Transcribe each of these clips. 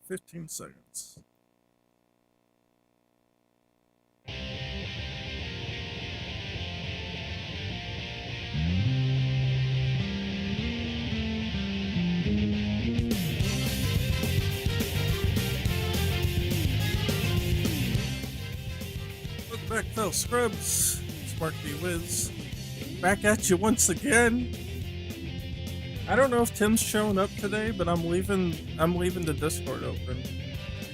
15 seconds. Welcome back, fellow scrubs. Spark the Wiz. Back at you once again. I don't know if Tim's showing up today, but I'm leaving the Discord open.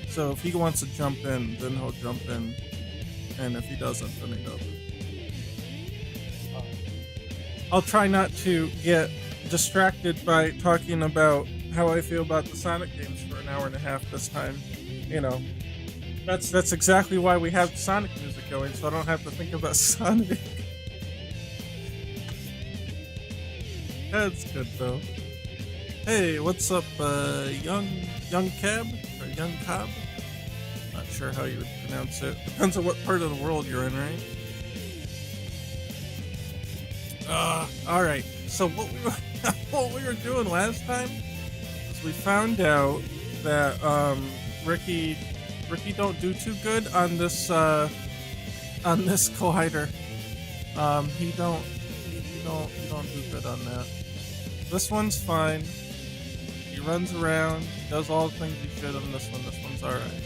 So if he wants to jump in, then he'll jump in. And if he doesn't, then he doesn't. I'll try not to get distracted by talking about how I feel about the Sonic games for an hour and a half this time. You know, that's exactly why we have Sonic music going, so I don't have to think about Sonic. That's good though. Hey, what's up, young Cab or young Cobb? Not sure how you would pronounce it. Depends on what part of the world you're in, right? All right. So what we were doing last time is we found out that Ricky don't do too good on this collider. He don't do good on that. This one's fine. He runs around, does all the things he should on this one. This one's all right.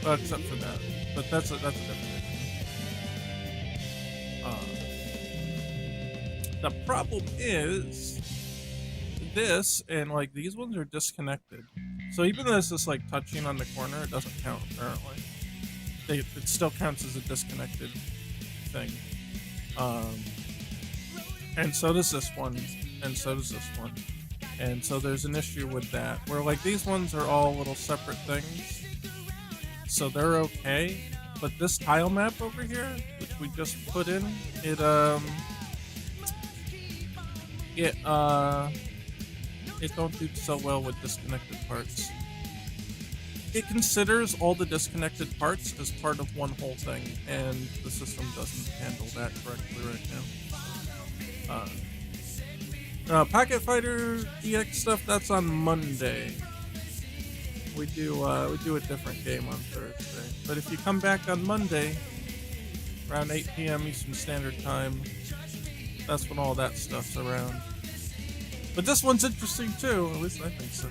Well, except for that. But that's a different issue. The problem is this, and like these ones are disconnected. So even though it's just like touching on the corner, it doesn't count apparently. It still counts as a disconnected thing. And so does this one, and so does this one. And so there's an issue with that, where like these ones are all little separate things. So they're okay. But this tile map over here, which we just put in, it don't do so well with disconnected parts. It considers all the disconnected parts as part of one whole thing, and the system doesn't handle that correctly right now. Pocket Fighter EX stuff, that's on Monday. We do a different game on Thursday. But if you come back on Monday, around 8 p.m. Eastern Standard Time, that's when all that stuff's around. But this one's interesting too, at least I think so.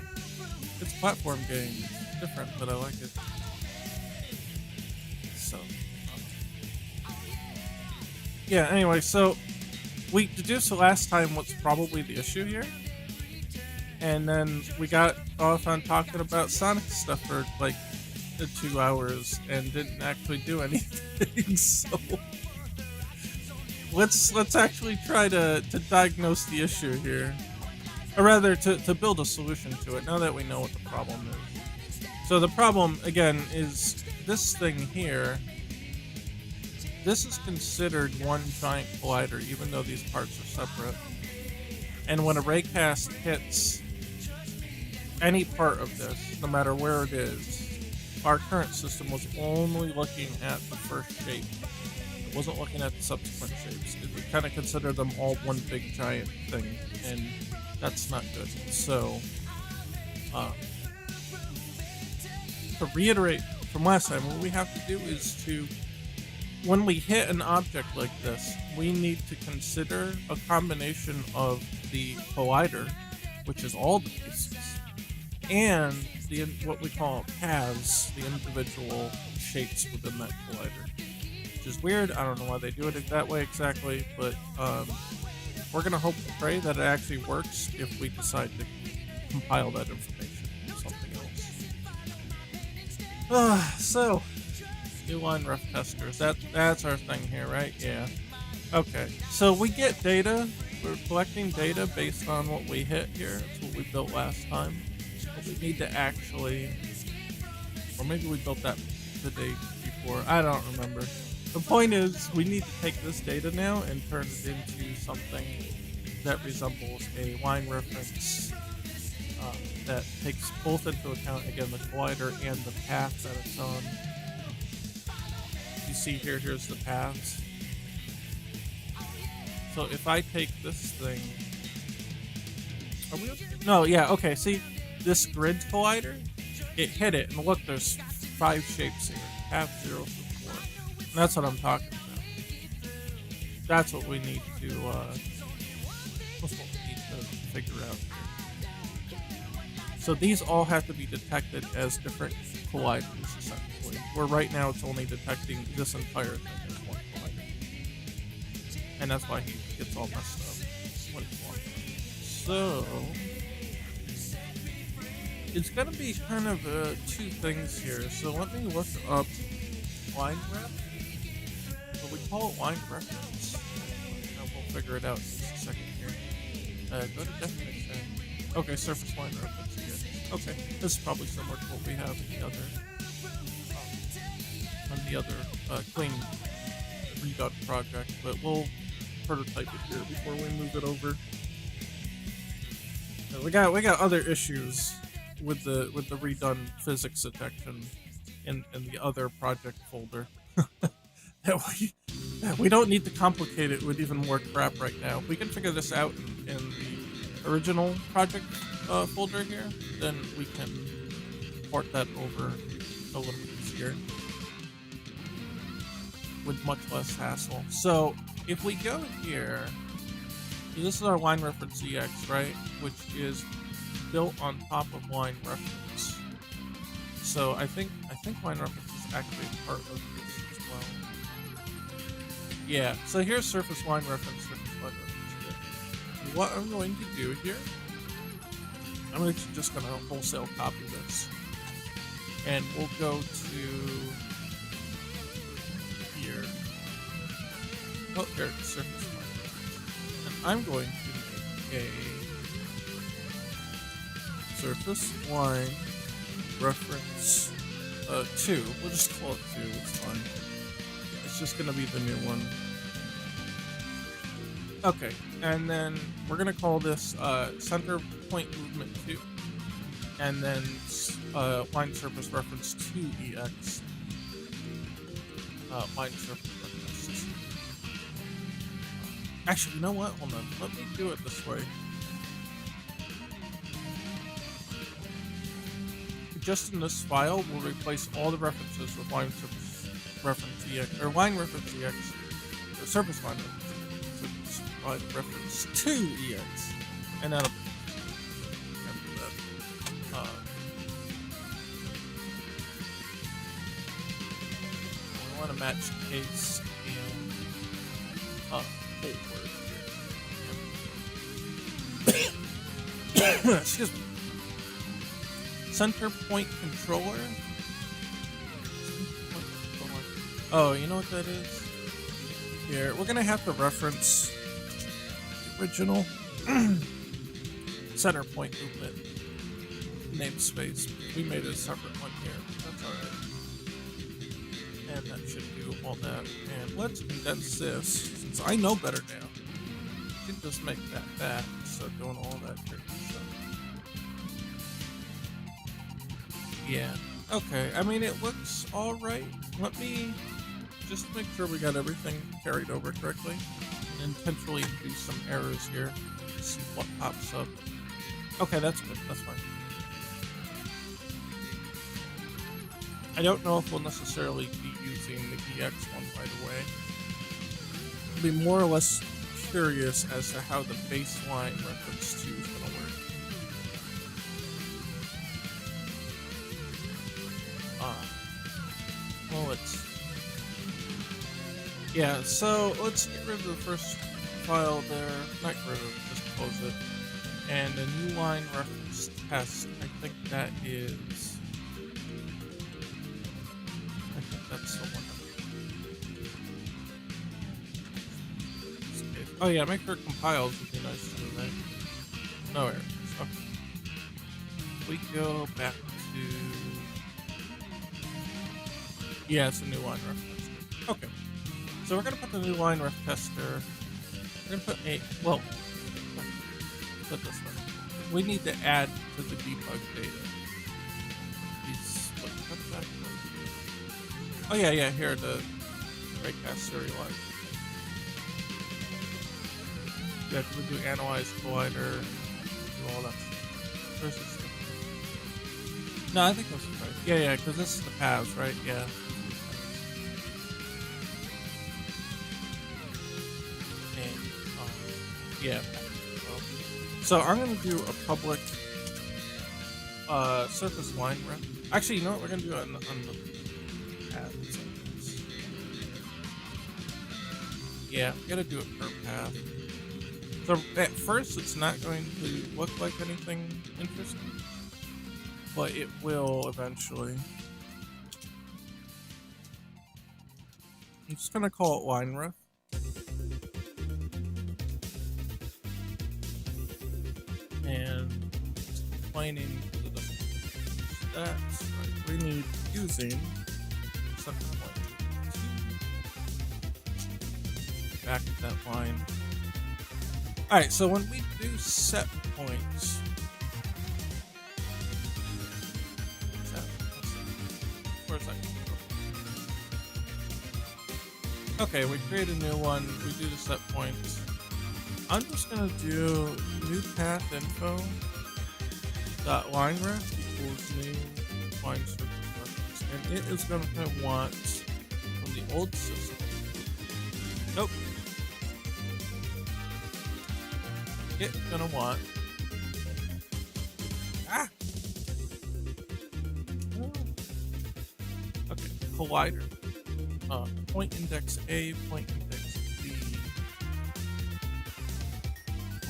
It's a platform game. It's different, but I like it. So, yeah, anyway, so we deduced last time what's probably the issue here. And then we got off on talking about Sonic stuff for like 2 hours and didn't actually do anything. So let's actually try to diagnose the issue here. Or rather, to build a solution to it, now that we know what the problem is. So the problem, again, is this thing here. This is considered one giant collider, even though these parts are separate. And when a raycast hits any part of this, no matter where it is, our current system was only looking at the first shape. It wasn't looking at the subsequent shapes. We kind of consider them all one big giant thing, and that's not good. So, to reiterate from last time, what we have to do is when we hit an object like this, we need to consider a combination of the collider, which is all the pieces, and what we call paths, the individual shapes within that collider. Which is weird, I don't know why they do it that way exactly, but we're going to hope and pray that it actually works if we decide to compile that information into something else. So, new line rough testers, that's our thing here, right? Yeah. Okay, so we get data, we're collecting data based on what we hit here. That's what we built last time. But we need to actually, or maybe we built that the day before, I don't remember. The point is, we need to take this data now and turn it into something that resembles a line reference that takes both into account, again, the collider and the path that it's on. You see here, here's the paths. So if I take this thing, are we okay? No, yeah, okay, see, this grid collider, it hit it, and look, there's 5 shapes here. Half, 0 through 4. And that's what I'm talking about. That's what we need to, that's what we need to figure out here. So these all have to be detected as different colliders, essentially. Where right now it's only detecting this entire thing as one collider. And that's why he gets all messed up when he's walking. So it's gonna be kind of 2 things here. So let me look up line ref. Will we call it line reference? We'll figure it out in just a second here. Go to definition. Okay, surface line reference. Yeah. Okay, this is probably similar to what we have in the other clean redone project, but we'll prototype it here before we move it over. We got other issues with the redone physics detection in the other project folder. that we don't need to complicate it with even more crap right now. If we can figure this out in the original project folder here, then we can port that over a little bit easier with much less hassle. So if we go here, this is our line reference EX, right? Which is built on top of line reference. So I think line reference is actually a part of this as well. Yeah, so here's surface line reference, surface line reference here. What I'm going to do here, I'm actually just going to wholesale copy this. And we'll go to here. Oh, there it is, surface line reference. And I'm going to make a surface line reference 2. We'll just call it 2, it's fine. It's just gonna be the new one. Okay, and then we're gonna call this center point movement 2. And then line surface reference 2EX. Line surface reference 2. Actually, you know what? Hold on. Let me do it this way. Just in this file, we'll replace all the references with line surface reference EX, or line reference EX, or surface line reference 2EX, and that'll be that. We want to match case and forward here. Excuse me. Center point controller. Oh, you know what that is? Here, we're gonna have to reference the original center point movement namespace. We made a separate one here. That's alright. And that should do all that. And let's condense this, since I know better now. You can just make that instead of doing all that tricky stuff. Yeah. Okay. I mean, it looks all right. Let me just make sure we got everything carried over correctly, and intentionally do some errors here. See what pops up. Okay, that's good. That's fine. I don't know if we'll necessarily be using the EX one right away. I'll be more or less curious as to how the baseline reference 2 is going to work. Well, yeah, so let's get rid of the first file there. Not get rid of it, just close it. And a new line reference test. I think that is. I think that's the one. Oh yeah, make sure it compiles would be nice too, right? No errors. Okay. We go back to. Yeah, it's a new line ref tester. Okay. So we're gonna put the new line ref tester. We're gonna put a put this one. We need to add to the debug data. These what's that? Oh yeah, here the raycast serializer. Yeah, we do analyze collider, do all that stuff. Where's this stuff? No, I think this is right. Yeah, yeah, because this is the paths, right? Yeah. And, yeah. So I'm gonna do a public surface line rep. Actually, you know what? We're gonna do it on the path. Yeah, we gotta do it per path. So at first, it's not going to look like anything interesting, but it will eventually. I'm just gonna call it line ref. And explaining to the stats, right, we need using something like back at that line. Alright, so when we do set points, where's that? Okay, we create a new one, we do the set points. I'm just gonna do new path info dot line ref equals new line surface reference, and it is gonna want from the old system. Nope. It's gonna want okay, collider. Point index A, point index B.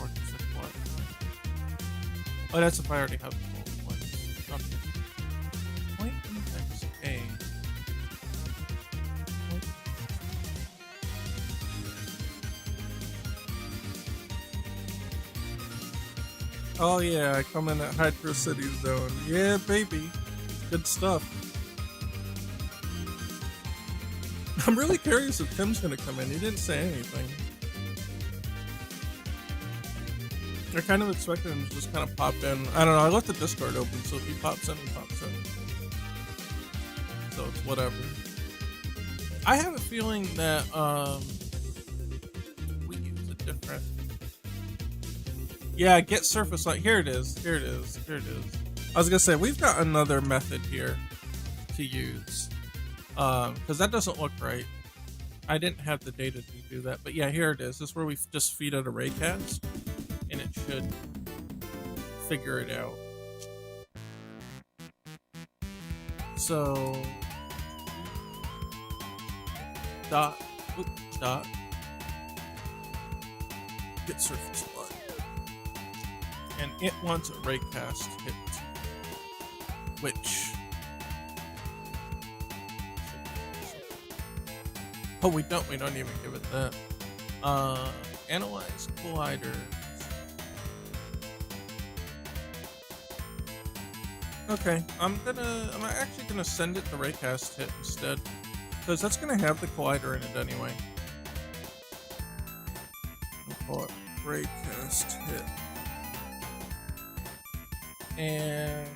Or is it what? Oh, that's if I already have the full points. Okay. Point index A. Oh yeah, I come in at Hydro City Zone. Yeah, baby. Good stuff. I'm really curious if Tim's gonna come in. He didn't say anything. I kind of expected him to just kind of pop in. I don't know, I left the Discord open, so if he pops in, he pops in. So it's whatever. I have a feeling that we use a different. Yeah, get surface light. Here it is. Here it is. Here it is. I was gonna say we've got another method here to use, because that doesn't look right. I didn't have the data to do that, but yeah, here it is. This is where we just feed it a raycast, and it should figure it out. So dot get surface light, and it wants a raycast hit, which. Oh, we don't even give it that. Analyze colliders. Okay, I'm actually gonna send it the raycast hit instead, because that's gonna have the collider in it anyway. I'll call it raycast hit. And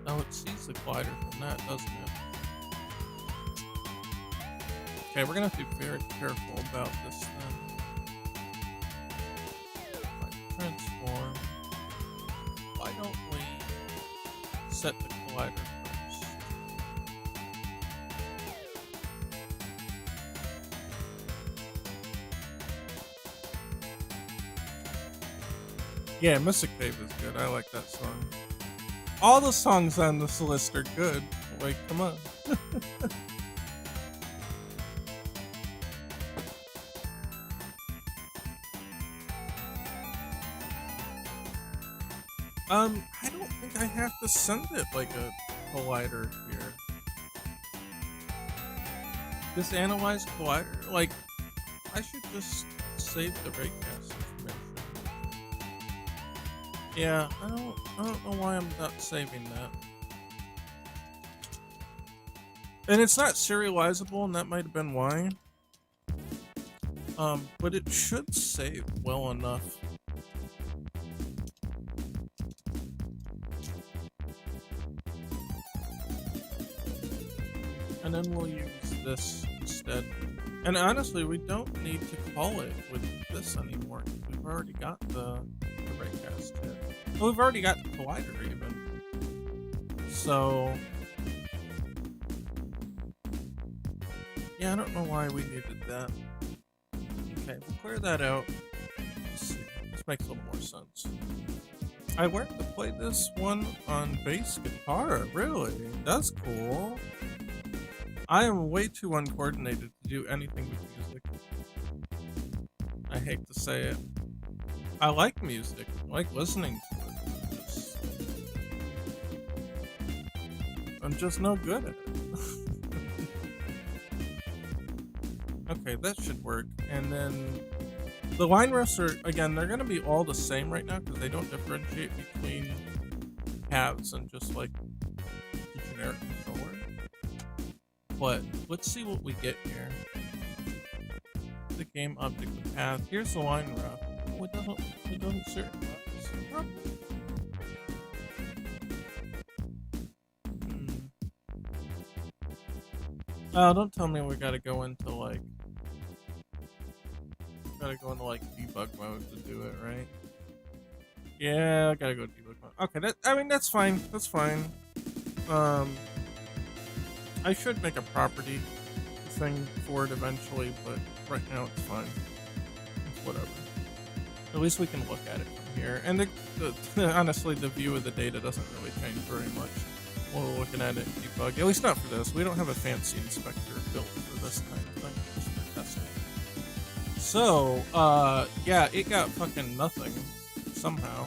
oh, it sees the collider from that, doesn't it? Okay, we're gonna have to be very careful about this then. Like transform. Why don't we set the collider first? Yeah, Mystic Cave is good. I like that song. All the songs on this list are good. Like, come on. I don't think I have to send it like a collider here. This analyze collider, like, I should just save the raycast information. Yeah, I don't know why I'm not saving that. And it's not serializable, and that might have been why. But it should save well enough. And then we'll use this instead. And honestly, we don't need to call it with this anymore. We've already got the raycast hit. Well, we've already got the collider even. So yeah, I don't know why we needed that. Okay, we'll clear that out. Let's see. This makes a little more sense. I learned to play this one on bass guitar. Really? That's cool. I am way too uncoordinated to do anything with music. I hate to say it. I like music. I like listening to it. I'm just no good at it. Okay, that should work. And then the line riffs are, again, they're going to be all the same right now because they don't differentiate between paths and just like the generic controller. But let's see what we get here. The game object, the path. Here's the line riff. Oh, it doesn't certain don't tell me we gotta go into like debug mode to do it, right? Yeah, I gotta go debug mode. Okay, that's fine. That's fine. I should make a property thing for it eventually, but right now it's fine. It's whatever. At least we can look at it from here. And honestly, the view of the data doesn't really change very much while we're looking at it in debug. At least not for this. We don't have a fancy inspector built for this kind of thing. Just for testing. So, yeah, it got fucking nothing somehow.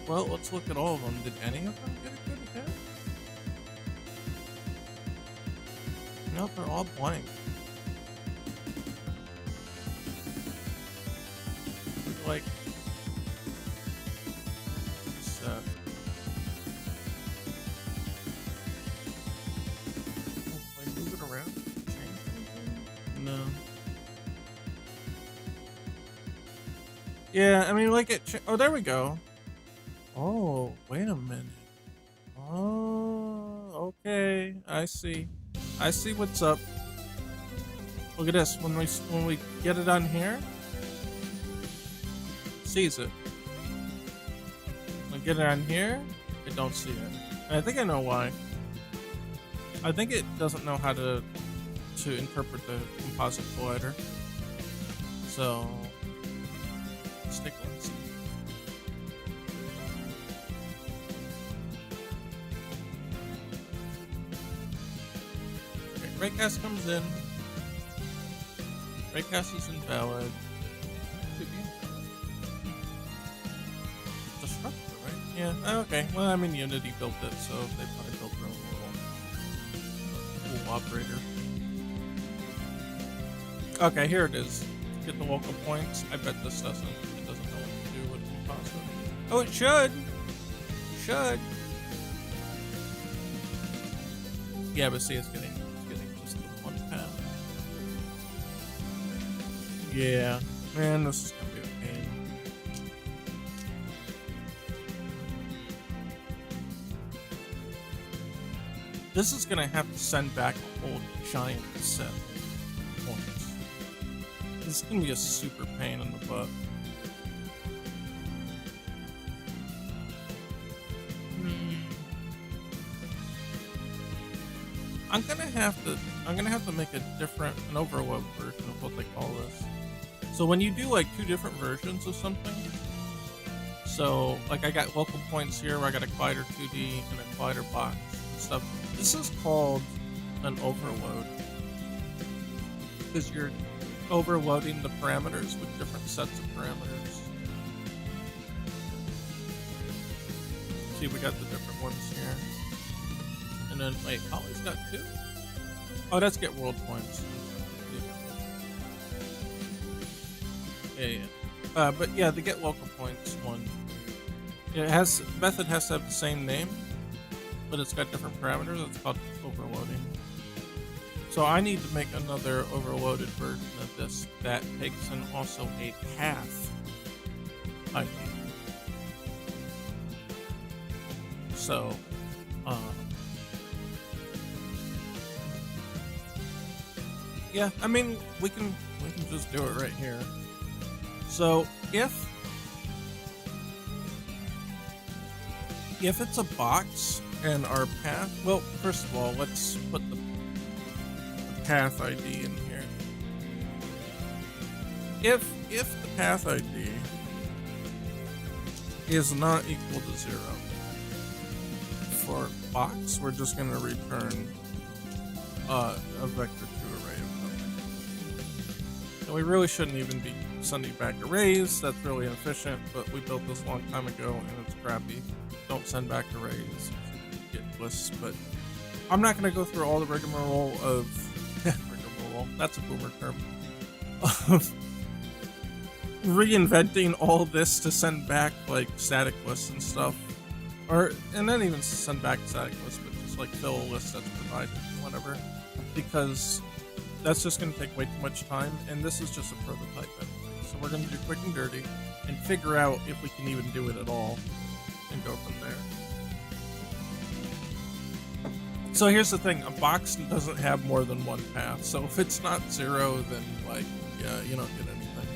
Well, let's look at all of them. Did any of them get a good hit? No, they're all blank. Like, set. Like, move it around? Change anything? No. Yeah, I mean, like oh, there we go. Oh, wait a minute. Oh, okay. I see what's up. Look at this. When we get it on here, sees it. When I get it on here, it don't see it. And I think I know why. I think it doesn't know how to interpret the composite collider. So let's take a look. Raycast comes in. Raycast is invalid. Disruptor, right? Yeah, okay. Well, I mean, Unity built it, so they probably built their own little operator. Okay, here it is. Get the local points. I bet this doesn't. It doesn't know what to do with composite. Oh, it should. It should. Yeah, but see, it's getting just the one path. Yeah, man, this is gonna be a pain. This is gonna have to send back a whole giant set of points. This is gonna be a super pain in the butt. I'm gonna have to make an overload version of what they call this. So when you do like two different versions of something, so like I got local points here where I got a collider 2D and a collider box and stuff. This is called an overload because you're overloading the parameters with different sets of parameters. See, we got the different ones here. And then, wait, Holly's got two? Oh, that's get world points. Yeah. But yeah, the get local points one. Method has to have the same name, but it's got different parameters. It's called overloading. So I need to make another overloaded version of this that takes in also a path ID. Yeah, I mean, we can just do it right here. So if it's a box and our path, well, first of all, let's put the path ID in here. If the path ID is not equal to 0 for box, we're just going to return a vector 2 array of them. And we really shouldn't even be sending back arrays. That's really inefficient, but we built this a long time ago and it's crappy. Don't send back arrays, get lists, but I'm not going to go through all the rigmarole of rigmarole, that's a boomer term, of reinventing all this to send back like static lists and stuff, and not even send back static lists, but just like fill a list that's provided, whatever, because that's just going to take way too much time, and this is just a prototype anyway. So we're going to do quick and dirty and figure out if we can even do it at all and go from there. So here's the thing, a box doesn't have more than one path, so if it's not 0, then like, yeah, you don't get anything.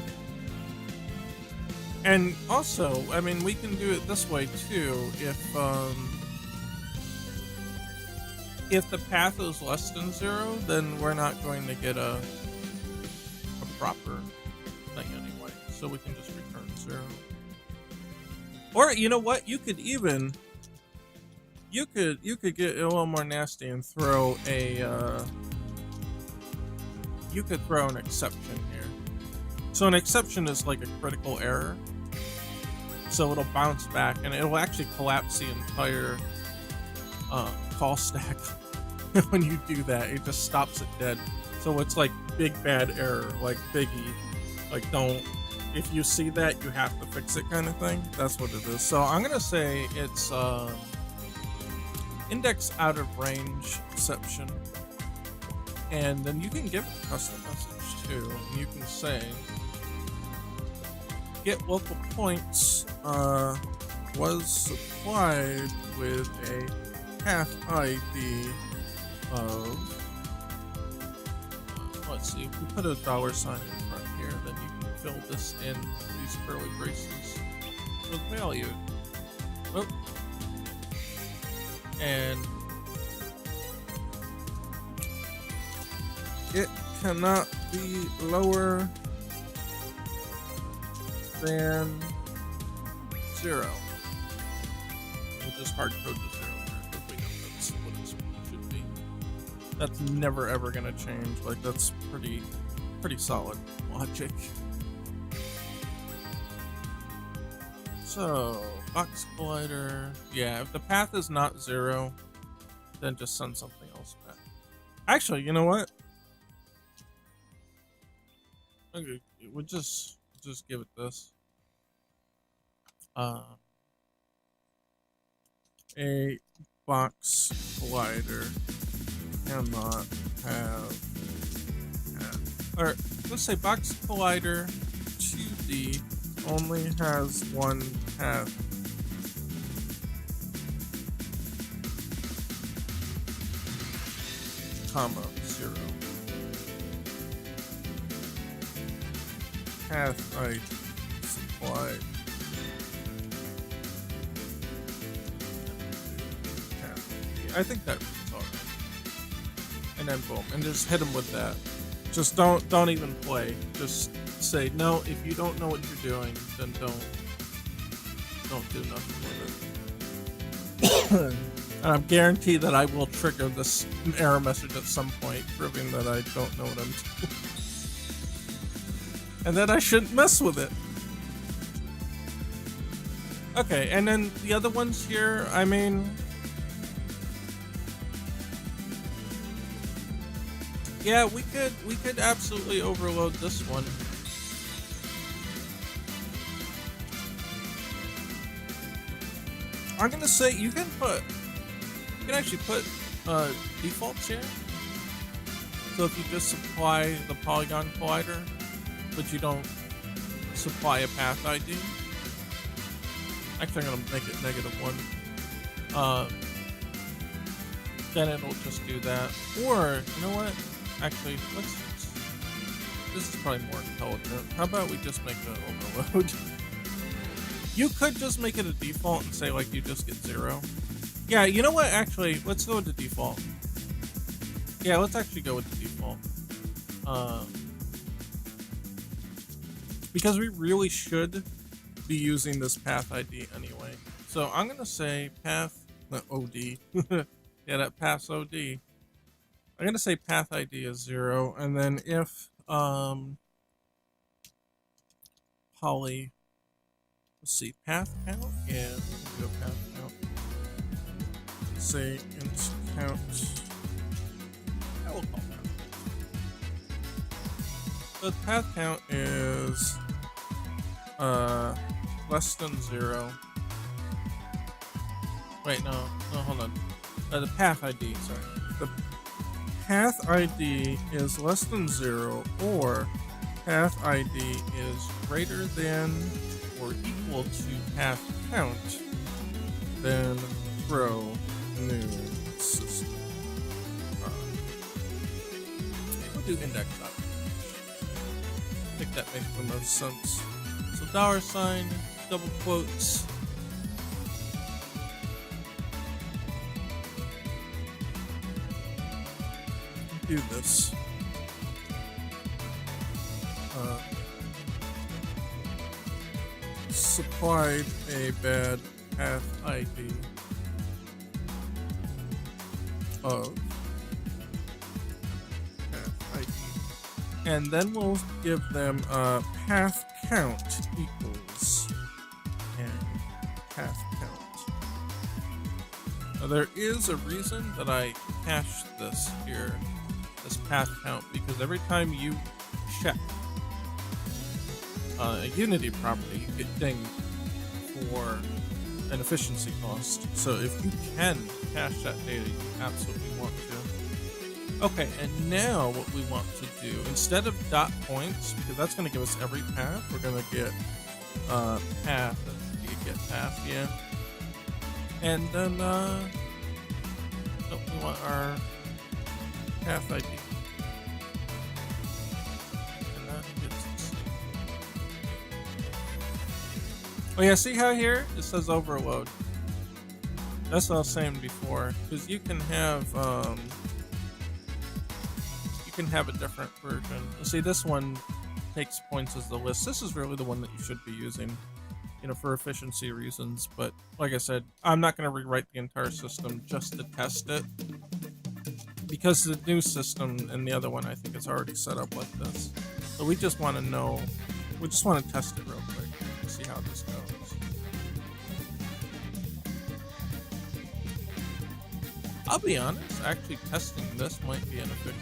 And also, I mean, we can do it this way too. If the path is less than 0, then we're not going to get a proper thing anyway. So we can just return 0. Or you know what? You could even you could get a little more nasty and throw you could throw an exception here. So an exception is like a critical error. So it'll bounce back and it'll actually collapse the entire call stack. When you do that, it just stops it dead. So it's like big bad error, like Biggie, like don't, if you see that, you have to fix it kind of thing. That's what it is. So I'm gonna say it's index out of range exception, and then you can give it a custom message too. And you can say get local points was supplied with a path ID of, let's see, if we put a $sign in front here, then you can fill this in these curly braces with value. Oh. And it cannot be lower than 0. We'll just hard code the 0 there because we know that's what it should be. That's never ever gonna change. Like, that's pretty solid logic. So box collider, yeah, if the path is not 0, then just send something else back. Actually, you know what? Okay, we'll just give it this. A box collider cannot have, or let's say box collider 2D only has one path. Comma 0. Path ID supplied. I think that's alright. And then boom, and just hit him with that. Just don't even play. Just say no. If you don't know what you're doing, then don't do nothing with it. And I'm guaranteed that I will trigger this error message at some point, proving that I don't know what I'm doing, and that I shouldn't mess with it. Okay, and then the other ones here, I mean, yeah, we could absolutely overload this one. I'm gonna say you can actually put defaults here. So if you just supply the polygon collider, but you don't supply a path ID. Actually, I'm gonna make it -1. Then it'll just do that. Or you know what? Actually, let's this is probably more intelligent. How about we just make an overload? You could just make it a default and say like you just get 0. Yeah, you know what? Actually, let's go with the default. Yeah, let's actually go with the default. Because we really should be using this path ID anyway. So I'm gonna say path OD. Yeah, that path OD. I'm gonna say path ID is 0, and then if poly, let's see, path count. Yeah, we'll do a path count. Say int count. I will call that. So the path count is less than 0. Wait, no, hold on. The path ID, sorry. The path ID is less than 0, or path ID is greater than or equal to path count, then throw new system. We'll do index. I think that makes the most sense. So $, double quotes. Do this. Supplied a bad path ID of path ID, and then we'll give them path count equals and path count. Now there is a reason that I cached this here, this path count, because every time you check a Unity property, you get dinged for an efficiency cost. So if you can cache that data, you absolutely want to. Okay, and now what we want to do, instead of dot points, because that's going to give us every path, we're going to get path, you get path, yeah. And then we want our path ID. And that gets us. Oh yeah, see how here it says overload? That's what I was saying before, because you can have a different version. See, this one takes points as the list. This is really the one that you should be using, you know, for efficiency reasons. But like I said, I'm not going to rewrite the entire system just to test it, because the new system and the other one, I think, is already set up like this. So we just want to know, we just want to test it real quick to see how this goes. I'll be honest, actually testing this might be inefficient.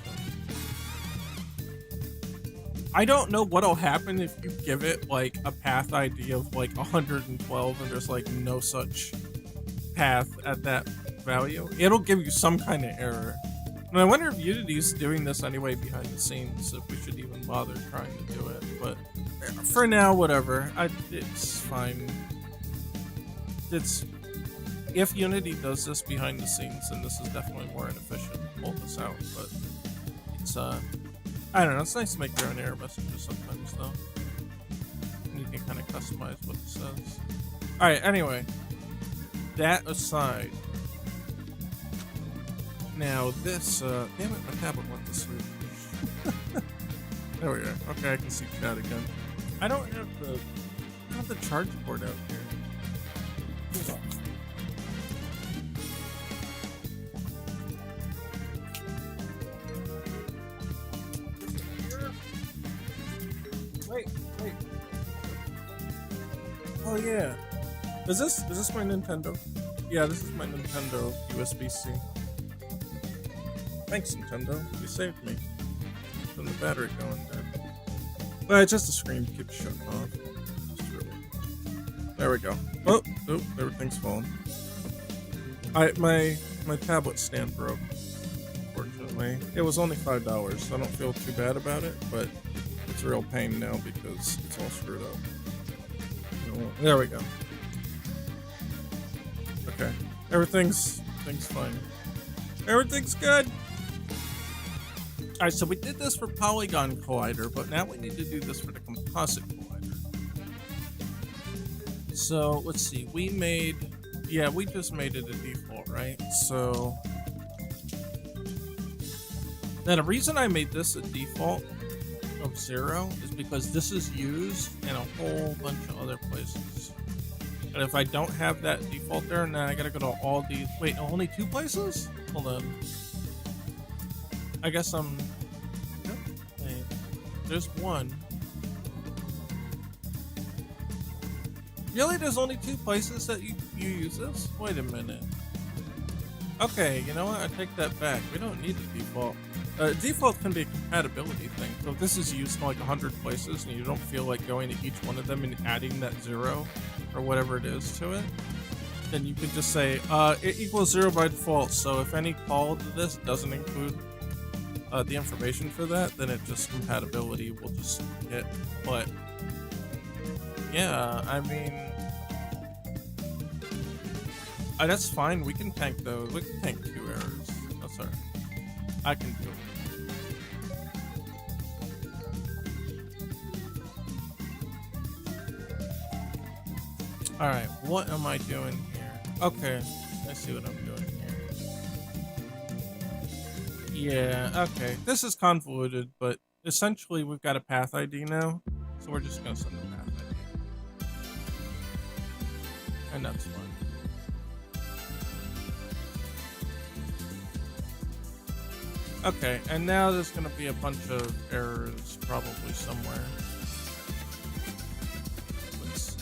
I don't know what'll happen if you give it like a path ID of like 112 and there's like no such path at that value. It'll give you some kind of error. And I wonder if Unity's doing this anyway behind the scenes, if we should even bother trying to do it. But for now, whatever. It's fine. If Unity does this behind the scenes, then this is definitely more inefficient to pull this out. But it's I don't know, it's nice to make your own error messages sometimes, though. And you can kind of customize what it says. Alright, anyway. That aside. Now, this, damn it, my tablet went to sleep. There we go. Okay, I can see chat again. I don't have the charge port out here. Hold on. Wait. Oh yeah. Is this my Nintendo? Yeah, this is my Nintendo USB-C. Thanks, Nintendo. You saved me from the battery going dead. But just the screen keeps shutting off. There we go. Oh, everything's falling. My tablet stand broke. Unfortunately, it was only $5, so I don't feel too bad about it. But it's a real pain now because it's all screwed up. There we go. Okay, everything's fine. Everything's good. Alright, so we did this for Polygon Collider, but now we need to do this for the Composite Collider. So, let's see, we just made it a default, right? So, now the reason I made this a default of 0 is because this is used in a whole bunch of other places. And if I don't have that default there, now I gotta go to all these. Wait, only 2 places? Hold on. I guess I'm. Wait, there's 1. Really? There's only 2 places that you use this? Wait a minute. Okay, you know what? I take that back. We don't need the default. Default can be a compatibility thing. So if this is used in like 100 places and you don't feel like going to each one of them and adding that 0 or whatever it is to it, then you can just say it equals 0 by default. So if any call to this doesn't include the information for that, then it just compatibility will just hit. But yeah, I mean, that's fine. We can tank those. We can tank 2 errors. That's alright. I can do it. Alright, what am I doing here? Okay, I see what I'm doing here. Yeah, okay. This is convoluted, but essentially we've got a path ID now, so we're just gonna send the path ID. And that's fine. Okay, and now there's gonna be a bunch of errors probably somewhere. Let's see.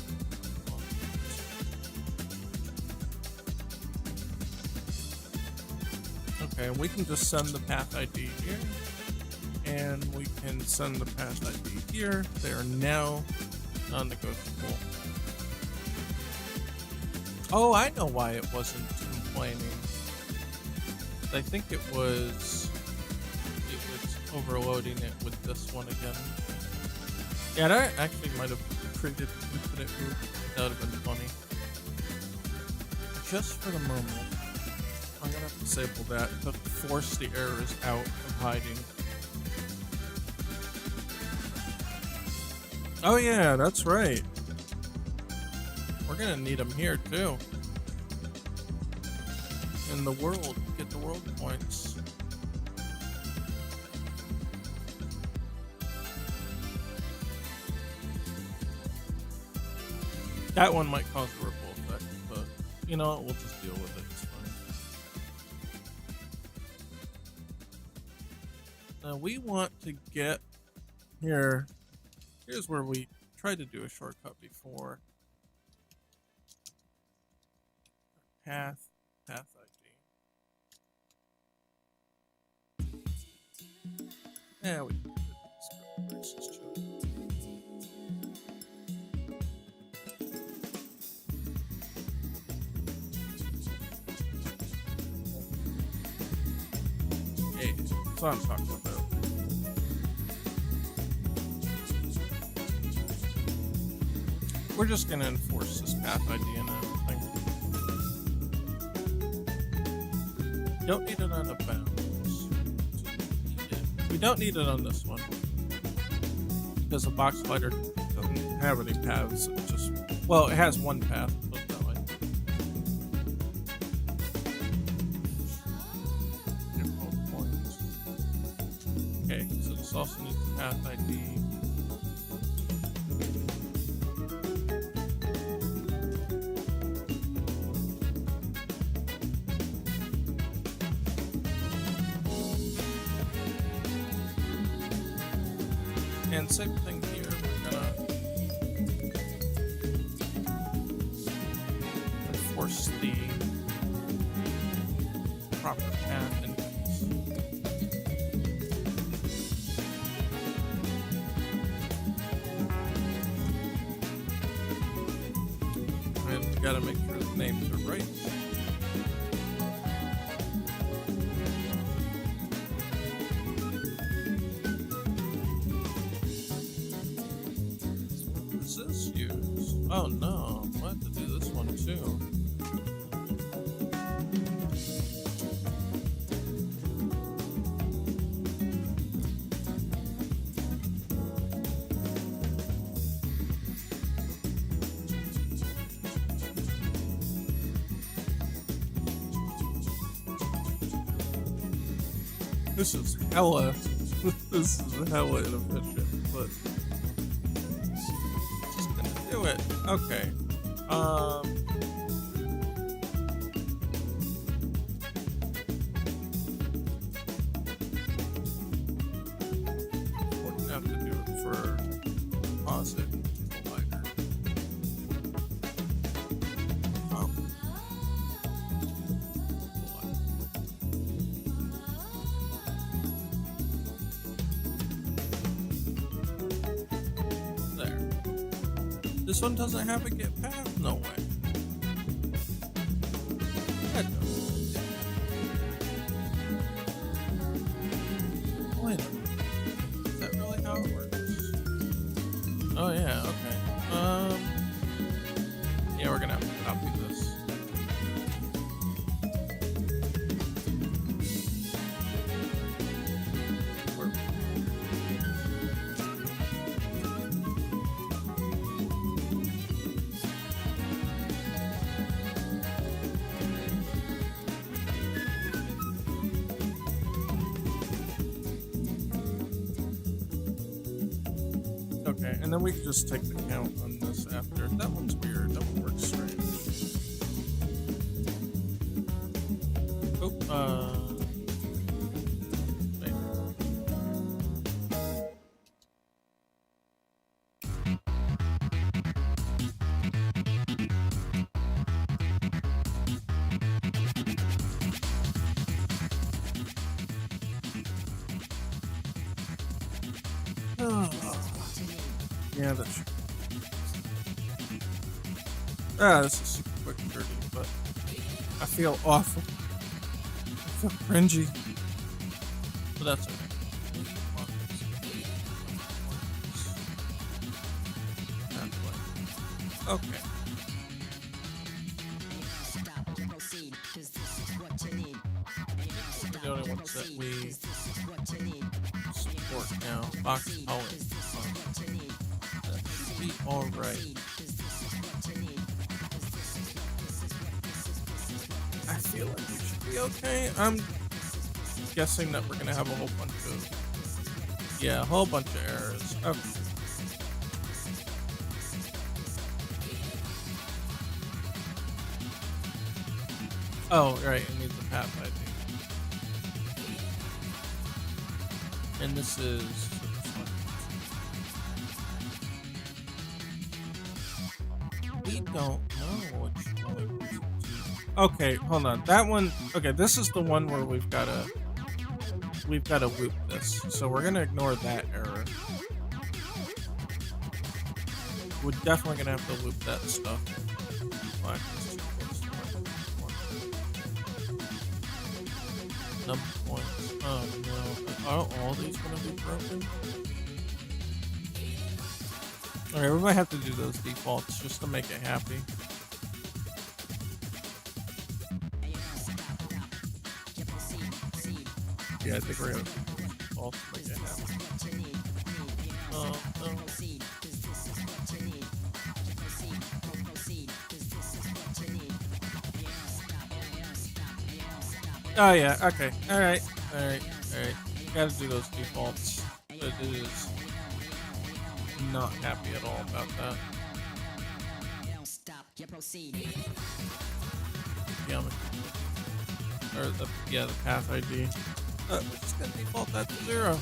Okay, we can just send the path ID here, and we can send the path ID here. They are now non-negotiable. Oh, I know why it wasn't complaining. I think it was overloading it with this one again. Yeah, that actually might have created an infinite loop. That would have been funny. Just for the moment, I'm gonna have to disable that to force the errors out of hiding. Oh yeah, that's right. We're gonna need them here too. In the world, get the world points. That one might cause a ripple effect, but you know what, we'll just deal with it. It's fine. Now we want to get here. Here's where we tried to do a shortcut before. Path ID. Yeah, we can do this. Hey, that's what I'm talking about. We're just gonna enforce this path ID and everything. Don't need it on the bounds. We don't need it on this one. Because the box fighter doesn't have any paths. It just, well, it has one path, put it that way. Okay, so this also needs a path ID. And same thing here, we're gonna enforce the proper path index. And we gotta make sure the names are right. Oh no, we'll have to do this one too. This is hella. This is hella inefficient, but just gonna do it. Okay. We're gonna have to do it for deposit provider. This one doesn't have a get path? No way. That doesn't. Wait a minute. Is that really how it works? Oh yeah, okay. Yeah, we're gonna have to copy this. Okay, and then we can just take the count on this after. That one's weird. That one works strange. Oh, maybe. Yeah, that's true. This is super quick and dirty, but I feel awful. I feel cringy. But that's okay. Okay. The only ones that we support now. Box Power. That should be alright. I feel like we should be okay. I'm guessing that we're gonna have a whole bunch of a whole bunch of errors. Okay. Oh, right, it needs a path ID. And this is we don't know which one to do. Okay, hold on. That one, okay, this is the one where we've gotta loop this. So we're gonna ignore that error. We're definitely gonna have to loop that stuff. Fine. Number points. Oh no. Are all these gonna be broken? Alright, we might have to do those defaults just to make it happy. Yeah, I think we're gonna do defaults to make it happy. Oh, no. Oh yeah, okay. Alright. Gotta do those defaults. But it is not happy at all about that. Yeah, the path ID. We're just gonna default that to 0.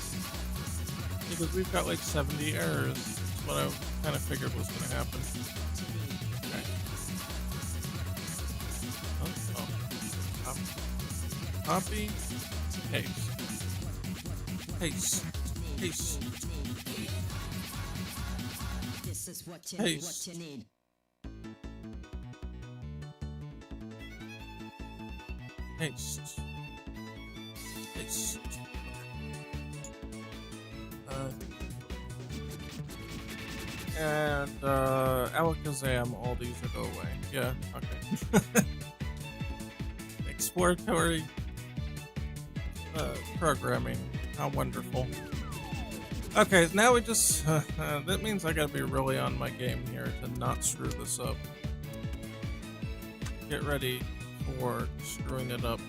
Because we've got like 70 errors. That's what I kind of figured was gonna happen. Okay. Copy. Paste. Paste. Paste. This is what you need. What you need. Paste. Paste. And Alakazam, all these will go away. Yeah, okay. Exploratory programming. How wonderful. Okay, now we just that means I gotta be really on my game here to not screw this up. Get ready for screwing it up.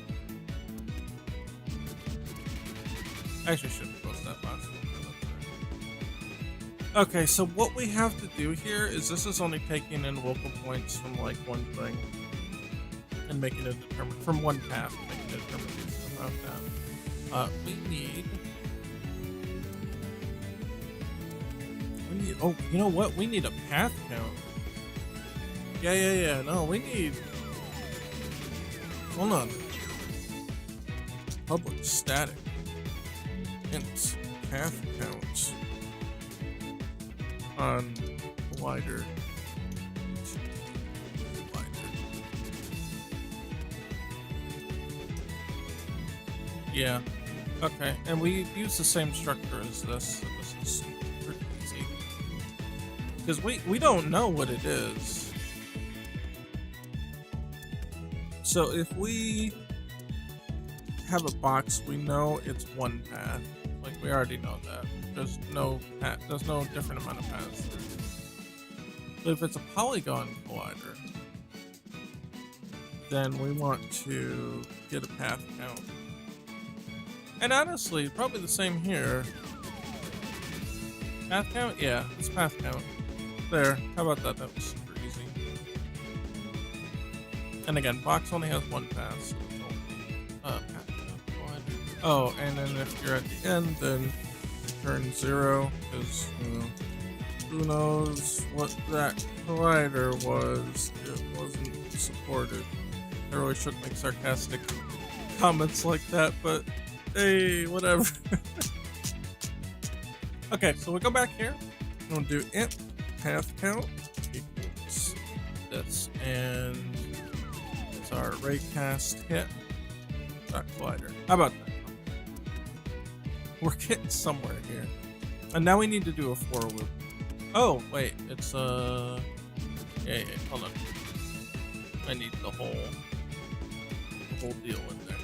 Actually, shouldn't post that last one. Okay, so what we have to do here is this is only taking in local points from like one thing and making a determination from one path, making a determination about that. We need. Oh, you know what? We need a path count. Yeah. No, we need. Hold on. Public static. Int path count on wider. Yeah. Okay, and we use the same structure as this. So this is pretty easy because we don't know what it is. So if we have a box, we know it's one path. Like we already know that. There's no path. There's no different amount of paths there. But if it's a polygon collider, then we want to get a path count. And honestly, probably the same here. Path count? Yeah, it's path count. There. How about that? That was super easy. And again, box only has one path, so it's only path count. Oh, and then if you're at the end, then turn 0, because who knows what that collider was. It wasn't supported. I really shouldn't make sarcastic comments like that, but hey, whatever. Okay, so we go back here. We'll do int path count equals this, and it's our raycast hit dot collider. How about that? We're getting somewhere here. And now we need to do a for loop. Oh, wait, it's yeah, hold on. I need the whole deal in there.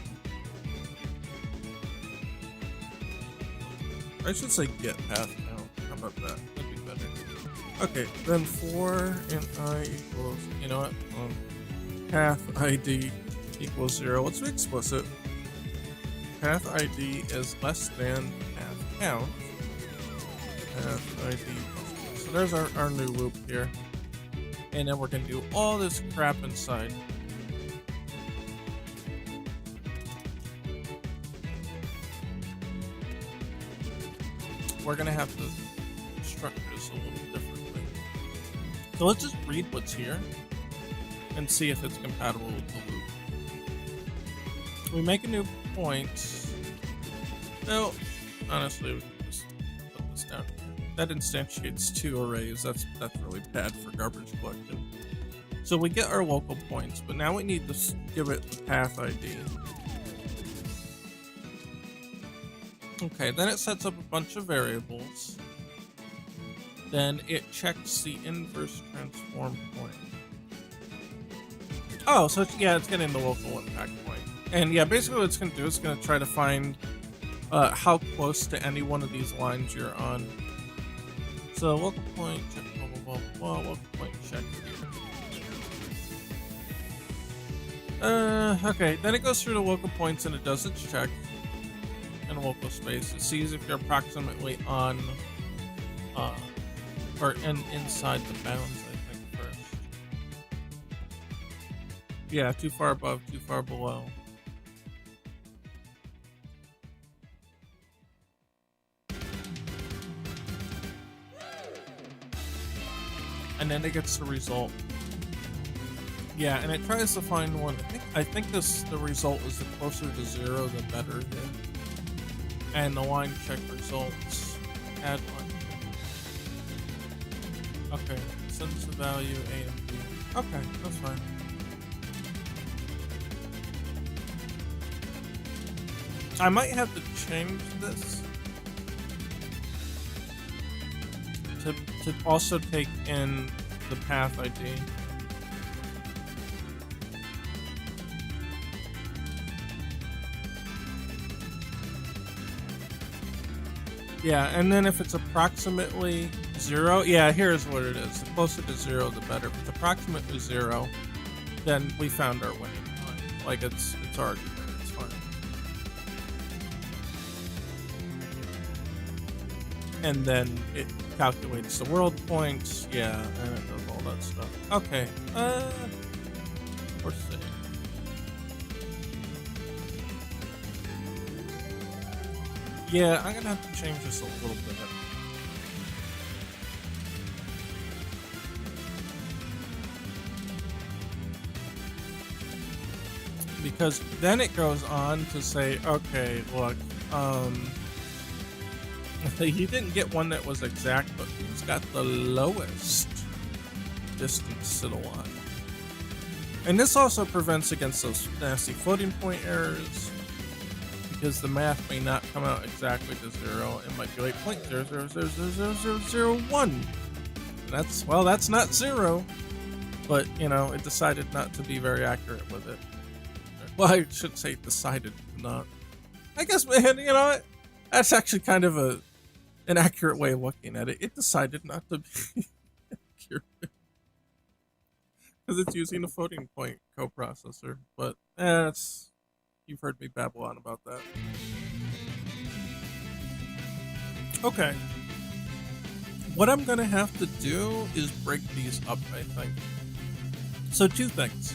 I should say get path count. How about that? That'd be better. Okay, then for int I equals, you know what? Path ID equals 0. Let's be explicit. Path ID is less than path count. Path ID equals 0. So there's our new loop here. And then we're going to do all this crap inside. We're going to have to structure this a little differently. So let's just read what's here and see if it's compatible with the loop. We make a new point. Well, honestly, we can just put this down here. That instantiates 2 arrays. That's really bad for garbage collection. So we get our local points, but now we need to give it the path ID. Okay, then it sets up a bunch of variables. Then it checks the inverse transform point. Oh, so it's getting the local impact point. And yeah, basically what it's going to do is going to try to find how close to any one of these lines you're on. So local point check, blah, blah, blah, blah, local point check here. Okay, then it goes through the local points and it does its check. In local space, it sees if you're approximately on or inside the bounds, I think, first. Yeah, too far above, too far below. And then it gets the result. Yeah, and it tries to find one. I think the result is the closer to 0, the better here. And the line check results add one. Okay, sends the value A and B. Okay, that's fine. I might have to change this to also take in the path ID. Yeah, and then if it's approximately 0, yeah, here's what it is. The closer to 0, the better. If it's approximately 0, then we found our winning line. Like it's already there. It's fine. and then it calculates the world points. Yeah, and it does all that stuff. Okay, let's see. Yeah, I'm gonna have to change this a little bit. Because then it goes on to say, okay, look, he didn't get one that was exact, but he's got the lowest distance to the line. And this also prevents against those nasty floating point errors, because the math may not come out exactly to 0. It might be like 0.0000001. That's not 0. But, you know, it decided not to be very accurate with it. Well, I should say decided not. I guess, man, you know what? That's actually kind of an accurate way of looking at it. It decided not to be accurate. Because it's using a floating point coprocessor. But, you've heard me babble on about that. Okay. What I'm going to have to do is break these up, I think. So 2 things.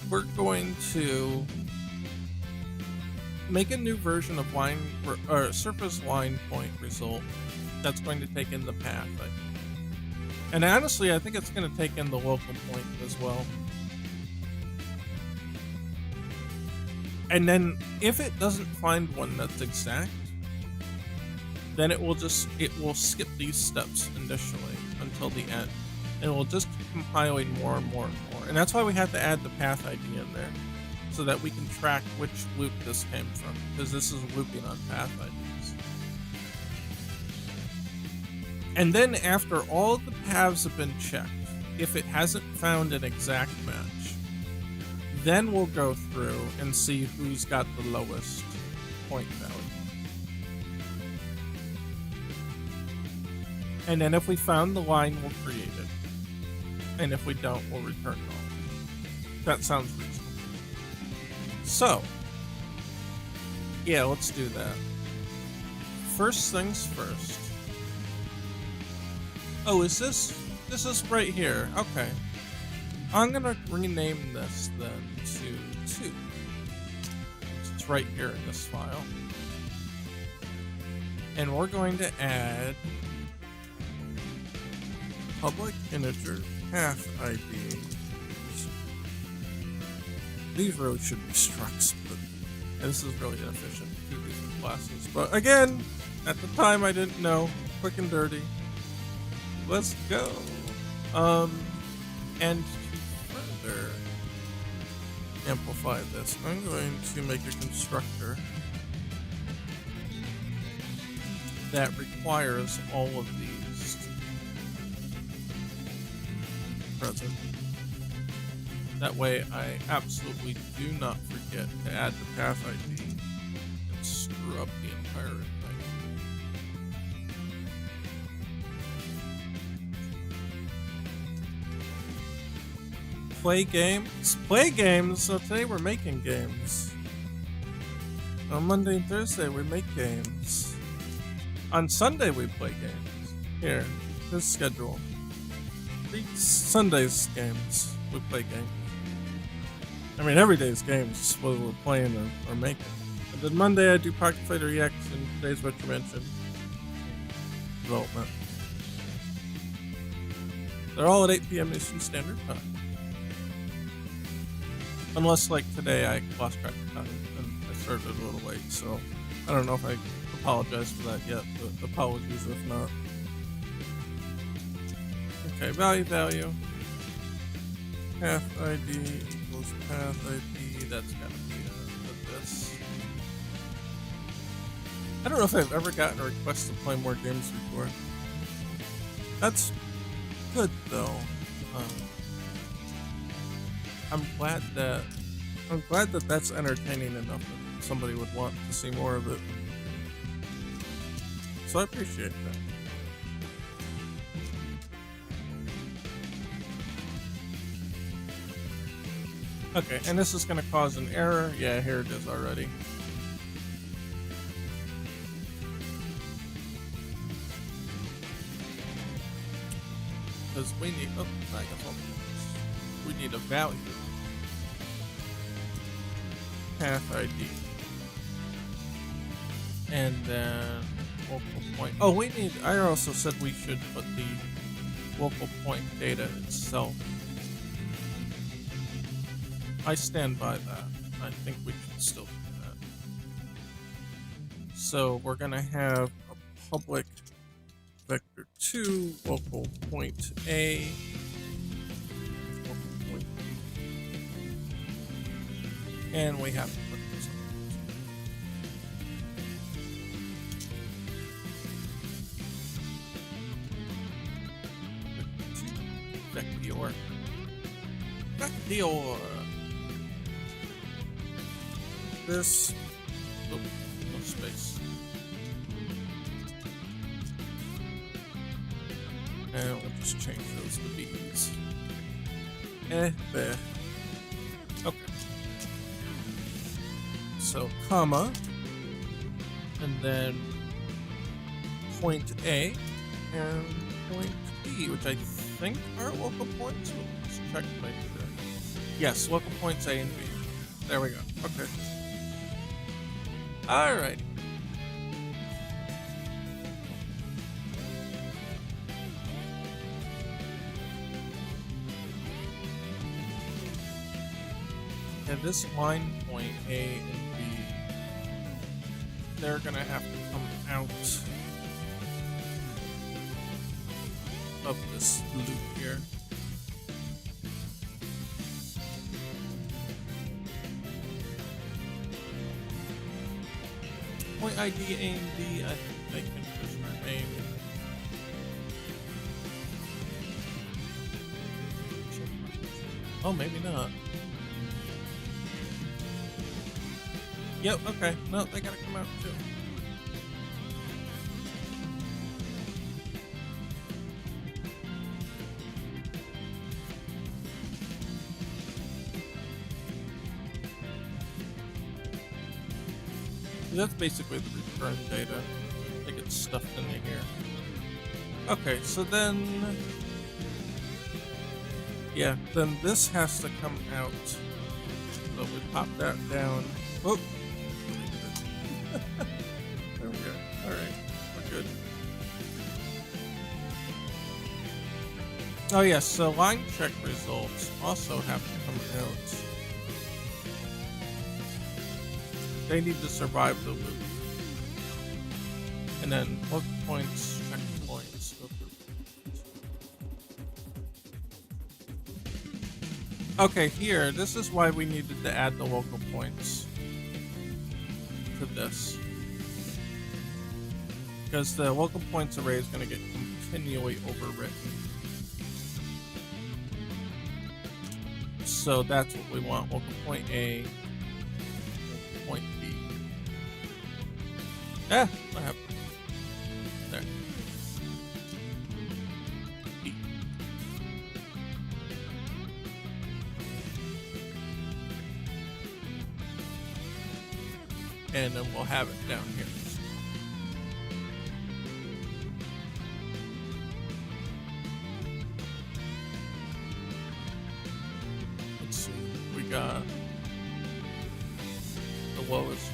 We're going to make a new version of line or surface line point result that's going to take in the path. And honestly, I think it's going to take in the local point as well. And then if it doesn't find one that's exact, then it will skip these steps initially until the end. And it will just keep compiling more and more and more. And that's why we have to add the path ID in there, so that we can track which loop this came from, because this is looping on path IDs. And then after all of the paths have been checked, if it hasn't found an exact match, then we'll go through and see who's got the lowest point value. And then if we found the line, we'll create it. And if we don't, we'll return null. That sounds reasonable. So, yeah, let's do that. First things first. Oh, is this is right here. Okay. I'm gonna rename this then to 2. It's right here in this file. And we're going to add public integer path ID. These really should be structs, but this is really inefficient to do these with classes. But again, at the time I didn't know. Quick and dirty. Let's go. And to further amplify this, I'm going to make a constructor that requires all of these present. That way I absolutely do not forget to add the path ID and screw up the entire thing. Play games? Play games? So today we're making games. On Monday and Thursday we make games. On Sunday we play games. Here, this schedule. Sunday's games, we play games. I mean, every day's games, whether we're playing or making. And then Monday I do Pocket Fighter EX, and today's what you mentioned. Development. They're all at 8 p.m. Eastern Standard Time. Unless, like, today I lost track of time and I started a little late, so I don't know if I apologize for that yet, but apologies if not. Okay, value. Path ID equals path ID. That's gotta be this. I don't know if I've ever gotten a request to play more games before. That's good though. I'm glad that that's entertaining enough that somebody would want to see more of it. So I appreciate that. Okay, and this is going to cause an error. Yeah, here it is already. because we need. Oh, I guess we need a value. Path ID. And then local point. Oh, we need. I also said we should put the local point data itself. I stand by that. I think we should still do that. So we're gonna have a public vector2 local point A, local point B, and we have to put this on. Vector. This. Oh, no space. And we'll just change those to B's. There. Okay. So, comma. And then point A and point B, which I think are local points. Let's check my computer. Yes, local points A and B. There we go. Okay. Alright. And this line point A and B, they're gonna have to come out of this loop here. Point ID A and B, I think they can just remain. Oh, maybe not. Yep, okay. No, they gotta come out too. That's basically the return data that gets stuffed into here. Okay, so then... yeah, then this has to come out. So we pop that down. Whoop! There we go. Alright, we're good. Oh yes, so line check results also have to come out. They need to survive the loop. And then look points, checkpoints. Okay, here, this is why we needed to add the local points to this. Because the local points array is going to get continually overwritten. So that's what we want. Local point A, local point B. Ah, what happened? There. B. And then we'll have it down here. Let's see. We got the lowest.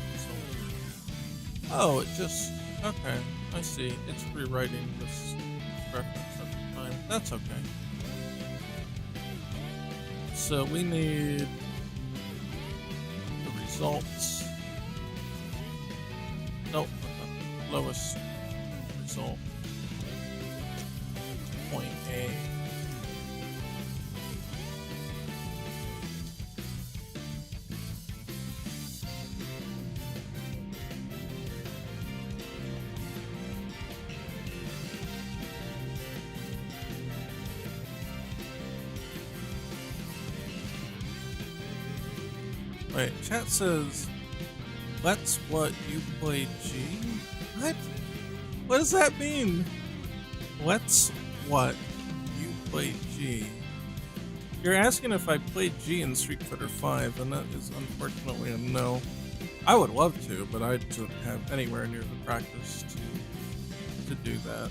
Oh, it just... okay, I see. It's rewriting this reference at the time. That's okay. So we need the results. Nope, the lowest result. Point A. Wait, chat says, let's what you play G? What? What does that mean? Let's what you play G? You're asking if I played G in Street Fighter V, and that is unfortunately a no. I would love to, but I don't have anywhere near the practice to do that.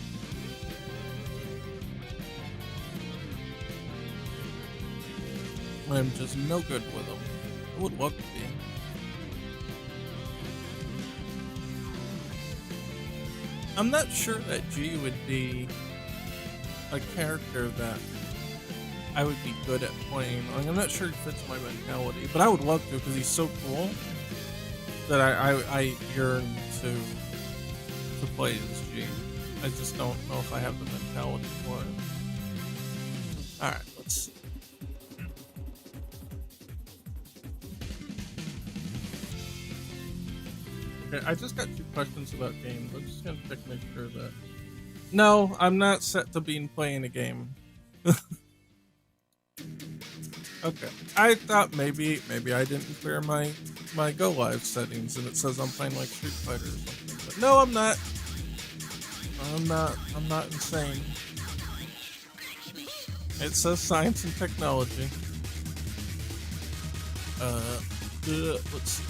I'm just no good with them. I would love to be. I'm not sure that G would be a character that I would be good at playing. Like, I'm not sure he fits my mentality, but I would love to because he's so cool that I yearn to play as G. I just don't know if I have the mentality for it. Alright, let's see. Okay, I just got 2 questions about games. I'm just gonna check make sure that... No, I'm not set to being playing a game. Okay, I thought maybe I didn't clear my Go Live settings and it says I'm playing like Street Fighter or something. But no, I'm not. I'm not insane. It says science and technology. Let's see.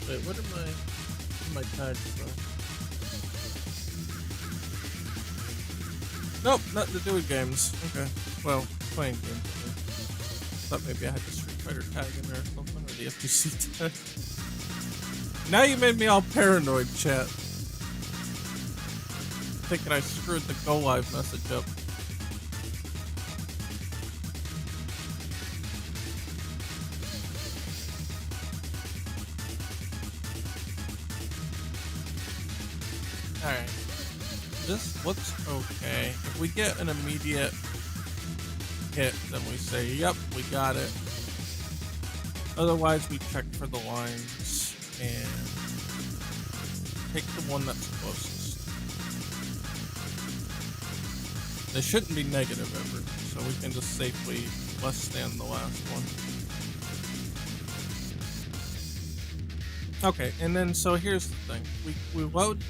Wait, what are my tags though? Nope, nothing to do with games. Okay, well, playing games. Thought maybe I had the Street Fighter tag in there or something, or the FTC tag. Now you made me all paranoid, chat. Thinking I screwed the Go Live message up. Alright. This looks okay. If we get an immediate hit, then we say, yep, we got it. Otherwise, we check for the lines and take the one that's closest. They shouldn't be negative ever, so we can just safely less than the last one. Okay, and then so here's the thing. We load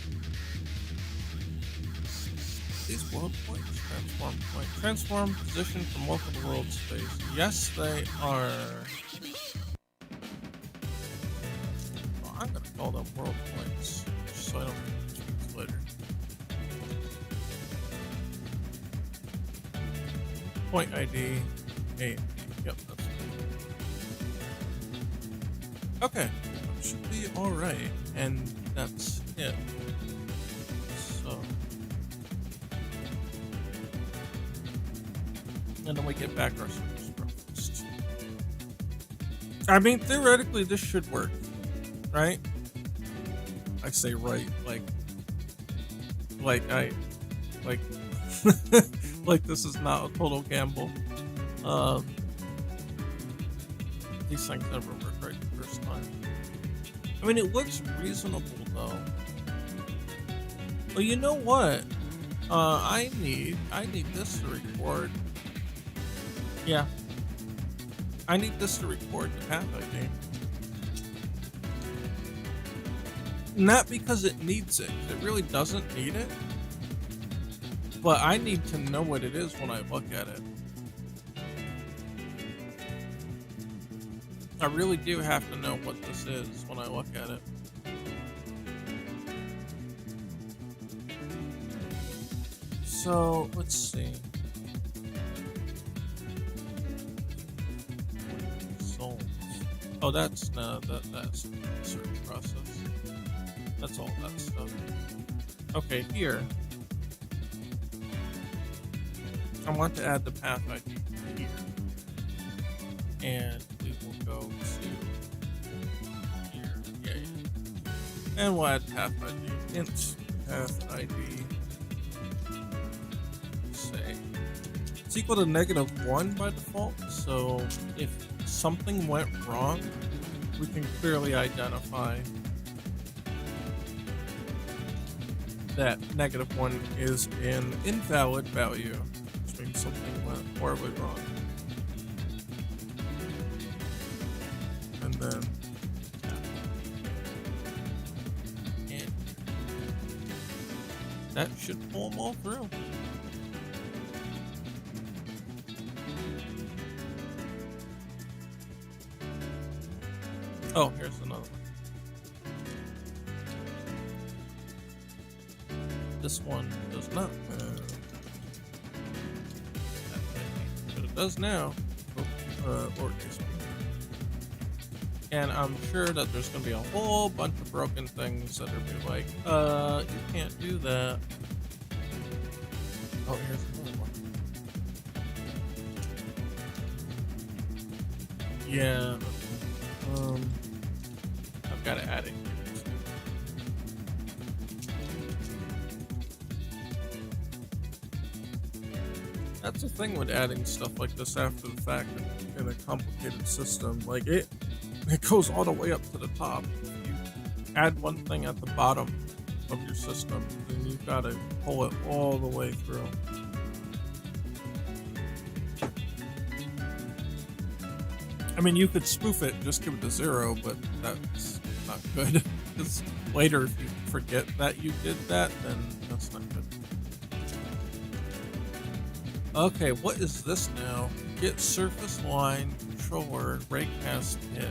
these world points. Transform point. Transform position from local to world space. Yes, they are. Well, I'm gonna call them world points, just so I don't confuse later. Point ID 8. Yep, that's good. Okay, that should be alright, and that's it. So, and then we get back our service breakfast. I mean, theoretically, this should work, right? I say right, like like this is not a total gamble. These things never work right the first time. I mean, it looks reasonable though. Well, you know what? I need this to record. Yeah. I need this to record the path ID. Not because it needs it. It really doesn't need it. But I need to know what it is when I look at it. I really do have to know what this is when I look at it. So, let's see. Souls. Oh, that's that's the search process. That's all that stuff. Okay, here. I want to add the path ID here. And we will go to here. Yay. And we'll add path ID. Int path ID. Say it's equal to -1 by default. So if something went wrong, we can clearly identify that -1 is an invalid value. Something went horribly wrong. And then and that should pull them all through. Oh, here's another one. This one does not. does now. Lowercase p. And I'm sure that there's gonna be a whole bunch of broken things that are be like, you can't do that. Oh, here's another one. Yeah. I've got to add it. That's the thing with adding stuff like this after the fact in a complicated system. Like it goes all the way up to the top. If you add one thing at the bottom of your system, then you've got to pull it all the way through. I mean, you could spoof it, just give it a 0, but that's not good. Because later, if you forget that you did that, then that's not good. Okay, what is this now? Get surface line controller raycast hit.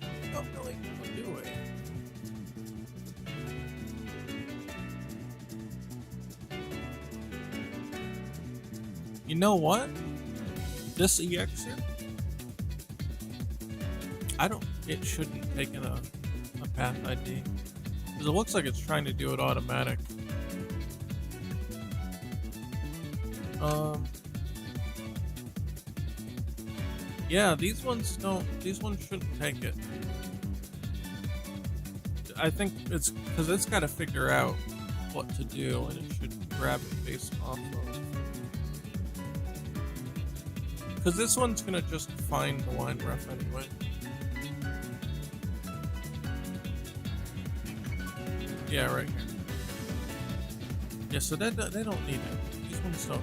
I don't really know what to do it. You know what? This EX here, it shouldn't take in a path ID. Because it looks like it's trying to do it automatic. Yeah, these ones shouldn't take it. I think it's because it's got to figure out what to do, and it should grab it based off of. Because this one's gonna just find the line ref anyway. Yeah, right here. Yeah, so they don't need it. These ones don't.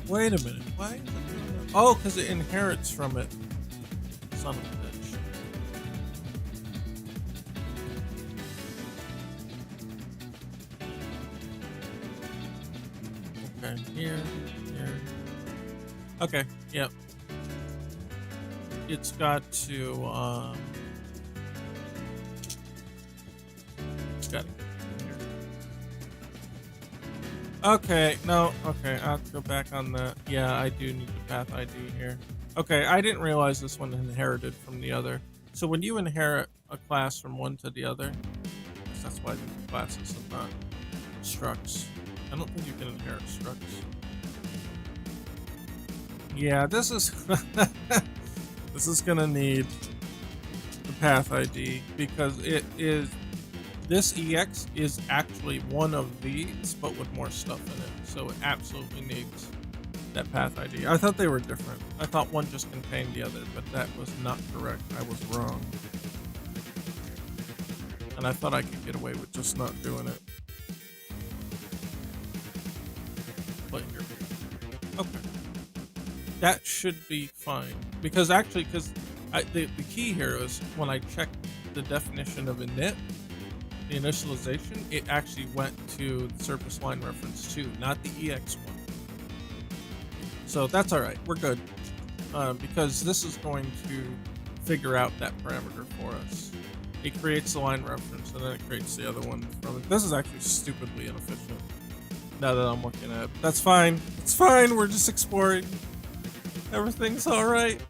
Wait a minute. Why is it doing that? Oh, because it inherits from it. Son of a bitch. Okay, here. Okay, yep. It's got to, it's got to get in here. Okay, no, okay, I have to go back on that. Yeah, I do need the path ID here. Okay, I didn't realize this one inherited from the other. So when you inherit a class from one to the other, that's why they're classes and not structs. I don't think you can inherit structs. Yeah, this is this is gonna need the path ID because this EX is actually one of these, but with more stuff in it. So it absolutely needs that path ID. I thought they were different. I thought one just contained the other, but that was not correct. I was wrong. And I thought I could get away with just not doing it. But here. Okay. That should be fine. Because actually, the key here is when I checked the definition of init, the initialization, it actually went to the surface line reference 2, not the EX one. So that's alright, we're good. Because this is going to figure out that parameter for us. It creates the line reference and then it creates the other one from it. This is actually stupidly inefficient now that I'm looking at it. That's fine. It's fine, we're just exploring. Everything's alright.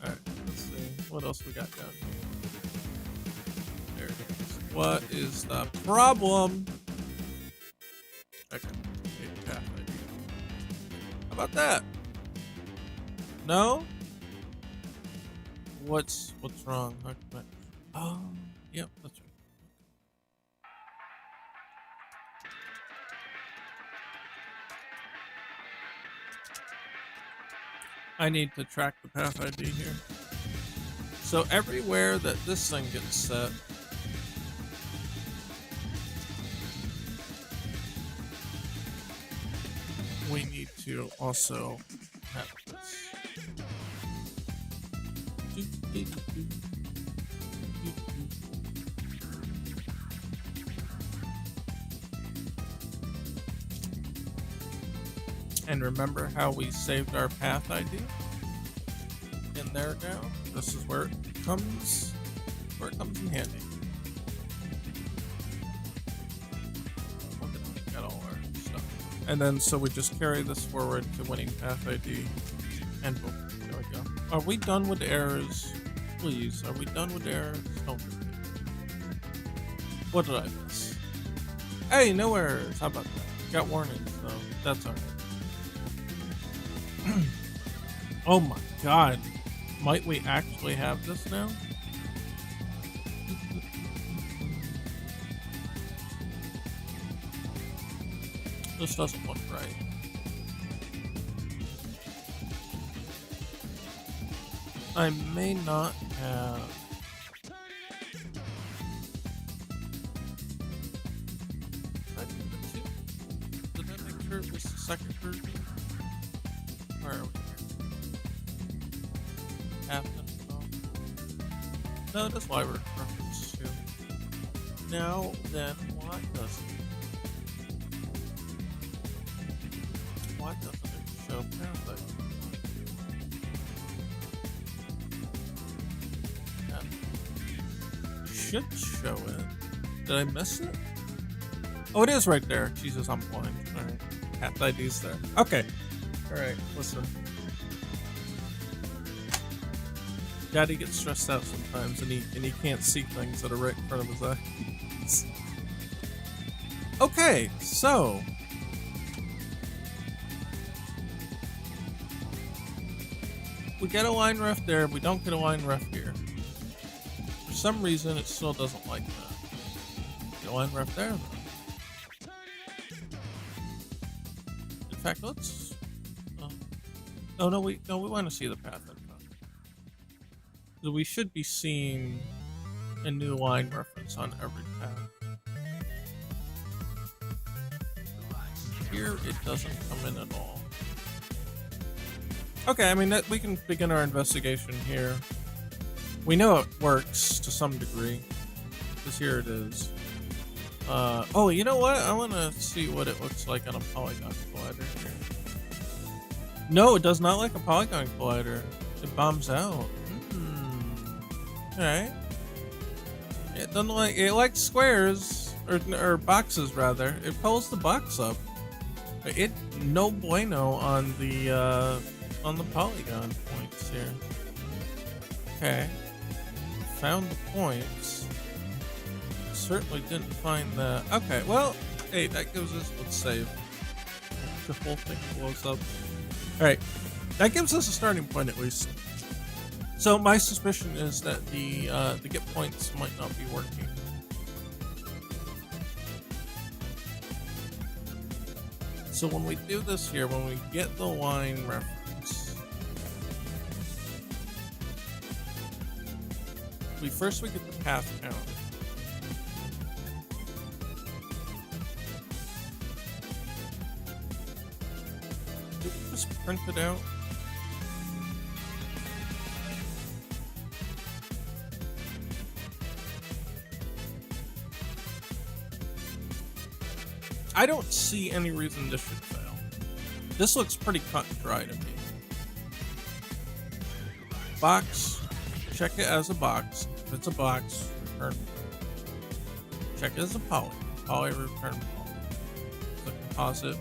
Alright, let's see. What else we got down here? There it is. What is the problem? Okay. Path ID. How about that? No? What's wrong? Okay. Oh, yep, that's right. I need to track the path ID here. So everywhere that this thing gets set, we need to also have this. And remember how we saved our path ID in there now? This is where it where it comes in handy. We got all our stuff. And then so we just carry this forward to winning path ID, and boom, there we go. Are we done with errors? Please, are we done with errors? Don't be. What did I miss? Hey, no errors. How about that? Got warnings, so that's alright. Oh my god. Might we actually have this now? This doesn't look right. I may not have. Did I make sure it was the second version? Where are we here? Captain. No, that's why we're reference to. Now then, why doesn't it show path? Should show it. Did I miss it? Oh, it is right there. Jesus, I'm blind. Alright. Path ID's there. Okay. Alright, listen. Daddy gets stressed out sometimes and he can't see things that are right in front of his eyes. Okay, so we get a line ref there, we don't get a line ref here. For some reason, it still doesn't like that. Get a line ref there, though. In fact, let's. No, we want to see the path info. So we should be seeing a new line reference on every path. Here, it doesn't come in at all. Okay, I mean, we can begin our investigation here. We know it works to some degree, because here it is. Oh, you know what? I want to see what it looks like on a polygon collider here. No, it does not like a polygon collider. It bombs out. Alright. It doesn't like, it likes squares, or boxes rather. It pulls the box up. It no bueno on the polygon points here. Okay. Found the points. Certainly didn't find that. Okay, well, hey, that gives us, let's save. The whole thing blows up. Alright. That gives us a starting point at least. So my suspicion is that the get points might not be working. So when we do this here, when we get the line reference, we get the path count. Did we just print it out? I don't see any reason this should fail. This looks pretty cut and dry to me. Box, check it as a box. If it's a box, return. Check it as a poly. Poly, return poly. The composite.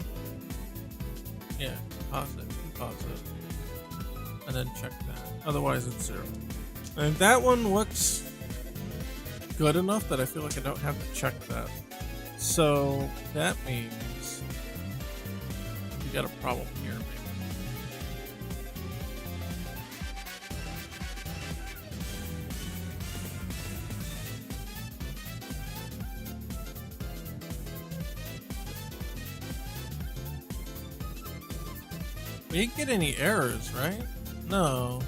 Yeah, composite. And then check that. Otherwise it's 0. And that one looks good enough that I feel like I don't have to check that. So that means we got a problem here, maybe. We didn't get any errors, right? No.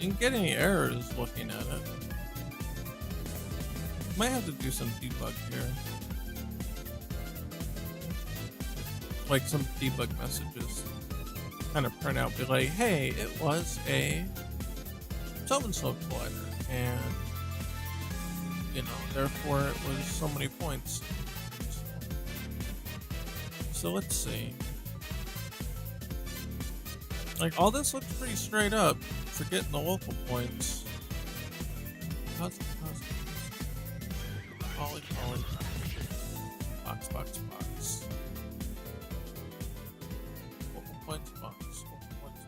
Didn't get any errors looking at it. Might have to do some debug here. Like some debug messages kind of print out, be like, hey, it was a so-and-so collider, and you know, therefore it was so many points. So let's see. Like, all this looks pretty straight up, forgetting the local points. Puzzle, puzzle. Poly, poly. Box, box, box. Open points, box. Open points,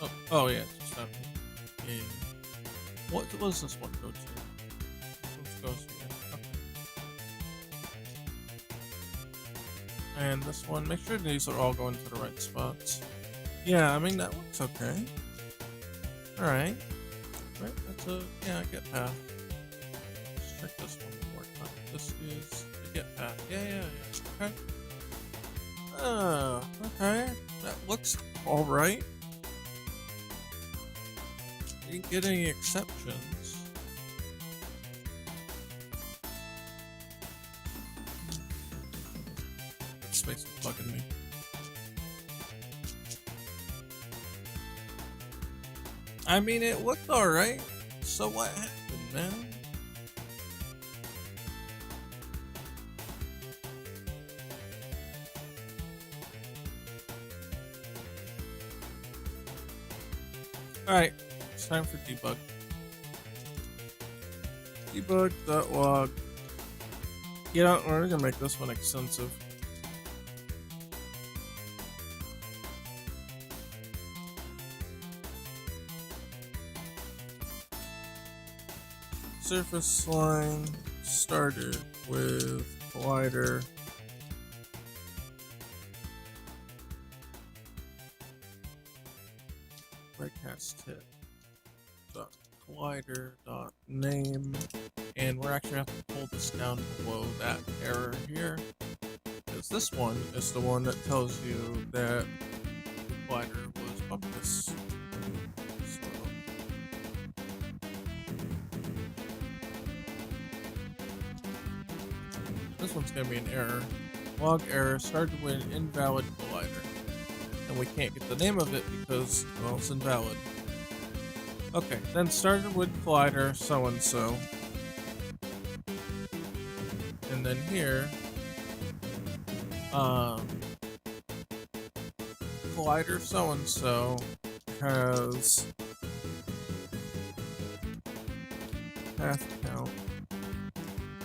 box. Oh yeah, it's just that. Yeah. What does this one go to? This goes here. Okay. And this one, make sure these are all going to the right spots. Yeah, I mean that looks okay. Alright. Right, that's a yeah, I get path. Let's check this one more time. This is the get path. Yeah. Okay. Okay. That looks alright. Didn't get any exceptions. That space is bugging me. I mean, it looked alright. So what happened, man? Alright, it's time for debug. Debug.log. You know, we're gonna make this one extensive. Surface line started with collider. Breakcast hit. Dot collider dot name, and we're actually have to pull this down below that error here, because this one is the one that tells you that the collider was bumpus. This one's gonna be an error. Log error started with an invalid collider. And we can't get the name of it because, well, it's invalid. Okay, then started with collider so-and-so. And then here, collider so-and-so has path count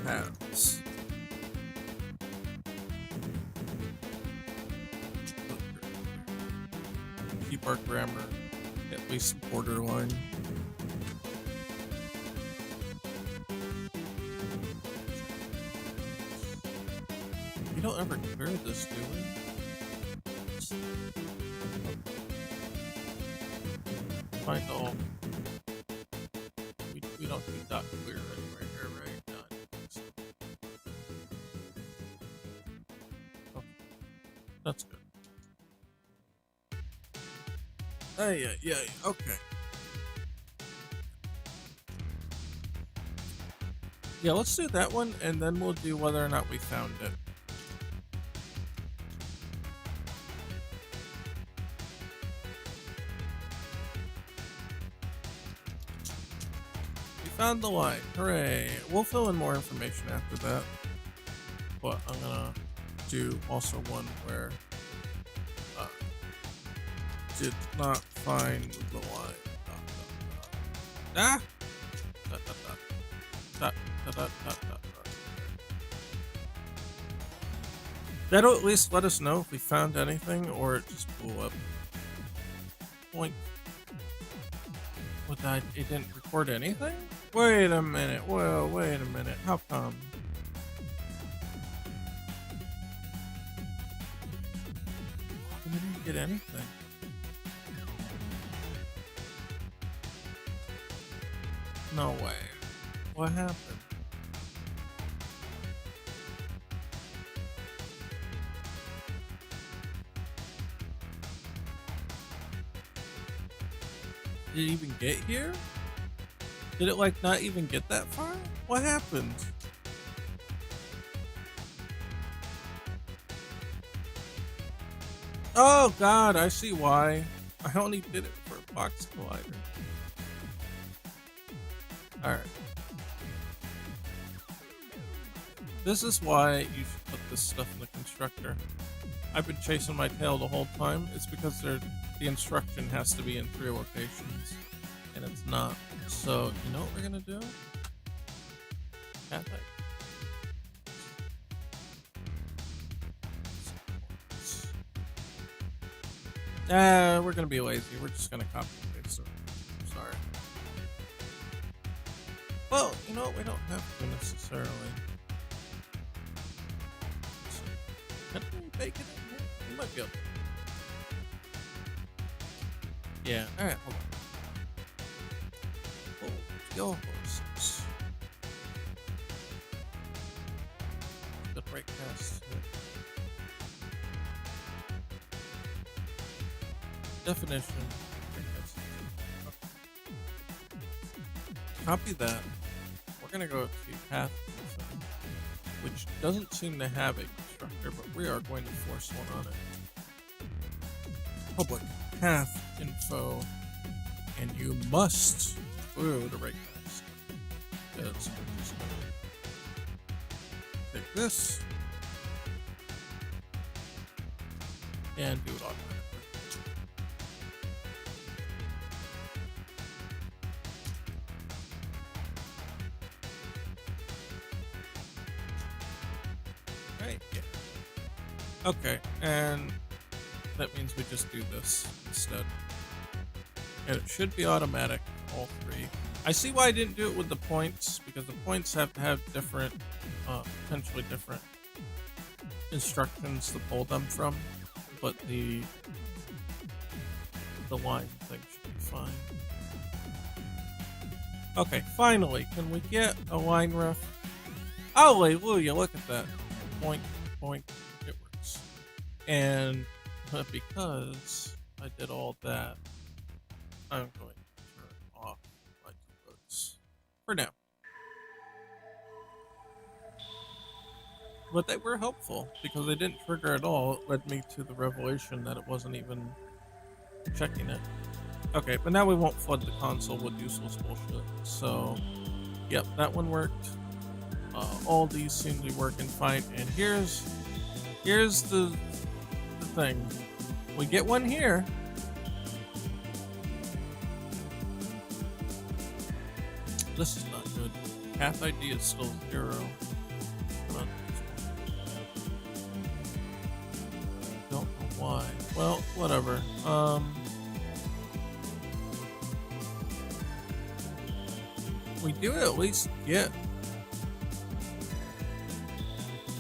paths. Keep our grammar at least borderline. We don't ever clear this, do we? Find all. We don't do dot clear anywhere here, right? Not so. Okay. That's good. Yeah, okay. Yeah, let's do that one, and then we'll do whether or not we found it. We found the line, hooray. We'll fill in more information after that. But I'm gonna do also one where did not find the line. Ah! That'll at least let us know if we found anything or it just blew up. Point. What, it didn't record anything? Wait a minute. Well, wait a minute. How come? We didn't get anything. No way. What happened? Did it even get here? Did it like not even get that far? What happened? Oh god, I see why. I only did it for a box collider. Alright. This is why you should put this stuff in the constructor. I've been chasing my tail the whole time. It's because the instruction has to be in 3 locations, and it's not. So, you know what we're gonna do? Path ID. We're gonna be lazy. We're just gonna copy and paste it. Sorry. Well, you know what? We don't have to necessarily. Can we bake it in here? We might be able to. Yeah, alright, hold on. Oh, your horses. The break cast. Definition. Copy that. We're gonna go to path, which doesn't seem to have a constructor, but we are going to force one on it. Public path info, and you must include a rate cast. Because we're just gonna take this and do it automatically. Right, yeah. Okay, and that means we just do this instead. And it should be automatic, all 3. I see why I didn't do it with the points, because the points have to have different, potentially different instructions to pull them from, but the line thing should be fine. Okay, finally, can we get a line ref? Hallelujah, look at that. Point, it works. And because I did all that, I'm going to turn off my debugs for now. But they were helpful because they didn't trigger at all. It led me to the revelation that it wasn't even checking it. Okay, but now we won't flood the console with useless bullshit. So, yep, that one worked. All these seem to be working fine. And here's the thing. We get one here. This is not good. Path ID is still 0. Don't know why. Well, whatever. We do at least get.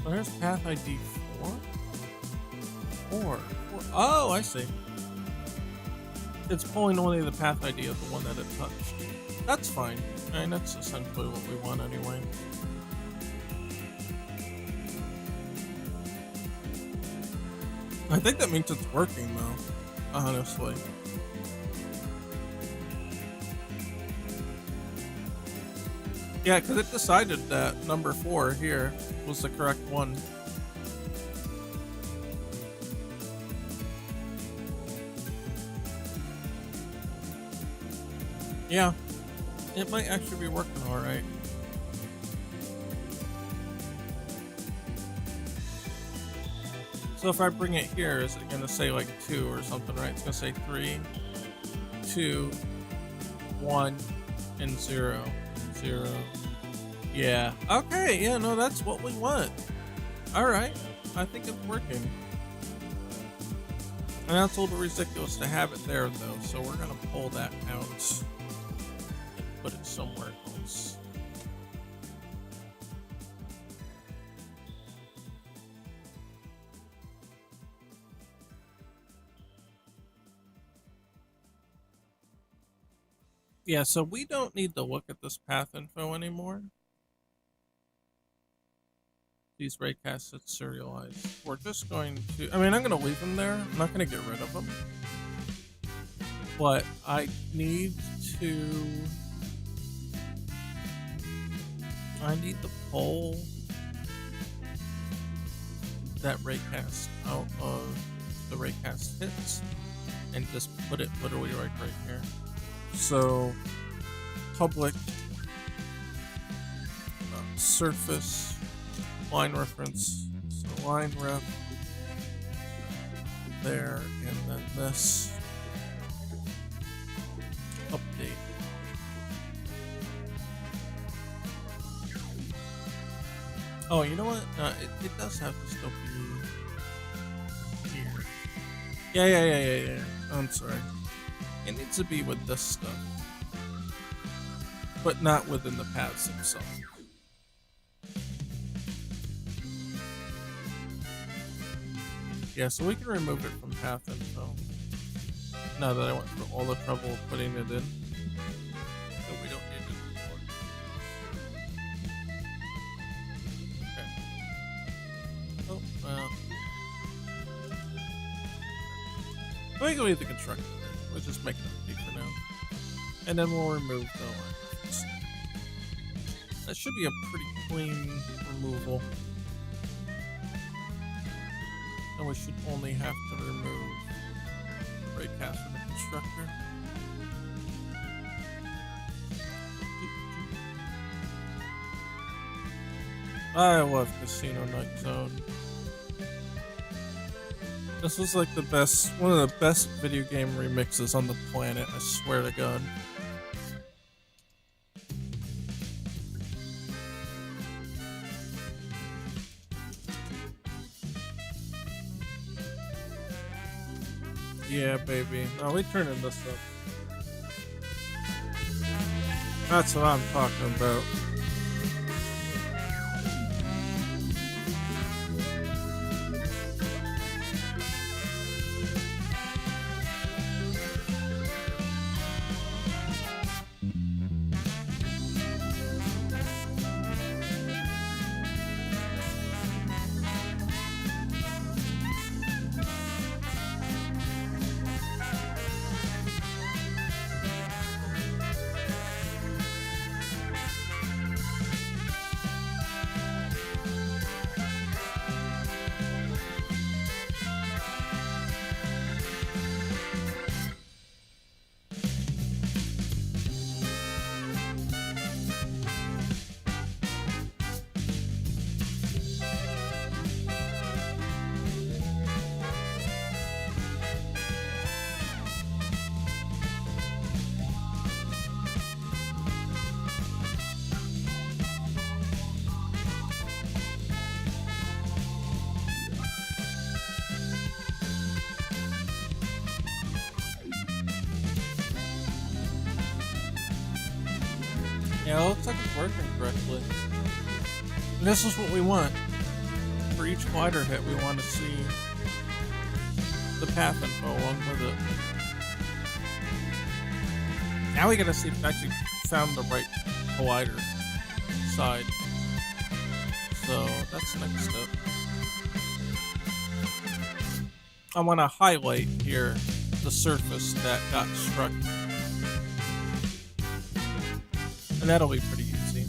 Where's path ID 4? Oh, I see. It's pulling only the path ID of the one that it touched. That's fine. I mean, that's essentially what we want anyway. I think that means it's working though, honestly. Yeah, because it decided that number 4 here was the correct one. Yeah, it might actually be working alright. So if I bring it here, is it going to say like 2 or something, right? It's going to say 3, 2, 1, and 0. 0. Yeah. Okay, yeah, no, that's what we want. Alright, I think it's working. And that's a little ridiculous to have it there, though, so we're going to pull that out and put it somewhere else. Yeah, so we don't need to look at this path info anymore. These raycasts that's serialized. We're just going to, I mean, I'm going to leave them there. I'm not going to get rid of them. But I need to pull that raycast out of the raycast hits and just put it literally right here. So, public surface line reference. So line ref there, and then this update. Oh, you know what? It does have to still be here. Yeah. I'm sorry. It needs to be with this stuff, but not within the paths themselves. Yeah, so we can remove it from path info. Now that I went through all the trouble of putting it in. So we don't need it anymore. Okay. Oh, well. We can leave the constructor there. We'll just make it empty for now. And then we'll remove the line. That should be a pretty clean removal. And we should only have to remove the rate cast from the constructor. I love Casino Night Zone. This was like the best, one of the best video game remixes on the planet, I swear to God. Yeah, baby. No, we turning this up. That's what I'm talking about. Yeah, it looks like it's working correctly. And this is what we want. For each glider hit, we want to see the path info along with it. Now we gotta see if it actually found the right collider side. So that's the next step. I want to highlight here the surface that got struck. And that'll be pretty easy.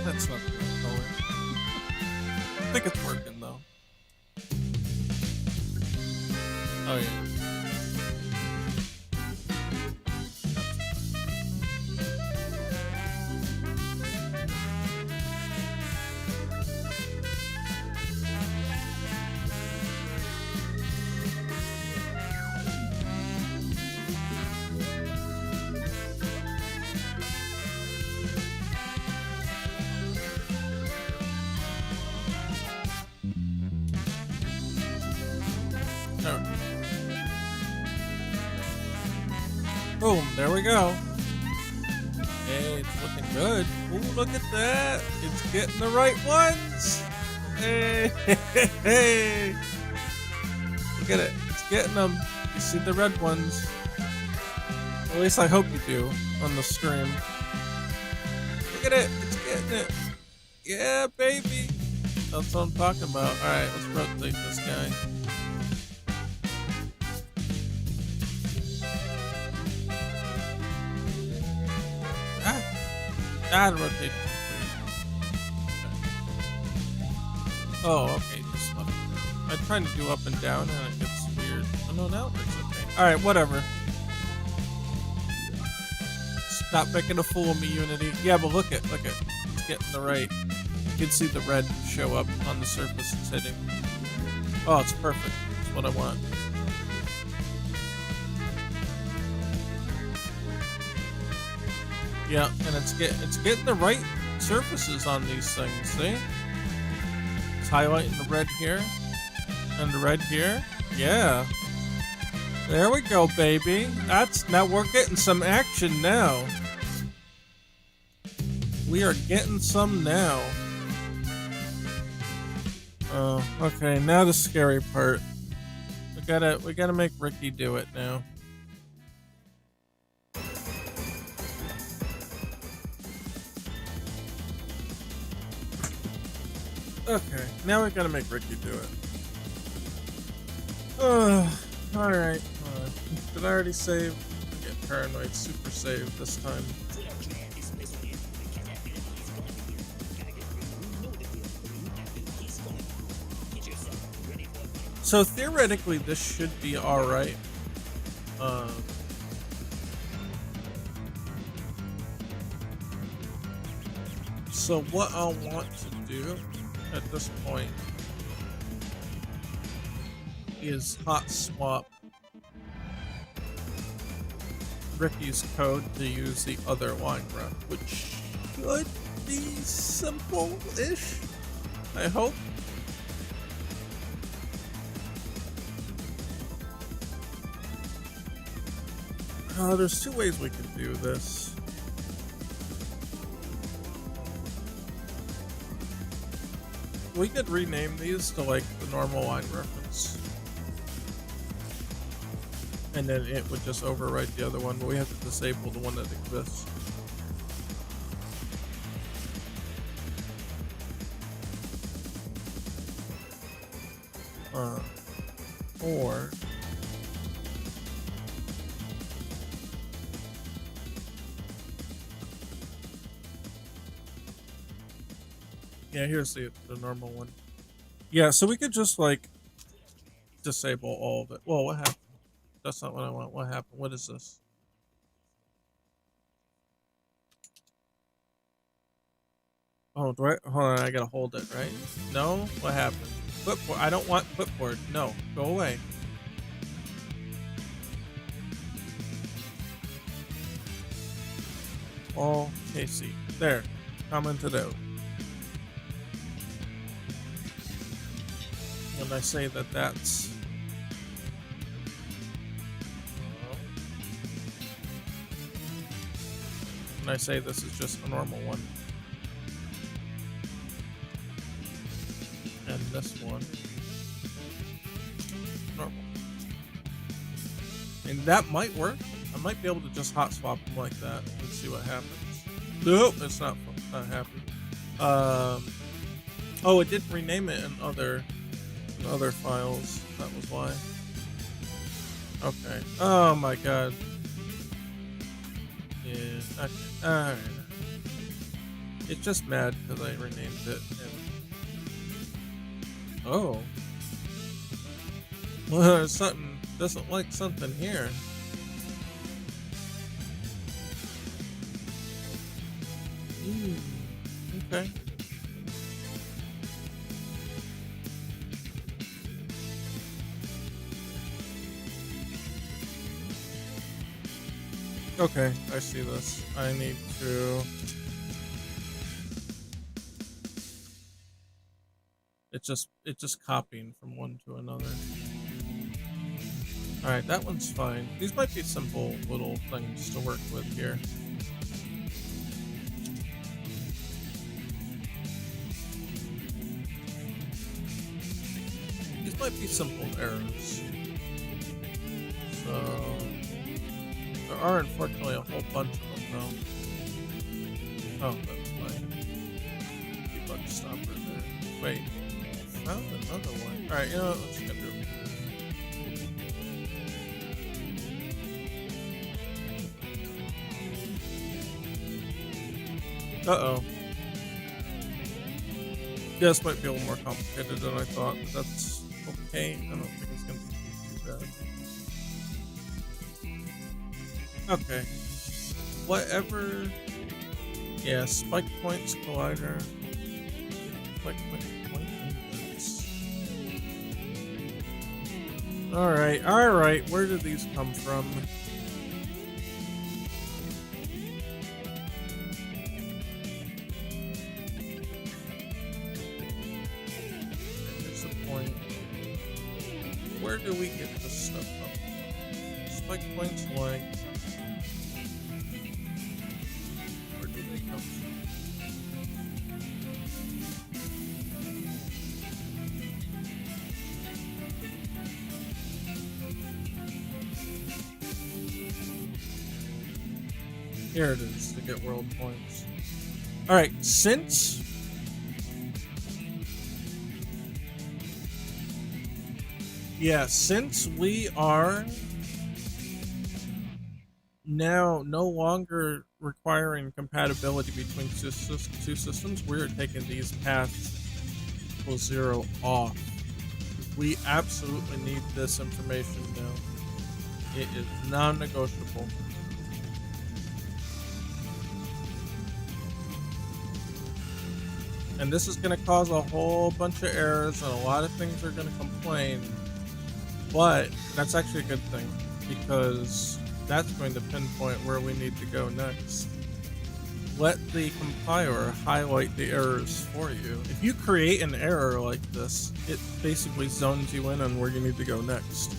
That's not the right color. I think it's working though. Oh yeah. Boom, there we go. Hey, it's looking good. Ooh, look at that. It's getting the right ones. Hey, hey, hey. Look at it. It's getting them. You see the red ones. At least I hope you do on the stream. Look at it. It's getting it. Yeah, baby. That's what I'm talking about. Alright, let's rotate this guy. Rotate. Oh, okay. Just left. I'm trying to do up and down and it gets weird. Oh no, now it's okay. Alright, whatever. Stop making a fool of me, Unity. Yeah, but look it. It's getting the right. You can see the red show up on the surface it's hitting. Oh, it's perfect. That's what I want. Yeah, and it's getting the right surfaces on these things, see? It's highlighting the red here and the red here. Yeah. There we go, baby. Now we're getting some action now. We are getting some now. Oh, okay, now the scary part. We gotta make Ricky do it now. Okay, now we gotta make Ricky do it. Alright. Did I already save? I get paranoid, super save this time. So theoretically, this should be alright. So what I'll want to do at this point is hot swap Ricky's code to use the other wine rep, which should be simple-ish, I hope. There's two ways we can do this. We could rename these to like the normal line reference. And then it would just overwrite the other one, but we have to disable the one that exists. Or yeah, here's the normal one. Yeah, so we could just like disable all of it. Whoa, what happened? That's not what I want. What happened? What is this? Oh, do I? Hold on, I gotta hold it, right? No? What happened? Clipboard. I don't want clipboard. No, go away. Oh, Casey. There. Commented out. And I say that that's... And I say this is just a normal one. And this one. Normal. And that might work. I might be able to just hot swap them like that and see what happens. Nope, it's not happy. Oh, it did rename it in other files. That was why. Okay. Oh my god. Yeah. Okay. Alright. It's just mad because I renamed it. Oh. Well, something doesn't like something here. Okay. Okay, I see this. I need to... It's just copying from one to another. Alright, that one's fine. These might be simple little things to work with here. These might be simple errors. So... There are unfortunately a whole bunch of them though. Oh, that was my debug stopper there. Wait, I found another one. Alright, you know what, let's get through it. Uh-oh. Yeah, this might be a little more complicated than I thought, but that's okay. I don't think it's going to be too bad. Okay. Whatever. Yeah, spike points, collider. Spike point inputs. Alright. Where did these come from? Where do we get this stuff from? Spike points like... Where do they come from? Here it is to get world points. Alright, since... Yeah, since we are now no longer requiring compatibility between two systems, we're taking these paths equals 0 off. We absolutely need this information now. It is non-negotiable. And this is going to cause a whole bunch of errors, and a lot of things are going to complain. But that's actually a good thing, because that's going to pinpoint where we need to go next. Let the compiler highlight the errors for you. If you create an error like this, it basically zones you in on where you need to go next.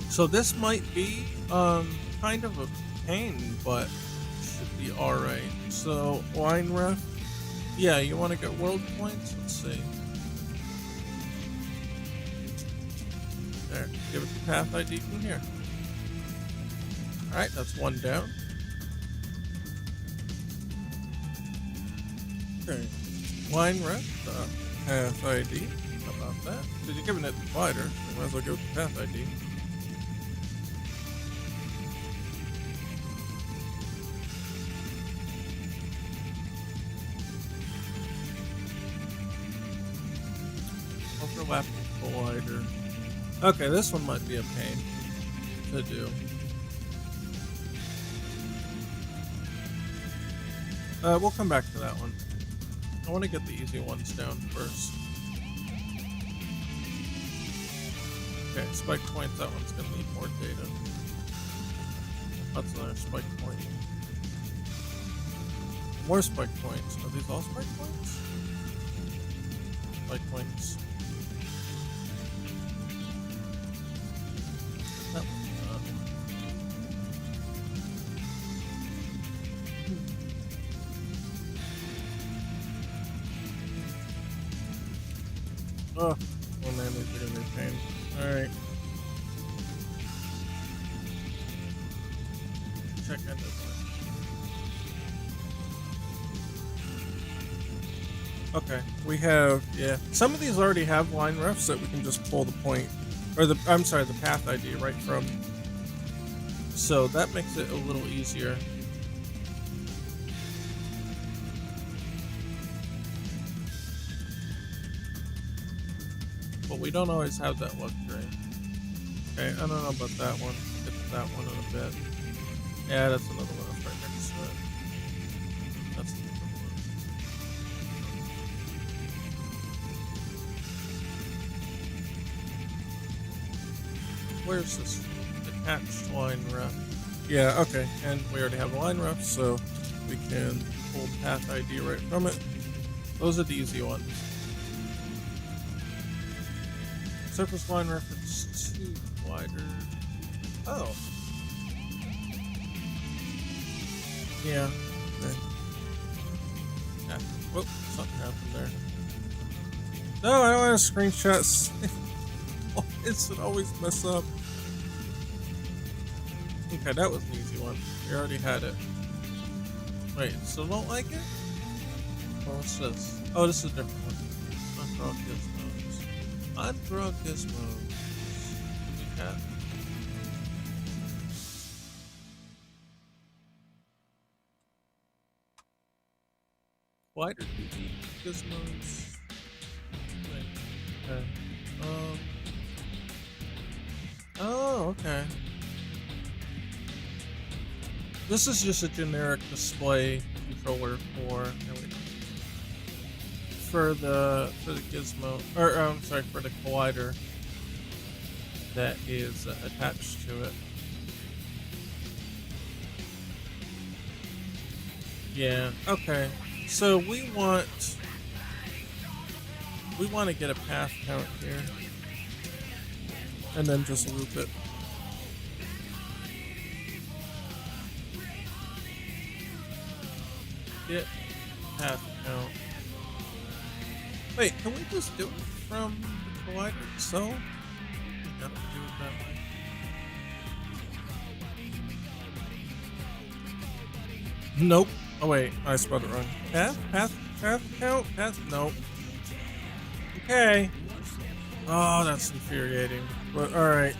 So this might be kind of a pain, but should be alright. So line ref. Yeah, you want to get world points? Let's see. There, give it the path ID from here. Alright, that's one down. Okay. Line ref, path ID. How about that? Because you're giving it the divider, so you might as well give it the path ID. Overlapping collider. Okay, this one might be a pain to do. We'll come back to that one. I want to get the easy ones down first. Okay, spike points, that one's going to need more data. That's another spike point. More spike points. Are these all spike points? Spike points. That one, oh, well man, these are gonna be a pain. Alright. Check that this way. Okay, we have, yeah. Some of these already have line refs that we can just pull the point, or the, I'm sorry, the path ID right from So that makes it a little easier. But we don't always have that luxury. Okay, I don't know about that one. Get to that one in a bit. Yeah, that's another one that's right next to it. That's the different one. Where's this attached line ref? Yeah, okay, and we already have a line ref, so we can pull path ID right from it. Those are the easy ones. Surface line reference to wider. Oh. Yeah. Okay. Yeah. Whoop, something happened there. No, I don't want to screenshots. Why does it always mess up? Okay, that was an easy one. We already had it. Wait, still don't like it? Oh, what's this? Oh, this is a different one. Undraw gizmos. Undraw gizmos. We have. Wider gizmos. Wait, okay. Oh, okay. This is just a generic display controller for the gizmo, or I'm sorry, for the collider that is attached to it. Yeah. Okay. So we want to get a path count here, and then just loop it. Get path count. Wait, can we just do it from the collider itself? We gotta do it that way. Nope. Oh wait, I spelled it wrong. Path count? Path? Nope. Okay. Oh, that's infuriating. But alright.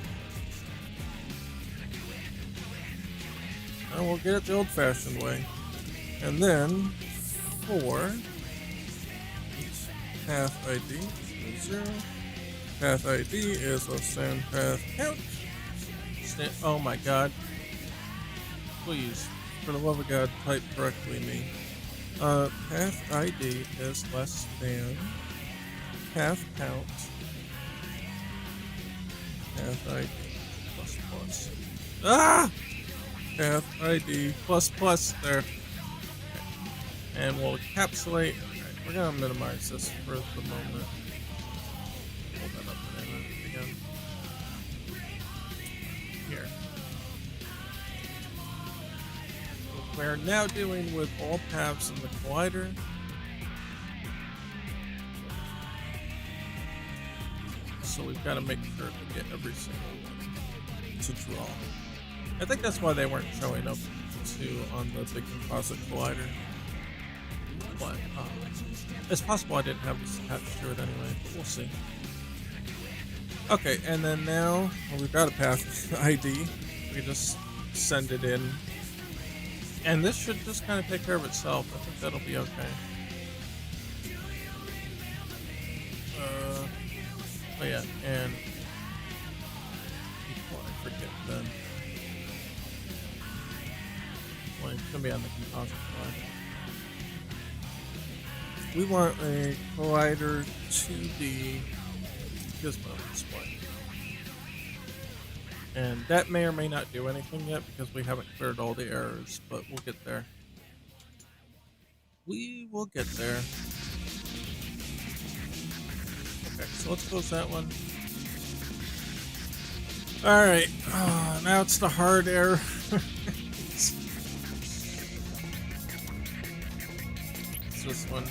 We'll get it the old-fashioned way. And then for path ID 0. Path ID is a send path count. Oh my god. Please, for the love of God, type correctly me. Path ID is less than path count. Path ID plus. Ah! Path ID plus there. And we'll encapsulate. Alright, we're gonna minimize this for the moment. Hold that up and then again. Here. What we're now doing with all paths in the collider. So we've got to make sure to get every single one to draw. I think that's why they weren't showing up on the big composite collider. But it's possible I didn't have this attached to it anyway, but we'll see. Okay, and then now we've got a path ID. We just send it in. And this should just kind of take care of itself. I think that'll be okay. Oh yeah, and before I forget then. Well, it's gonna be on the composite collider. We want a collider to the gizmo display. And that may or may not do anything yet because we haven't cleared all the errors, but we'll get there. We will get there. Okay, so let's close that one. Alright, now it's the hard error. It's this one.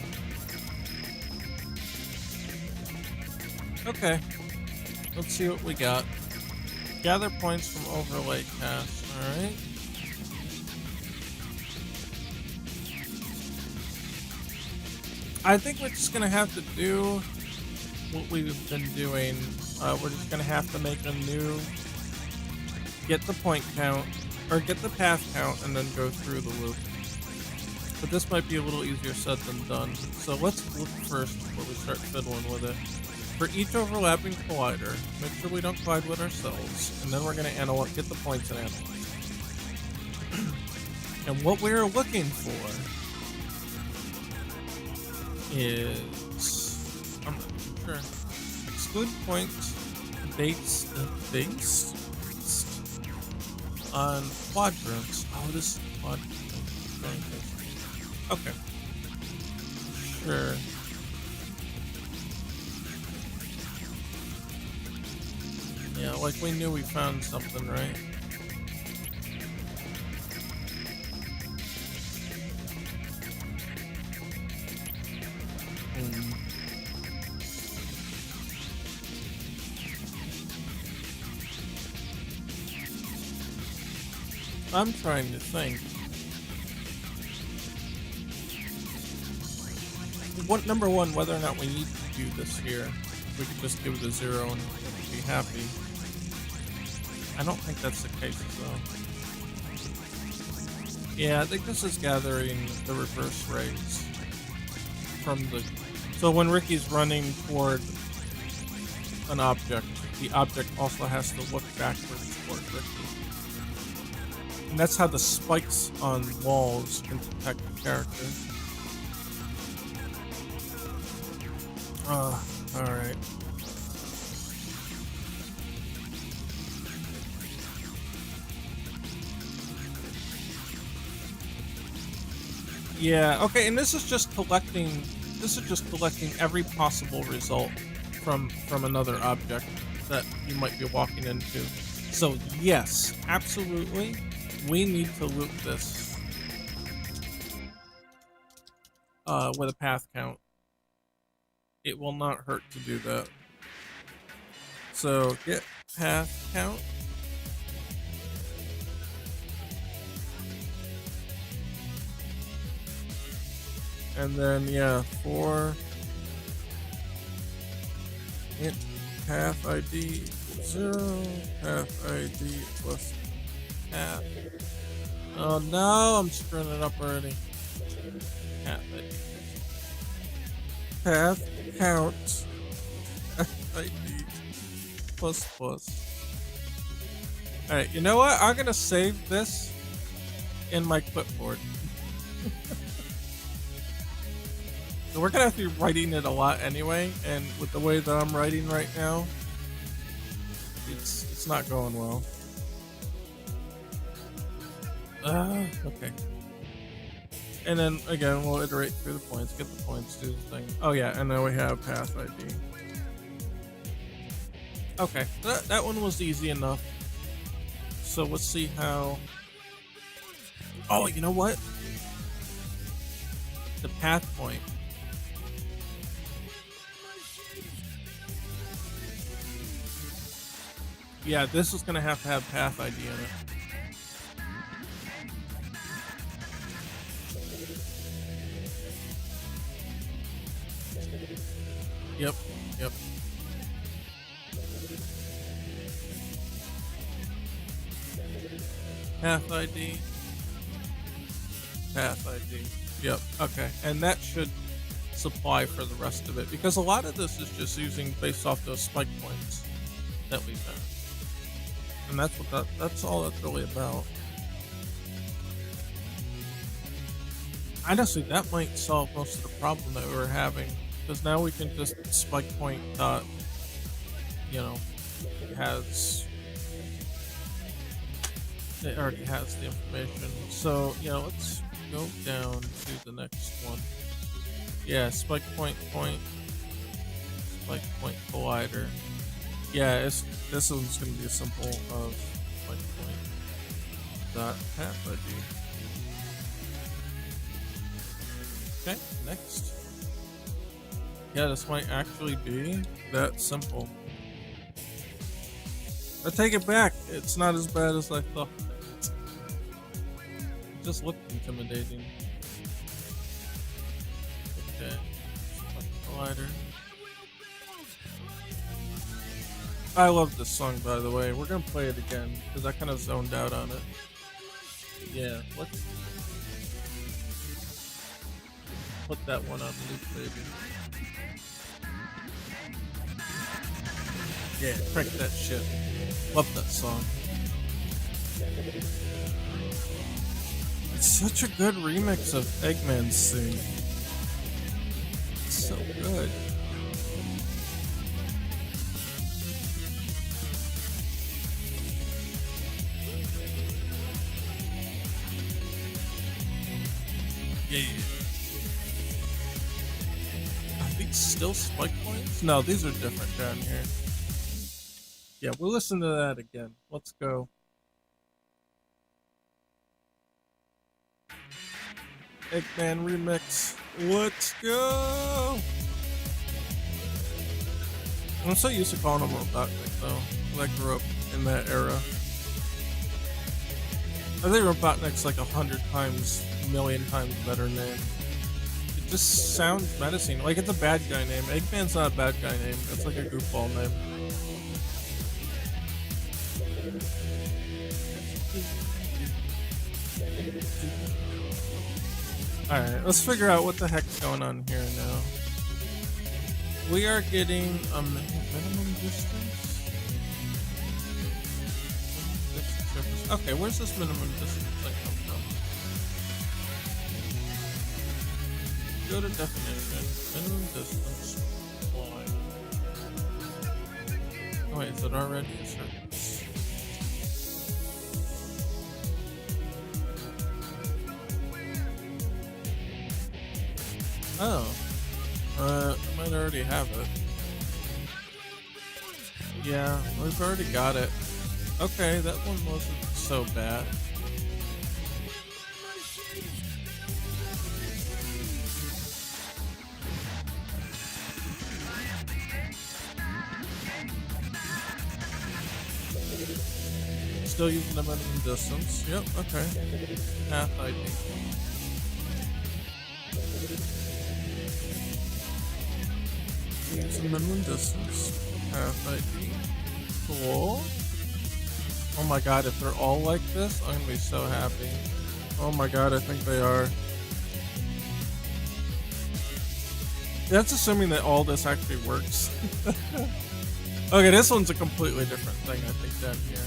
Okay, let's see what we got. Gather points from overlay cast, alright. I think we're just gonna have to do what we've been doing. We're just gonna have to make a new, get the point count, or get the path count and then go through the loop. But this might be a little easier said than done. So let's look first before we start fiddling with it. For each overlapping collider, make sure we don't collide with ourselves, and then we're going to get the points and analyze. And what we're looking for is, I'm not sure, exclude points based on quadrants. Oh, this is quadrant. Okay. Sure. Yeah, like we knew we found something, right? I'm trying to think. Number one, whether or not we need to do this here. We could just give it a 0 and be happy. I don't think that's the case, though. Yeah, I think this is gathering the reverse rays from the... So when Ricky's running toward an object, the object also has to look backwards toward Ricky. And that's how the spikes on walls can detect the character. Alright. Yeah, okay, and this is just collecting every possible result from another object that you might be walking into. So yes, absolutely, we need to loop this with a path count. It will not hurt to do that. So get path count. And then, yeah, for int path ID equals 0, path ID plus path. Oh no, I'm screwing it up already. Path ID. Path count ID plus plus. Alright, you know what? I'm gonna save this in my clipboard. So we're gonna have to be writing it a lot anyway, and with the way that I'm writing right now, it's not going well. Okay. And then again, we'll iterate through the points, get the points, do the thing. Oh yeah, and then we have path ID. Okay, that one was easy enough. So let's see how. Oh, you know what? The path point. Yeah, this is gonna have to have path ID in it. Yep, yep. Path ID. Path ID. Yep, okay. And that should supply for the rest of it, because a lot of this is just using based off those spike points that we found. And that's all that's really about. Honestly, that might solve most of the problem that we were having, because now we can just spike point dot, you know, it already has the information. So, you know, let's go down to the next one. Yeah, spike point, spike point collider. Yeah, this one's going to be a simple of spike point dot path ID. Okay, next. Yeah, this might actually be that simple. I take it back. It's not as bad as I thought. It just looked intimidating. Okay. Collider. I love this song, by the way. We're gonna play it again because I kind of zoned out on it. Yeah, let's put that one on loop, baby. Yeah, crank that shit. Love that song. It's such a good remix of Eggman's theme. It's so good. Yeah. Are these still spike points? No, these are different down here. Yeah, we'll listen to that again. Let's go. Eggman remix. Let's go! I'm so used to calling him Robotnik though. 'Cause I grew up in that era. I think Robotnik's like 100 times, a million times better name. It just sounds menacing. Like it's a bad guy name. Eggman's not a bad guy name. It's like a goofball name. Alright, let's figure out what the heck's going on here now. We are getting a minimum distance? Okay, where's this minimum distance thing come from? Go to definition, minimum distance, line. Oh wait, is it already a surface? Oh. I might already have it. Yeah, we've already got it. Okay, that one wasn't so bad. Still using the minimum distance. Yep, okay. Path ID. Use the minimum distance. Path ID. Cool. Oh my god, if they're all like this, I'm gonna be so happy. Oh my god, I think they are. That's assuming that all this actually works. Okay, this one's a completely different thing, I think, down here.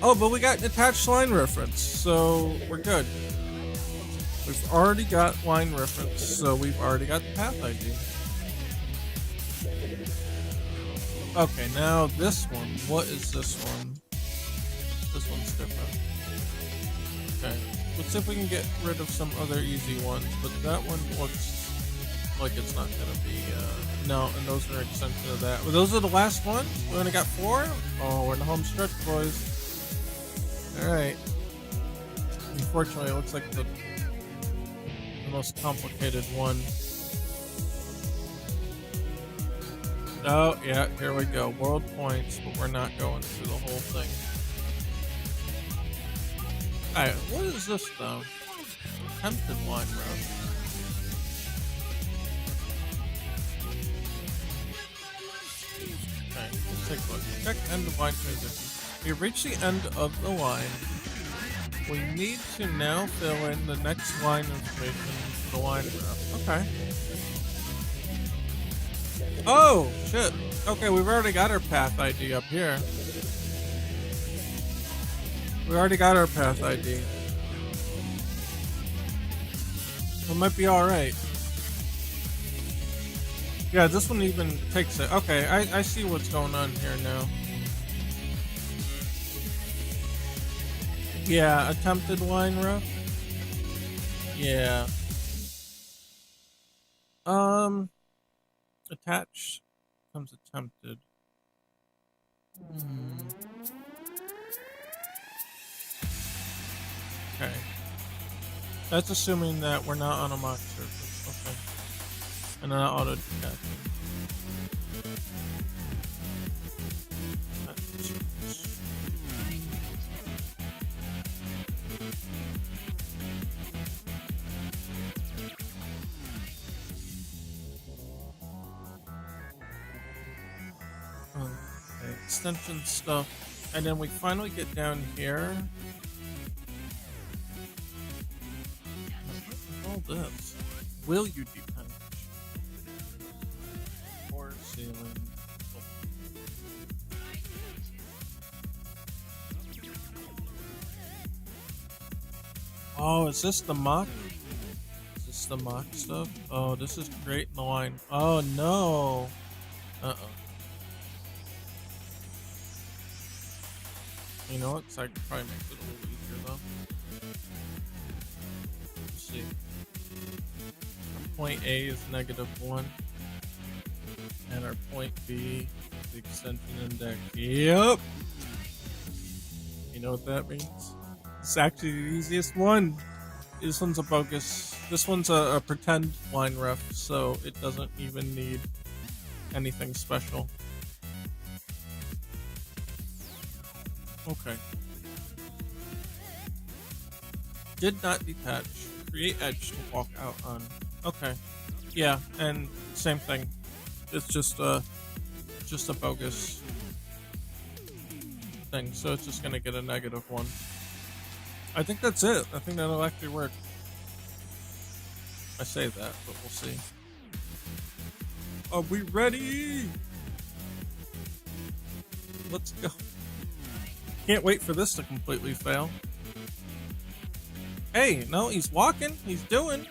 Oh, but we got an attached line reference, so we're good. We've already got line reference, so we've already got the path ID. Okay, now this one. What is this one? This one's different. Okay, let's see if we can get rid of some other easy ones, but that one looks like it's not gonna be, no, and those are an extension of that. Well, those are the last ones? We only got 4? Oh, we're in the home stretch, boys. Alright. Unfortunately, it looks like the most complicated one. Oh, yeah, here we go. World points, but we're not going through the whole thing. Alright, what is this, though? Attempted line route. Okay, let's take a look. Check end of line transition. We reach the end of the line. We need to now fill in the next line information for the line route. Okay. Oh, shit. Okay, we've already got our path ID up here. We already got our path ID. We might be alright. Yeah, this one even takes it. Okay, I see what's going on here now. Yeah, attempted line rough. Yeah. Attached comes attempted. Okay. That's assuming that we're not on a mock surface. Okay. And not auto detaching. Okay, extension stuff. And then we finally get down here. this? Will you depend? Or ceiling. Oh, is this the mock? Is this the mock stuff? Oh, this is creating the line. Oh no. Uh-oh. You know what? So I can probably make it a little easier though. Let's see. Our point A is -1. And our point B is the extension index. Yep. You know what that means? It's actually the easiest one. This one's a bogus. This one's a pretend line ref, so it doesn't even need anything special. Okay. Did not detach. Create edge to walk out on. Okay. Yeah, and same thing. It's just a bogus thing, so it's just gonna get a -1. I think that's it. I think that'll actually work. I say that, but we'll see. Are we ready? Let's go. Can't wait for this to completely fail. Hey, no, he's walking. He's doing.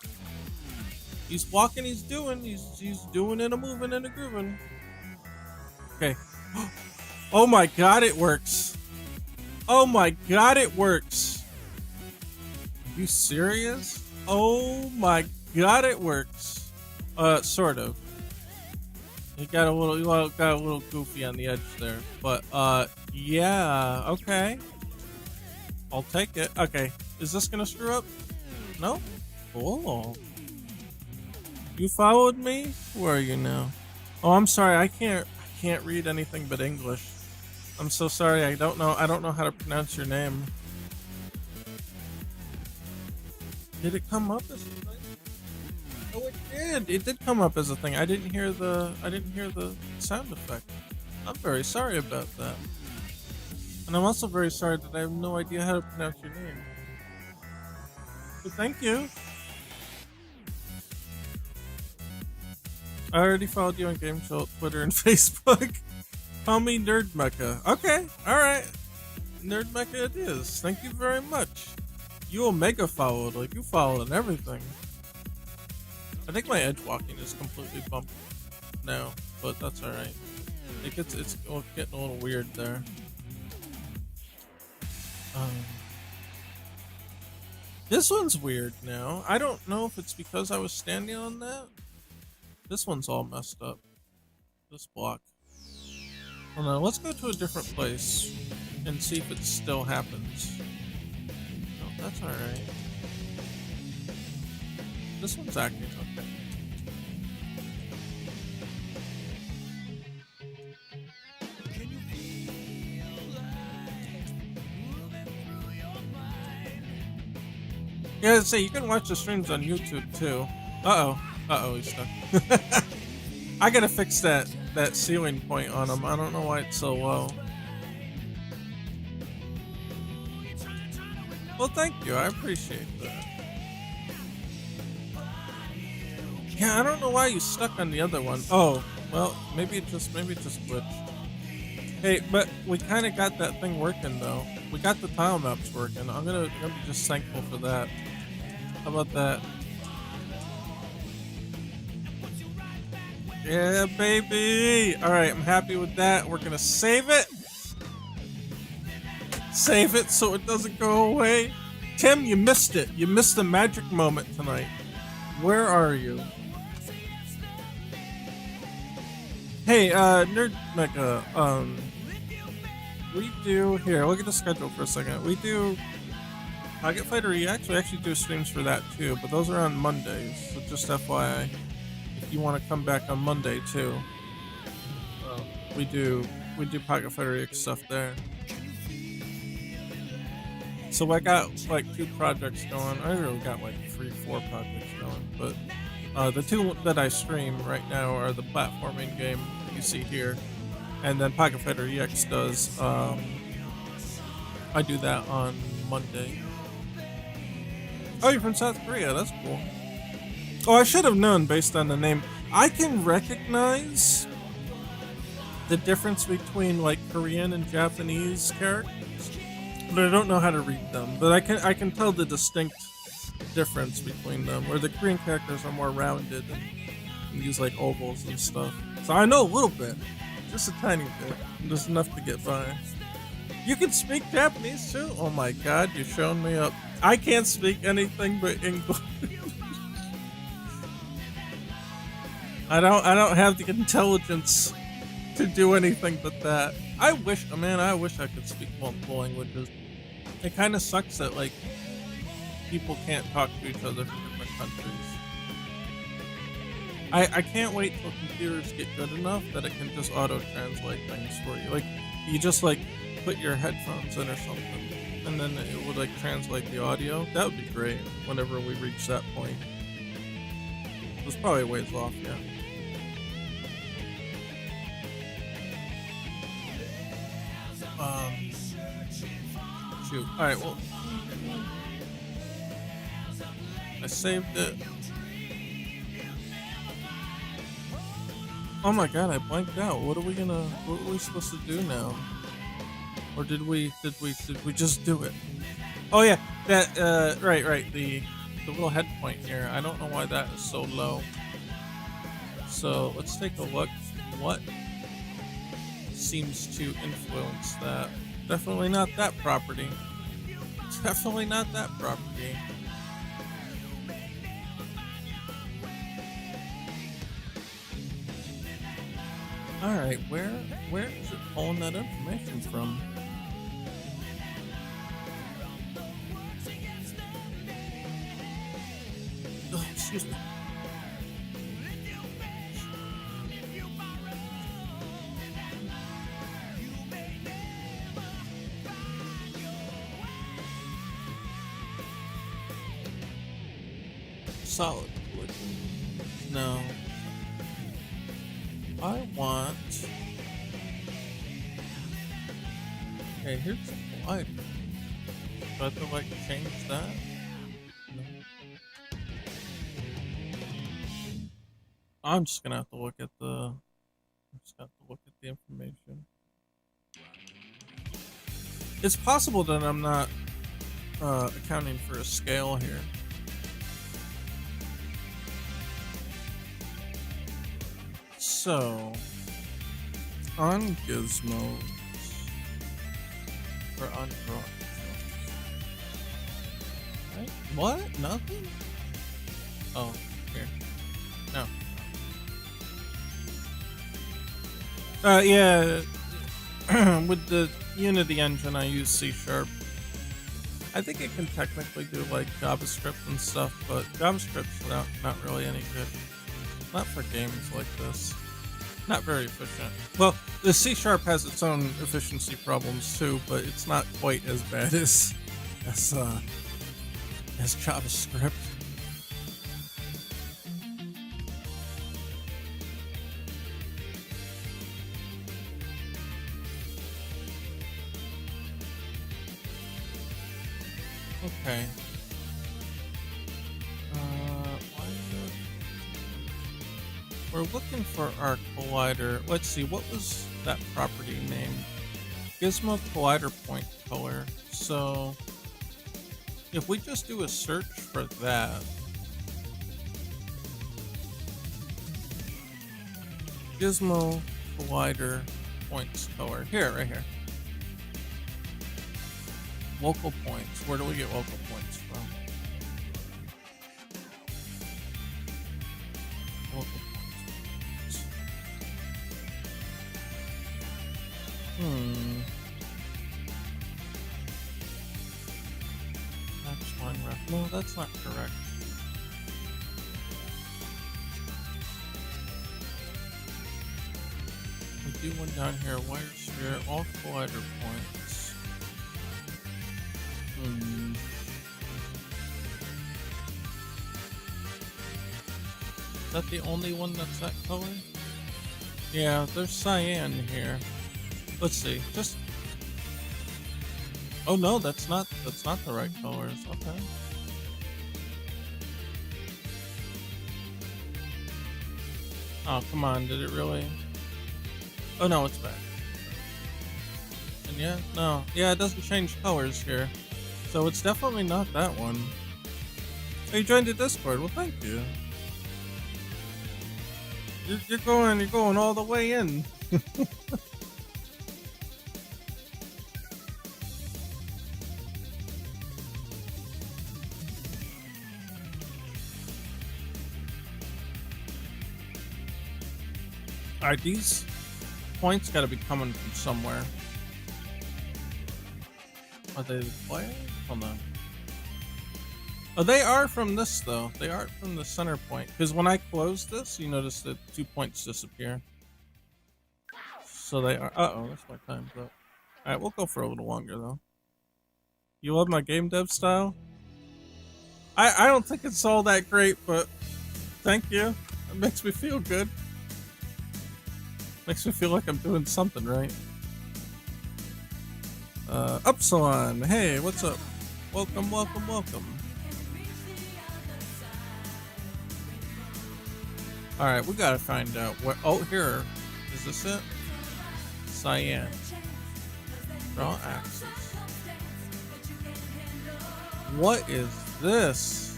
He's walking. He's doing. He's doing and a moving and a grooving. Okay. Oh my god, it works. Oh my god, it works. Are you serious? Oh my god, it works. Sort of. He got a little goofy on the edge there, but yeah, okay. I'll take it. Okay, is this gonna screw up? No. Cool. You followed me? Where are you now? Oh, I'm sorry. I can't read anything but English. I'm so sorry. I don't know how to pronounce your name. Did it come up as a thing? Oh, it did. It did come up as a thing. I didn't hear the sound effect. I'm very sorry about that. And I'm also very sorry that I have no idea how to pronounce your name. But thank you. I already followed you on Game Show, Twitter, and Facebook. Call me Nerd Mecca. Okay, alright. Nerd Mecca it is. Thank you very much. You Omega followed, like you followed and everything. I think my edge walking is completely bumped now, but that's alright. It's getting a little weird there. This one's weird now. I don't know if it's because I was standing on that. This one's all messed up. This block. Hold on, let's go to a different place and see if it still happens. No, that's alright. This one's acting okay. Yeah, say you can watch the streams on YouTube too. Uh-oh, he's stuck. I gotta fix that ceiling point on him. I don't know why it's so low. Well, thank you. I appreciate that. Yeah, I don't know why you stuck on the other one. Oh, well, maybe it just glitched. Hey, but we kind of got that thing working though. We got the tile maps working. I'm gonna be just thankful for that. How about that? Yeah, baby! Alright, I'm happy with that. We're gonna save it. Save it so it doesn't go away. Tim, you missed it. You missed the magic moment tonight. Where are you? Hey, Nerd Mecca, we do, here, look at the schedule for a second. We do Pocket Fighter EX, we actually do streams for that too, but those are on Mondays, so just FYI. If you want to come back on Monday too, we do Pocket Fighter EX stuff there. So I got like 2 projects going. I really got like 3-4 projects going, but the 2 that I stream right now are the platforming game that you see here, and then Pocket Fighter EX does. I do that on Monday. Oh, you're from South Korea. That's cool. Oh, I should have known based on the name. I can recognize the difference between like Korean and Japanese characters, but I don't know how to read them. But I can tell the distinct difference between them, where the Korean characters are more rounded and use like ovals and stuff. So I know a little bit, just a tiny bit, just enough to get by. You can speak Japanese too? Oh my god, you're showing me up. I can't speak anything but English. I don't have the intelligence to do anything but that. I wish I could speak multiple languages. It kind of sucks that like people can't talk to each other from different countries. I can't wait till computers get good enough that it can just auto-translate things for you. Like, you just like put your headphones in or something, and then it would like translate the audio. That would be great whenever we reach that point. It's probably a ways off, yeah. Shoot. Alright, well, I saved it. Oh my god, I blanked out. What are we supposed to do now? Or did we just do it? Oh yeah, that, right, the little head point here. I don't know why that is so low. So, let's take a look. What seems to influence that? Definitely not that property. Definitely not that property. Alright, where is it pulling that information from? Oh, excuse me. Solid wood. No. I want. Okay, here's the light. Do I have to like change that? No. I'm just gonna have to look at the. I'm just gonna have to look at the information. It's possible that I'm not accounting for a scale here. So, on gizmos, or on gizmos, right? What? Nothing? Oh, here. No. Yeah, with the Unity engine, I use C#. I think it can technically do like JavaScript and stuff, but JavaScript's not really any good. Not for games like this. Not very efficient. Well, the C# has its own efficiency problems too, but it's not quite as bad as JavaScript. Okay. We're looking for our collider. Let's see, what was that property name? Gizmo collider point color. So, if we just do a search for that, Gizmo collider points color. Here, right here. Local points. Where do we get local points from? Local points. That's one ref. No, that's not correct. We do one down here. Wire sphere, all collider points. Is that the only one that's that color? Yeah, there's cyan here. Let's see. Just. Oh no, that's not the right colors. Okay. Oh, come on, did it really? Oh no, it's back. And yeah, no. Yeah, it doesn't change colors here. So it's definitely not that one. Oh, you joined the Discord. Well, thank you. You're going all the way in. Alright, these points gotta be coming from somewhere. Are they where? Hold on. Oh, they are from this though. They are from the center point. Because when I close this, you notice that 2 points disappear. So they are. Uh-oh, that's my time's up. Alright, we'll go for a little longer though. You love my game dev style? I don't think it's all that great, but thank you. It makes me feel good. Makes me feel like I'm doing something right. Upsilon, hey, what's up? Welcome, welcome, welcome. Alright, we gotta find out what. Oh, here. Is this it? Cyan. Draw axis. What is this?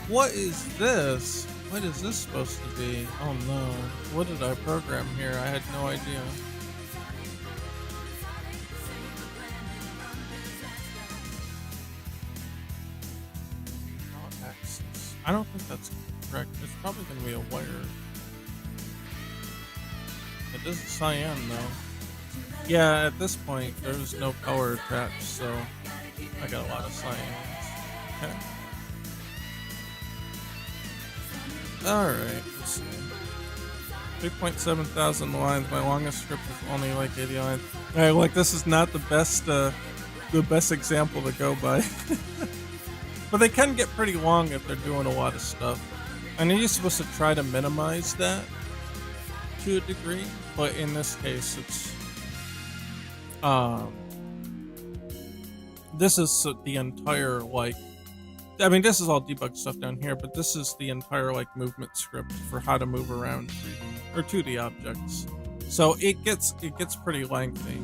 What is this? What is this supposed to be? Oh no. What did I program here? I had no idea. Draw axis. I don't think that's correct. It's probably going to be a wire. It is cyan though. Yeah, at this point, there's no color attached, so I got a lot of cyans. Okay. Alright, let's see. 3.7 thousand lines. My longest script is only like 80 lines. Alright, like this is not the best example to go by. But they can get pretty long if they're doing a lot of stuff. And you're supposed to try to minimize that to a degree, but in this case it's this is the entire, like, I mean, this is all debug stuff down here, but this is the entire, like, movement script for how to move around 3D or 2D objects. So it gets pretty lengthy.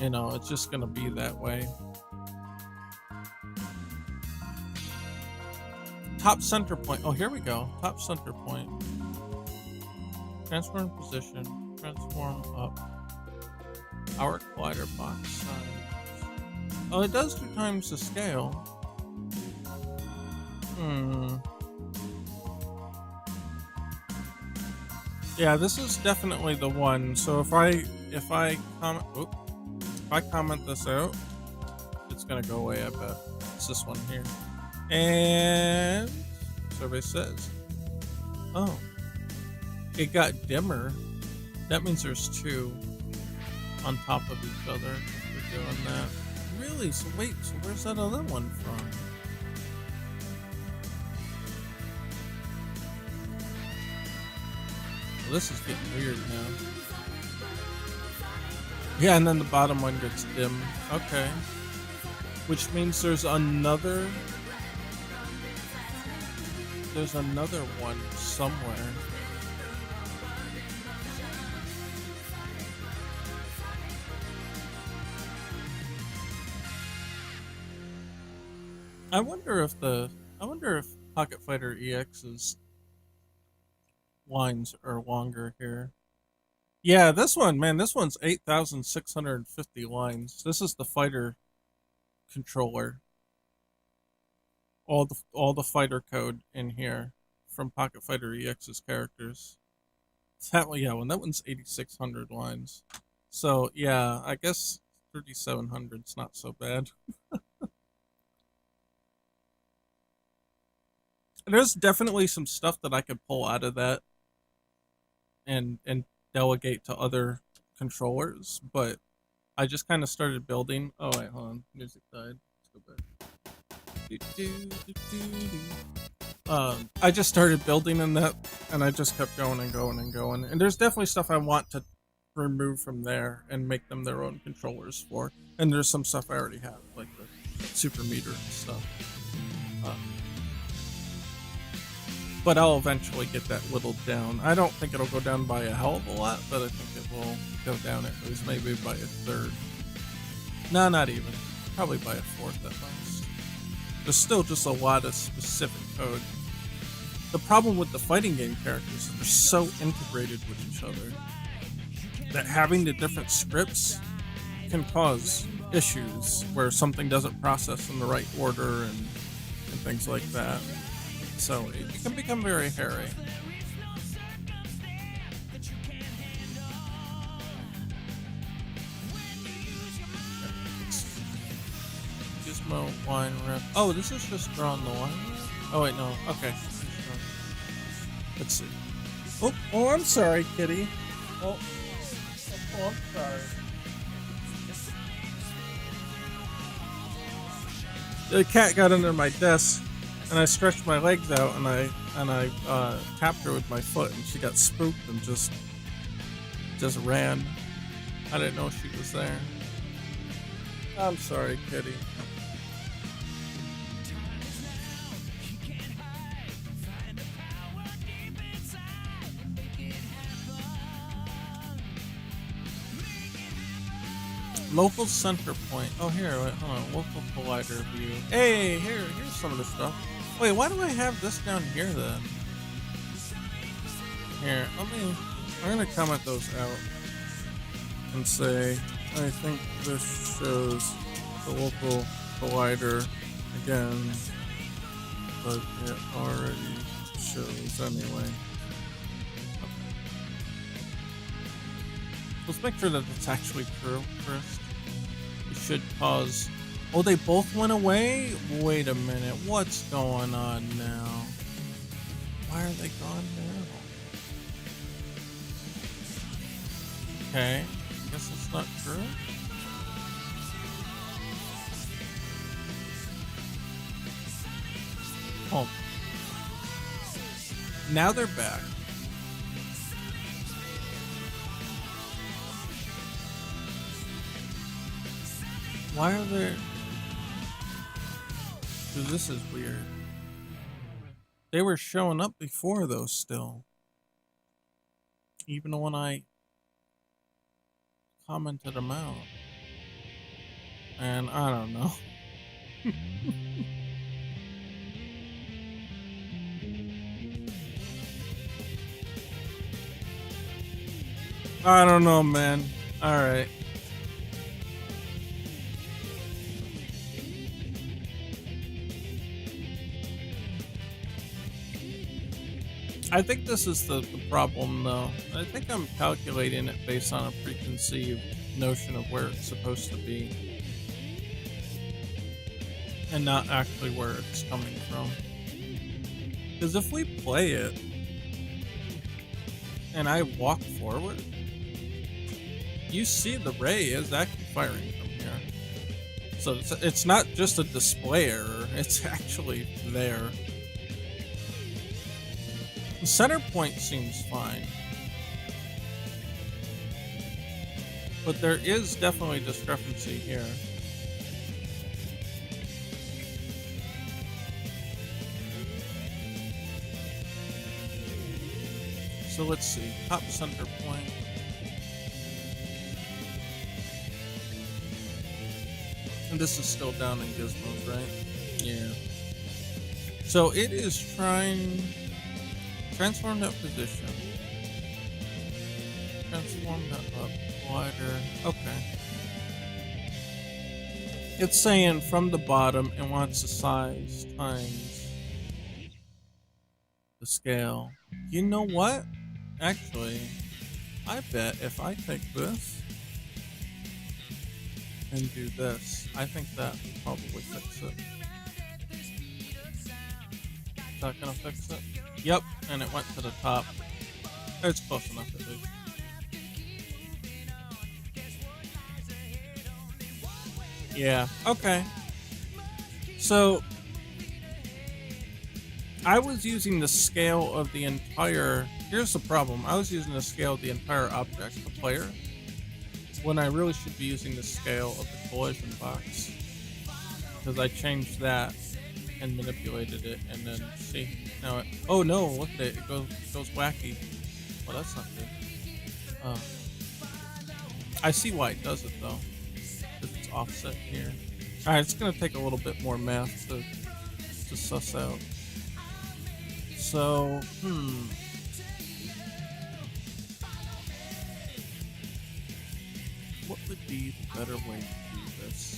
You know, it's just gonna be that way. Top center point. Oh, here we go. Top center point. Transform position. Transform up. Our collider box size. Oh, it does 2 times the scale. Yeah, this is definitely the one. So if I comment this out, it's gonna go away, I bet. It's this one here. And survey says, oh, it got dimmer. That means there's 2 on top of each other if you're doing that. Really? So wait, so where's that other one from? Well, this is getting weird now. Yeah, and then the bottom one gets dim. Okay. Which means there's another one somewhere. I wonder if Pocket Fighter EX's lines are longer here. Yeah, this one's 8,650 lines. This is the fighter controller. All the fighter code in here from Pocket Fighter EX's characters. That one, yeah, that one's 8,600 lines. So yeah, I guess 3,700's not so bad. There's definitely some stuff that I could pull out of that and delegate to other controllers, but I just kind of started building. Oh wait, hold on, music died. Let's go back. I just started building in that, and I just kept going and going and going. And there's definitely stuff I want to remove from there and make them their own controllers for. And there's some stuff I already have, like the super meter and stuff. but I'll eventually get that whittled down. I don't think it'll go down by a hell of a lot, but I think it will go down at least maybe by a third. No, not even. Probably by a fourth at most. There's still just a lot of specific code. The problem with the fighting game characters is they're so integrated with each other that having the different scripts can cause issues where something doesn't process in the right order and things like that. So it can become very hairy. Gizmo wine rep. Oh, this is just drawing the line. Oh wait, no. Okay. Let's see. Oh, I'm sorry, kitty. Oh, I'm sorry. The cat got under my desk, and I stretched my legs out, and I tapped her with my foot, and she got spooked and just ran. I didn't know she was there. I'm sorry, kitty. Local center point. Oh, here, wait, hold on. Local collider view. Hey, here's some of the stuff. Wait, why do I have this down here then? Here, I'm gonna comment those out and say, I think this shows the local collider again, but it already shows anyway. Let's make sure that it's actually true first. It should pause. Oh, they both went away? Wait a minute. What's going on now? Why are they gone now? Okay. Guess it's not true. Oh. Now they're back. Why are there... Dude, this is weird. They were showing up before, though, still. Even when I commented them out. And I don't know. I don't know, man. Alright. I think this is the problem, though. I think I'm calculating it based on a preconceived notion of where it's supposed to be. And not actually where it's coming from. Because if we play it, and I walk forward, you see the ray is actually firing from here. So it's not just a display error, it's actually there. The center point seems fine. But there is definitely discrepancy here. So let's see, top center point. And this is still down in gizmos, right? Yeah. So it is trying... Transform that position. Transform that up. Wider. Okay. It's saying from the bottom it wants the size times the scale. You know what? Actually, I bet if I take this and do this, I think that will probably fix it. Is that gonna fix it? Yep, and it went to the top. It's close enough at least. Yeah, okay. So, I was using the scale of the entire... Here's the problem. I was using the scale of the entire object, the player, when I really should be using the scale of the collision box. Because I changed that and manipulated it, and then see now. Oh no! Look at it. It goes wacky. Well, that's not good. Uh, I see why it does it though, because it's offset here. All right, it's gonna take a little bit more math to suss out. So, what would be the better way to do this?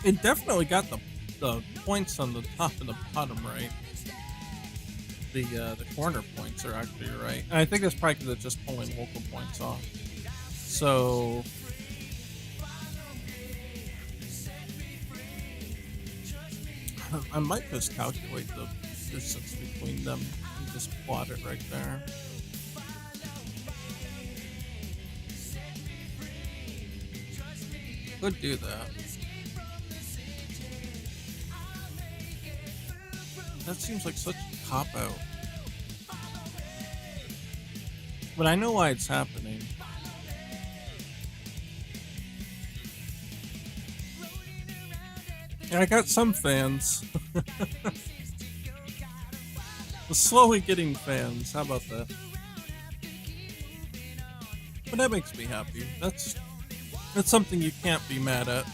It definitely got the points on the top and the bottom right. The corner points are actually right. And I think that's probably because it's just pulling local points off. So I might just calculate the distance between them and just plot it right there. Could do that. That seems like such a cop-out. But I know why it's happening. And I got some fans. We're slowly getting fans. How about that? But that makes me happy. That's something you can't be mad at.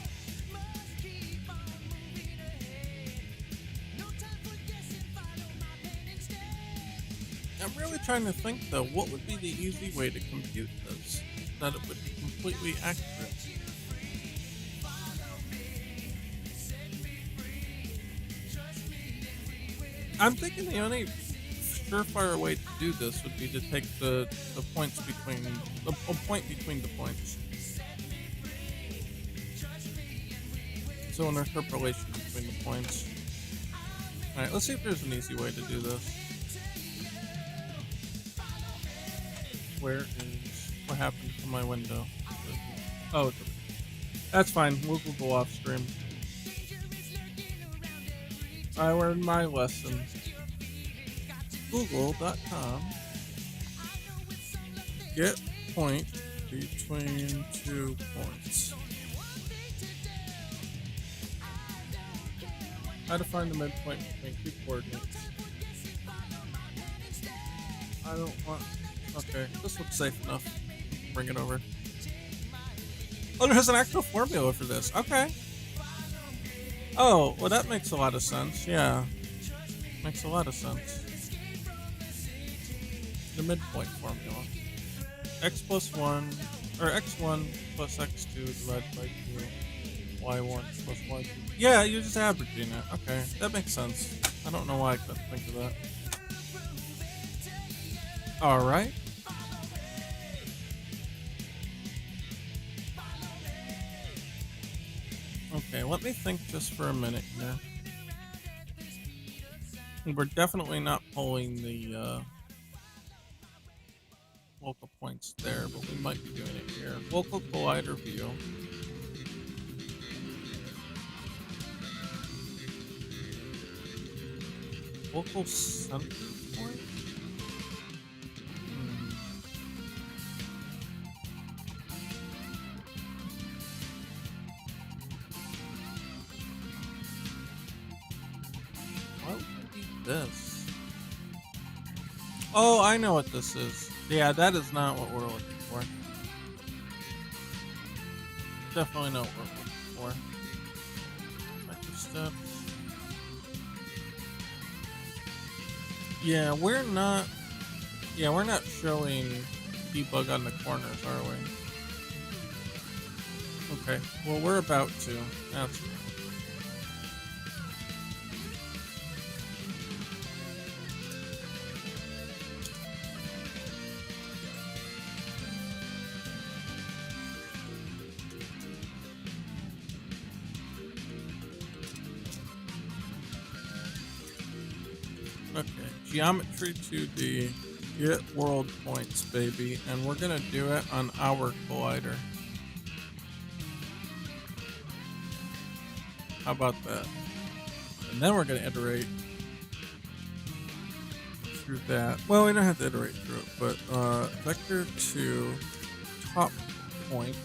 I'm really trying to think though, what would be the easy way to compute this that it would be completely accurate? I'm thinking the only surefire way to do this would be to take the points between a point between the points. So an interpolation between the points. Alright, let's see if there's an easy way to do this. Where is what happened to my window? Oh, that's fine. We'll go off stream. I learned my lesson. Google.com. Get point between 2 points. How to find the midpoint between 2 coordinates. I don't want. Okay, this looks safe enough. Bring it over. Oh, there's an actual formula for this. Okay. Oh, well that makes a lot of sense. Yeah. Makes a lot of sense. The midpoint formula. X plus 1, or x1 plus x2 divided by 2. Y1 plus y2. Yeah, you're just averaging it. Okay, that makes sense. I don't know why I couldn't think of that. Alright. Okay, let me think just for a minute here. We're definitely not pulling the local points there, but we might be doing it here. Local collider view. Local center point? What would be this? Oh, I know what this is. Yeah, that is not what we're looking for. Definitely not what we're looking for. Vector steps. Yeah, we're not showing debug on the corners, are we? Okay, well we're about to. That's good. Okay, geometry 2D, get world points, baby, and we're gonna do it on our collider. How about that? And then we're going to iterate through that. Well, we don't have to iterate through it, but vector to top point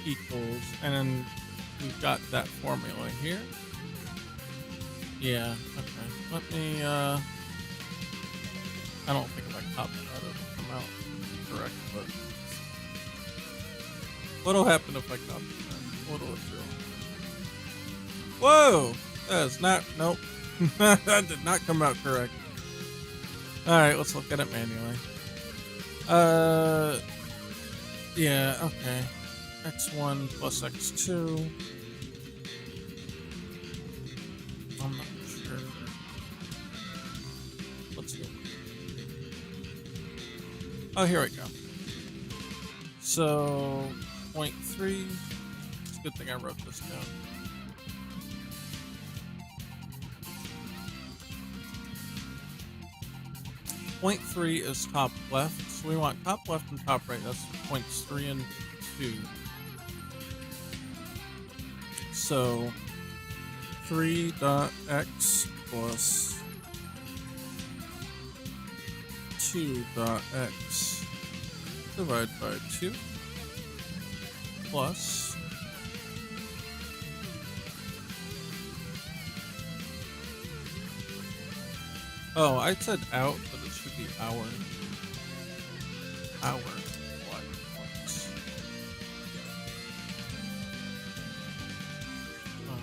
equals, and then we've got that formula here. Yeah, okay. Let me, I don't think if I copy that it'll come out correct, but what'll happen if I copy that? What'll it do? Whoa! That is not, nope. That did not come out correct. Alright, let's look at it manually. Yeah, okay. X1 plus X2. I'm not sure. Let's go. Oh, here we go. So, 0.3. It's a good thing I wrote this down. Point 3 is top left, so we want top left and top right. That's points 3 and 2. So 3.x plus 2.x divided by 2 plus oh, I said out, but it should be hour. Hour. What? Oh.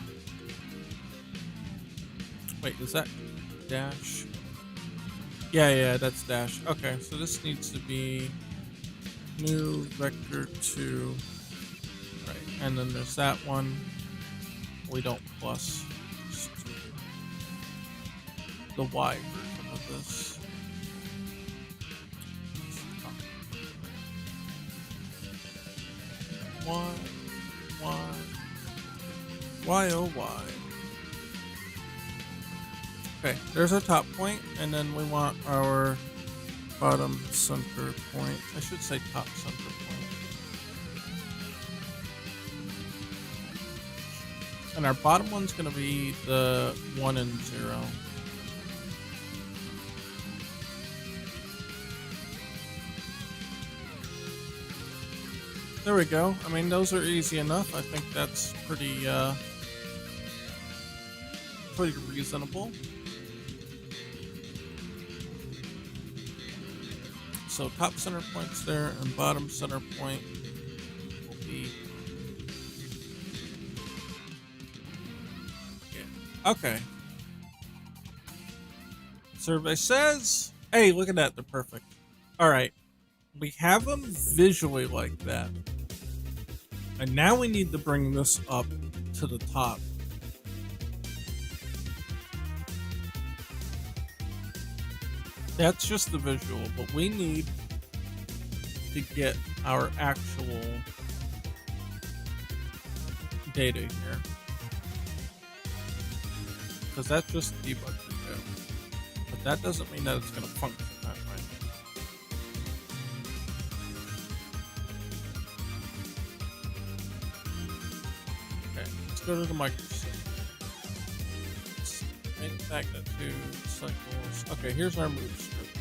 Wait, is that dash? Yeah, that's dash. Okay, so this needs to be new vector 2. Right, and then there's that one. We don't plus. Just the Y version of this. Y, oh Y. Okay, there's our top point, and then we want our bottom center point. I should say top center point. And our bottom one's going to be the 1 and 0. There we go. I mean, those are easy enough. I think that's pretty reasonable. So top center point's there, and bottom center point will be. Yeah. Okay. Survey says, hey, look at that. They're perfect. All right. We have them visually like that. And now we need to bring this up to the top. That's just the visual, but we need to get our actual data here. Because that's just debug to do. But that doesn't mean that it's going to function that way. Go to the microscope. Magnitude cycles. Okay, here's our move script.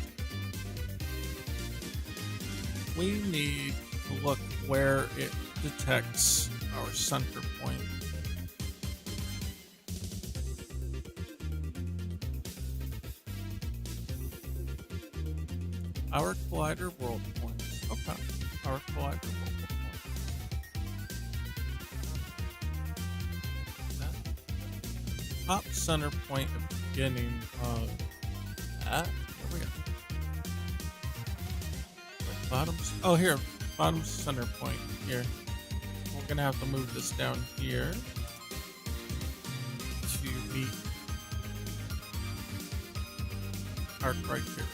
We need to look where it detects our center point. Our collider world points. Okay. Our collider world points. Top center point at the beginning of that. Here we go. Like bottom. Oh, here. Bottom center point here. We're gonna have to move this down here to meet our criteria.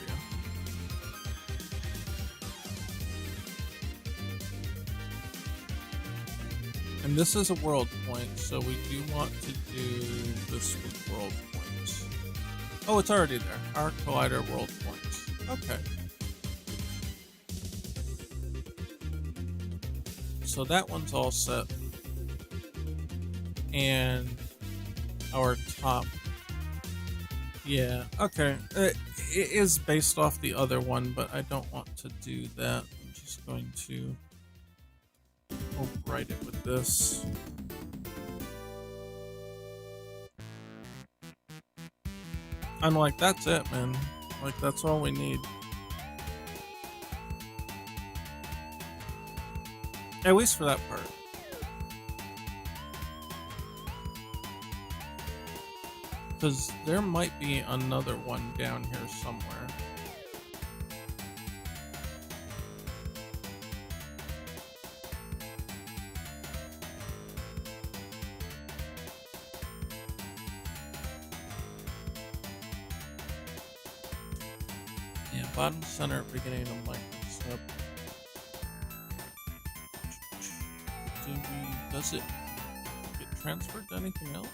And this is a world point, so we do want to do this with world points. Oh, it's already there. Our collider world points. Okay. So that one's all set. and our top. Yeah, okay. It is based off the other one, but I don't want to do that. I'm just going to overwrite it with this. I'm like, that's it, man. Like, that's all we need. At least for that part. Because there might be another one down here somewhere. Yeah, bottom center, beginning of microstep. Does it get transferred to anything else?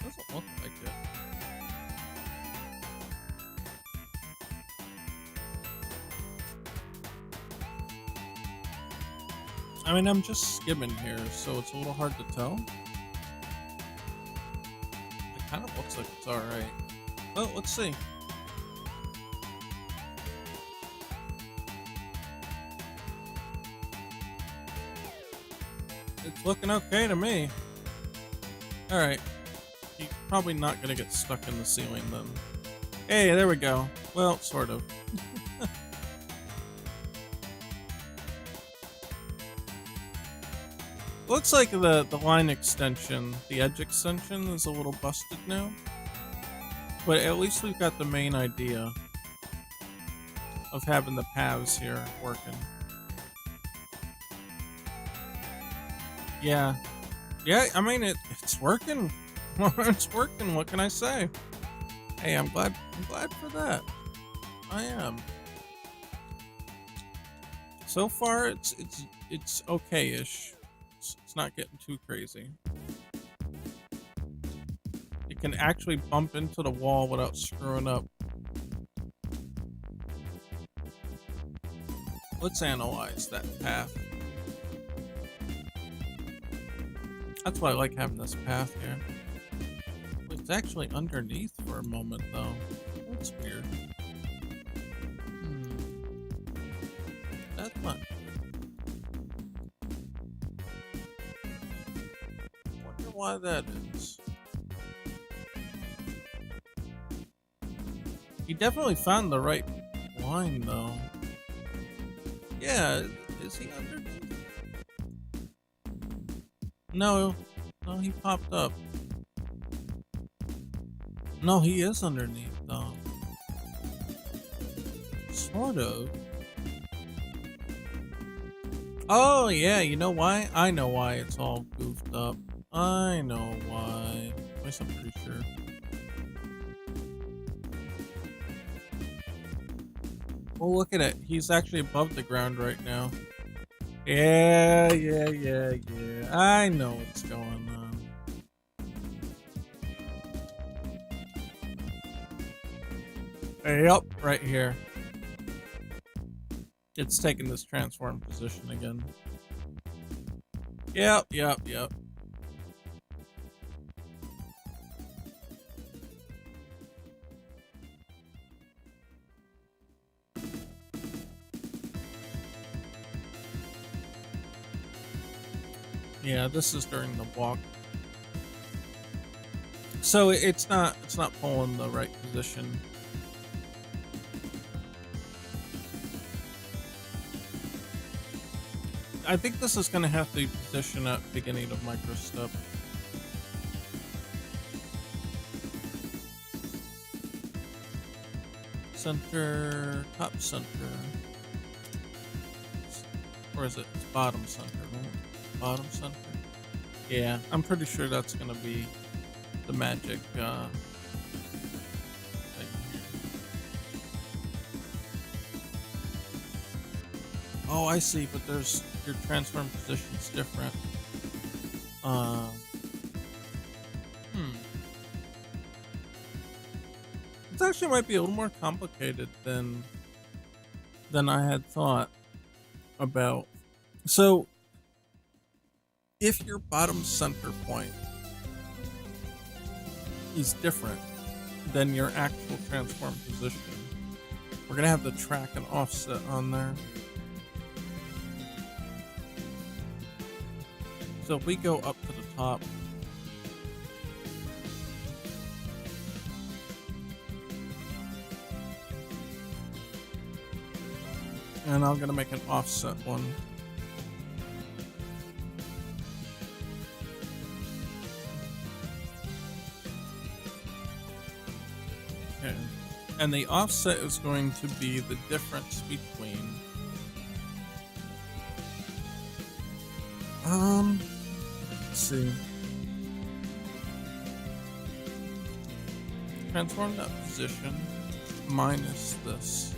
Doesn't look like it. I mean, I'm just skimming here, so it's a little hard to tell. It kind of looks like it's alright. Well, let's see. It's looking okay to me. Alright. You're probably not gonna get stuck in the ceiling then. Hey, there we go. Well, sort of. Looks like the line extension, the edge extension, is a little busted now. But at least we've got the main idea of having the paths here working. Yeah. Yeah, I mean, it's working. It's working, what can I say? Hey, I'm glad for that. I am. So far, it's okay-ish. It's not getting too crazy. It can actually bump into the wall without screwing up. Let's analyze that path. That's why I like having this path here. It's actually underneath for a moment, though. That's weird. That's not wonder why that is. He definitely found the right line, though. Yeah, is he underneath? No, he popped up. No, he is underneath, though. Sort of. Oh, yeah, you know why? I know why it's all goofed up. I know why. At least I'm pretty sure. Well, look at it. He's actually above the ground right now. Yeah. I know what's going on. Yep, right here. It's taking this transform position again. Yep. Yeah, this is during the walk. So it's not pulling the right position. I think this is gonna have to be positioned at beginning of microstep. Center, top center. Or is it? It's bottom center, right? Bottom center. Yeah, I'm pretty sure that's gonna be the magic thing here. Oh, I see, but there's your transform position's different. This actually might be a little more complicated than I had thought about. So if your bottom center point is different than your actual transform position, we're gonna have the track and offset on there. So if we go up to the top, and I'm gonna make an offset one. Okay. And the offset is going to be the difference between let's see. Transform that position minus this.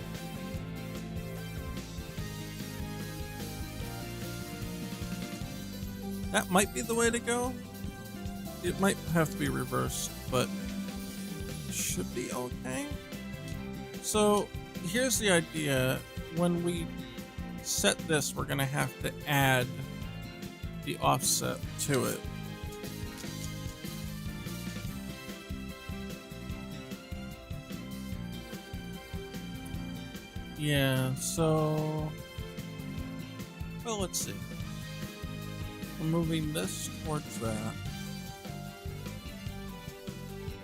That might be the way to go. It might have to be reversed, but it should be okay. So here's the idea. When we set this, we're gonna have to add the offset to it. Yeah, so well, let's see. We're moving this towards that.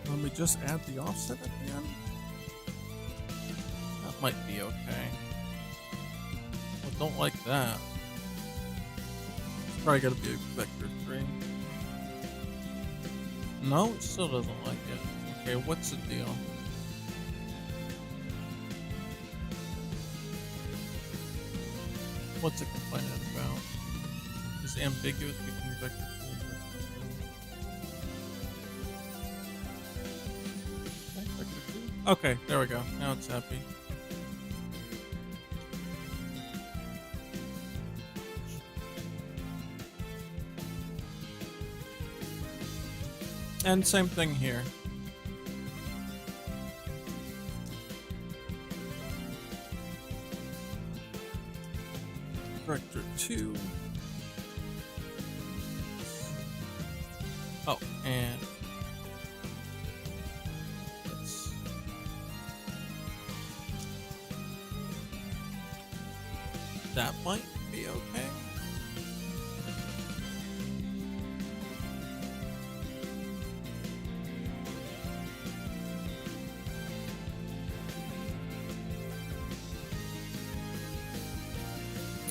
Let me just add the offset at the end. That might be okay. Well, don't like that. It's probably gotta be a vector 3. No, it still doesn't like it. Okay, what's the deal? What's it complaining about? Is ambiguous between vector 2 and vector 2? Okay, there we go. Now it's happy. And same thing here. Vector 2. Oh, and this. That might be okay.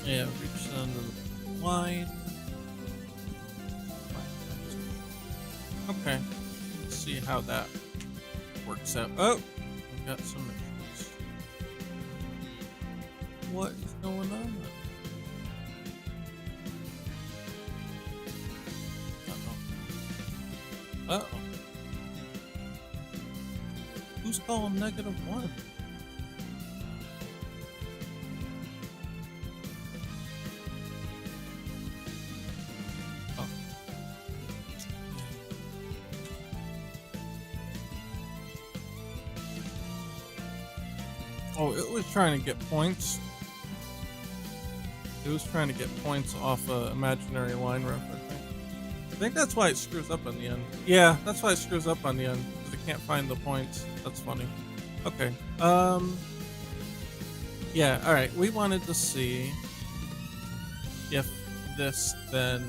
Yeah, reach the end of the line. Okay, let's see how that works out. Oh, we got some issues. What is going on? Uh-oh. Uh-oh. Who's calling -1? Oh, it was trying to get points. It was trying to get points off a imaginary line ref, I think. I think that's why it screws up on the end. Yeah, that's why it screws up on the end, because it can't find the points. That's funny. Okay. Yeah, alright. We wanted to see if this then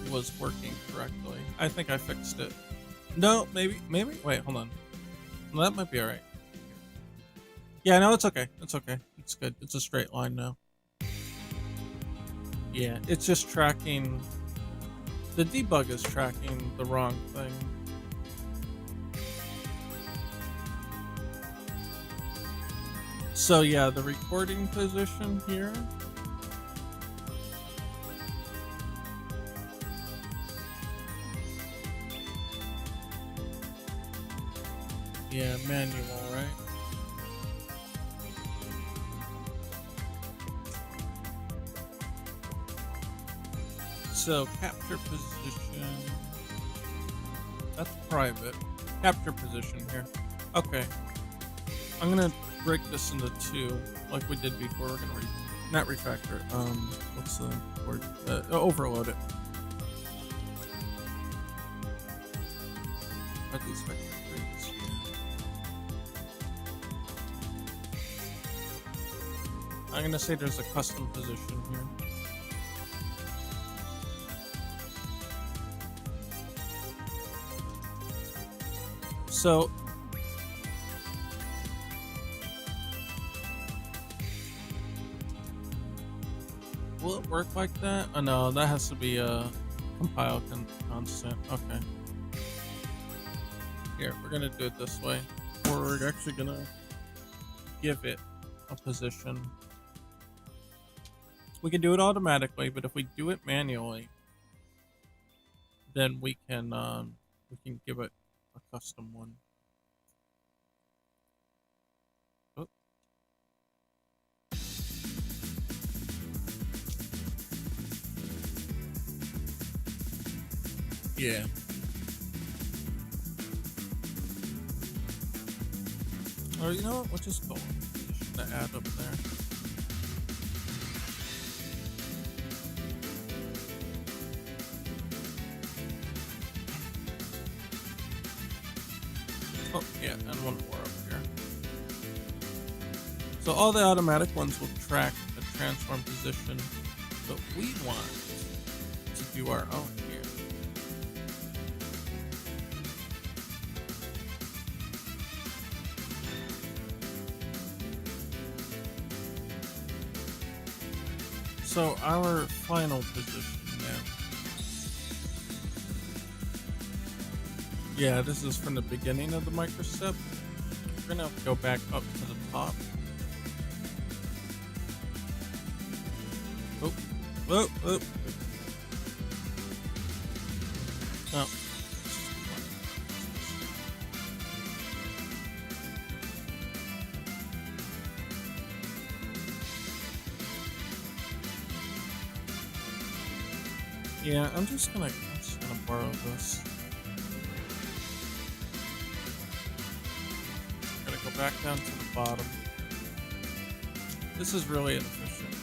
was working correctly. I think I fixed it. No, maybe. Wait, hold on. Well, that might be alright. Yeah, no, it's okay. It's okay. It's good. It's a straight line now. Yeah, it's just tracking. The debug is tracking the wrong thing. So yeah, the recording position here. Yeah, manual, right? So capture position. That's private. Capture position here. Okay. I'm gonna break this into two, like we did before. We're gonna not refactor. What's the word? Overload it. Are these vector trees? I'm gonna say there's a custom position here. So will it work like that? Oh no, that has to be a compile constant. Okay. Here, we're gonna do it this way. Or we're actually gonna give it a position. We can do it automatically, but if we do it manually, then we can give it a custom one. Oh. Yeah. Or you know what? We'll just go position to add up there. Oh, yeah, and one more up here. So all the automatic ones will track the transform position, but we want to do our own here. So our final position now. Yeah, this is from the beginning of the microstep. We're gonna have to go back up to the top. Oh, oh, oh. Oh. Yeah, I'm just gonna borrow this. Gotta go back down to the bottom. This is really inefficient,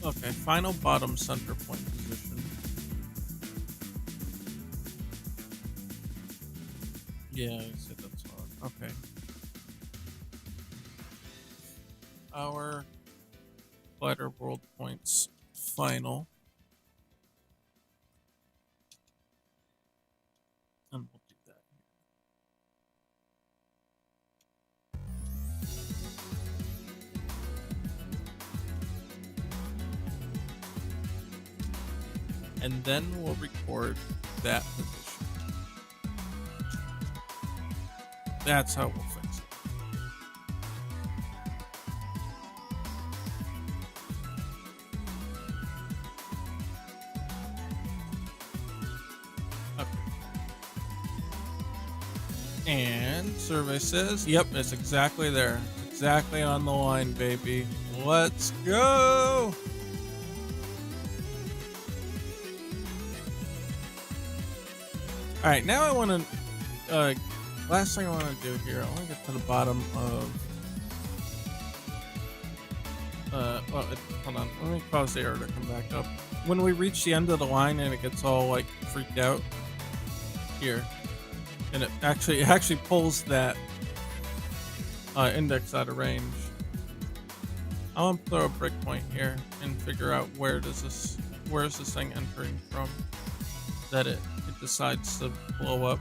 but okay, final bottom center point position. Yeah, I said that's hard. Okay. Our Collider World Points final. And we'll do that here. And then we'll record that position. That's how we'll fix it. Okay. And survey says, yep, it's exactly there. It's exactly on the line, baby. Let's go! Alright, now I want to last thing I want to do here, I want to get to the bottom of well, hold on, let me pause the error to come back up. When we reach the end of the line and it gets all like freaked out here, and it actually pulls that index out of range, I want to throw a breakpoint here and figure out where is this thing entering from that it decides to blow up.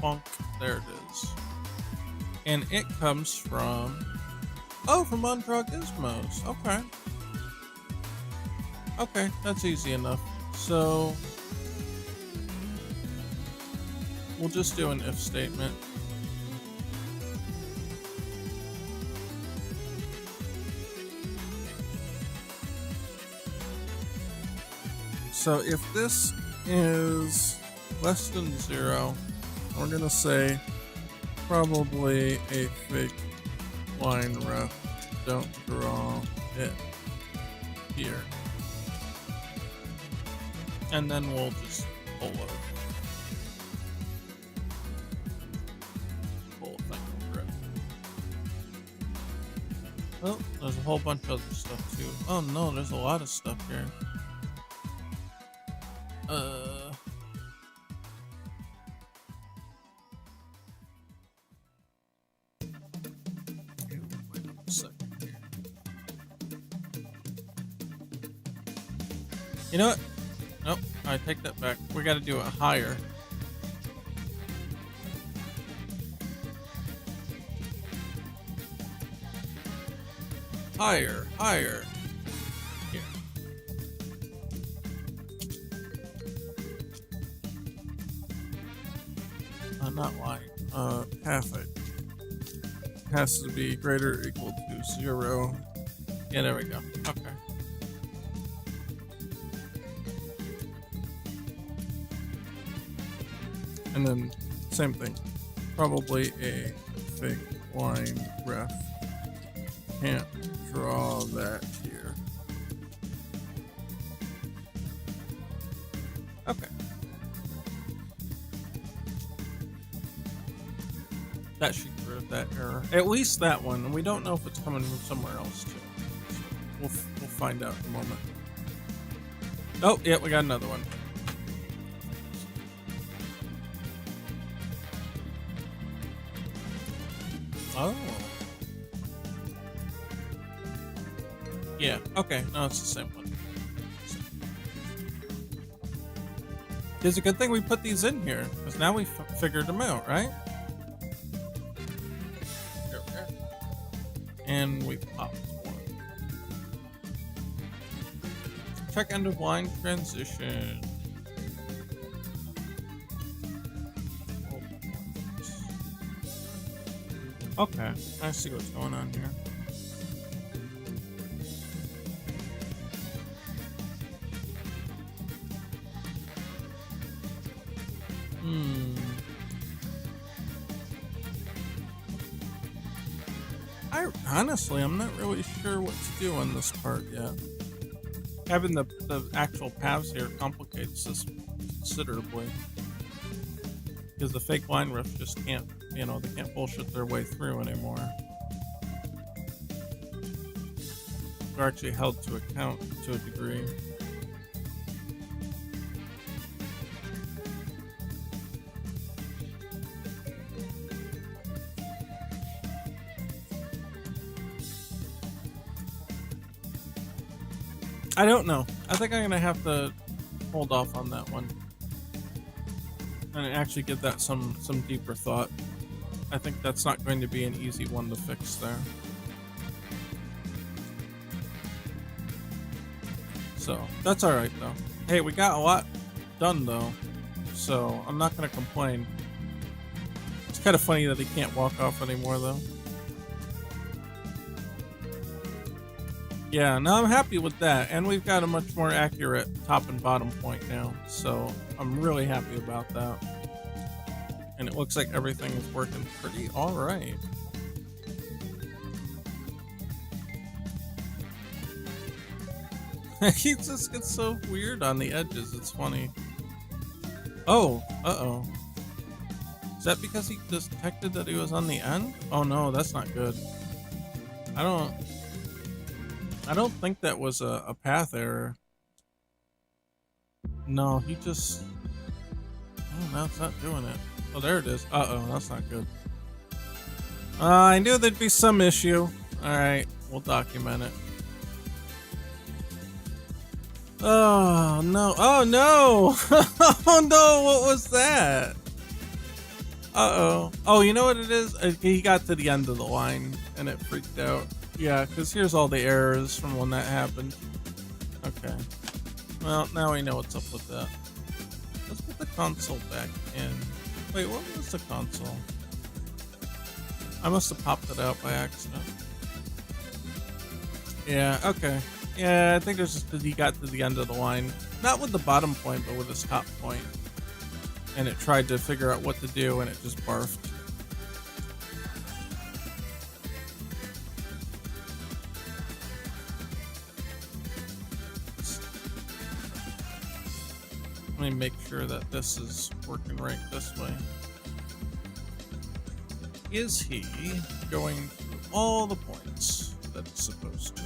Bonk. There it is. And it comes from... Oh, from Undraw Gizmos. Okay. Okay, that's easy enough. So... we'll just do an if statement. So if this is less than 0, we're gonna say probably a fake line ref. don't draw it here. And then we'll just pull over. Whole thing over it. Oh, there's a whole bunch of other stuff too. Oh no, there's a lot of stuff here. Wait a second here. You know what? Nope, I take that back. We gotta do it higher. Higher, higher. Here. Not line. Path it has to be greater or equal to 0. Yeah, there we go. Okay. And then same thing. Probably a fake line ref. Can't draw that here. Okay. That should correct that error. At least that one. And we don't know if it's coming from somewhere else too. So we'll find out in a moment. Oh, yeah, we got another one. Oh. Yeah, okay. No, it's the same one. It's a good thing we put these in here, because now we figured them out, right? There. And we popped one. Check end of line transition. Okay, I see what's going on here. Honestly, I'm not really sure what to do on this part yet. Having the actual paths here complicates this considerably. Because the fake line riffs just can't, they can't bullshit their way through anymore. They're actually held to account to a degree. I don't know. I think I'm gonna have to hold off on that one and actually give that some deeper thought. I think that's not going to be an easy one to fix there. So that's all right though. Hey, we got a lot done though, so I'm not gonna complain. It's kind of funny that he can't walk off anymore though. Yeah, no, I'm happy with that, and we've got a much more accurate top and bottom point now, so I'm really happy about that. And it looks like everything is working pretty alright. He just gets so weird on the edges, it's funny. Oh, uh-oh. Is that because he detected that he was on the end? Oh no, that's not good. I don't think that was a path error. No, he just... Oh, now it's not doing it. Oh, there it is. Uh-oh, that's not good. I knew there'd be some issue. Alright, we'll document it. Oh, no. Oh, no! Oh, no! What was that? Uh-oh. Oh, you know what it is? He got to the end of the line, and it freaked out. Yeah, because here's all the errors from when that happened. Okay. Well, now we know what's up with that. Let's put the console back in. Wait, what was the console? I must have popped it out by accident. Yeah, okay. Yeah, I think it's just because he got to the end of the line. Not with the bottom point, but with his top point. And it tried to figure out what to do, and it just barfed. Let me make sure that this is working right this way. Is he going through all the points that it's supposed to?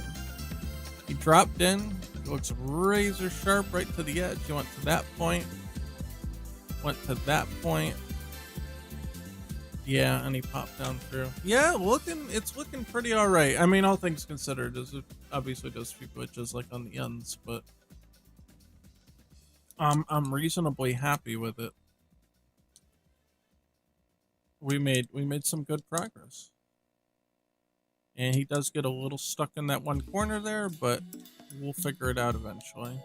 He dropped in. He looks razor sharp right to the edge. He went to that point. Went to that point. Yeah, and he popped down through. Yeah, it's looking pretty alright. I mean, all things considered, it obviously does a few glitches like on the ends, but I'm reasonably happy with it. We made some good progress. And he does get a little stuck in that one corner there, but we'll figure it out eventually.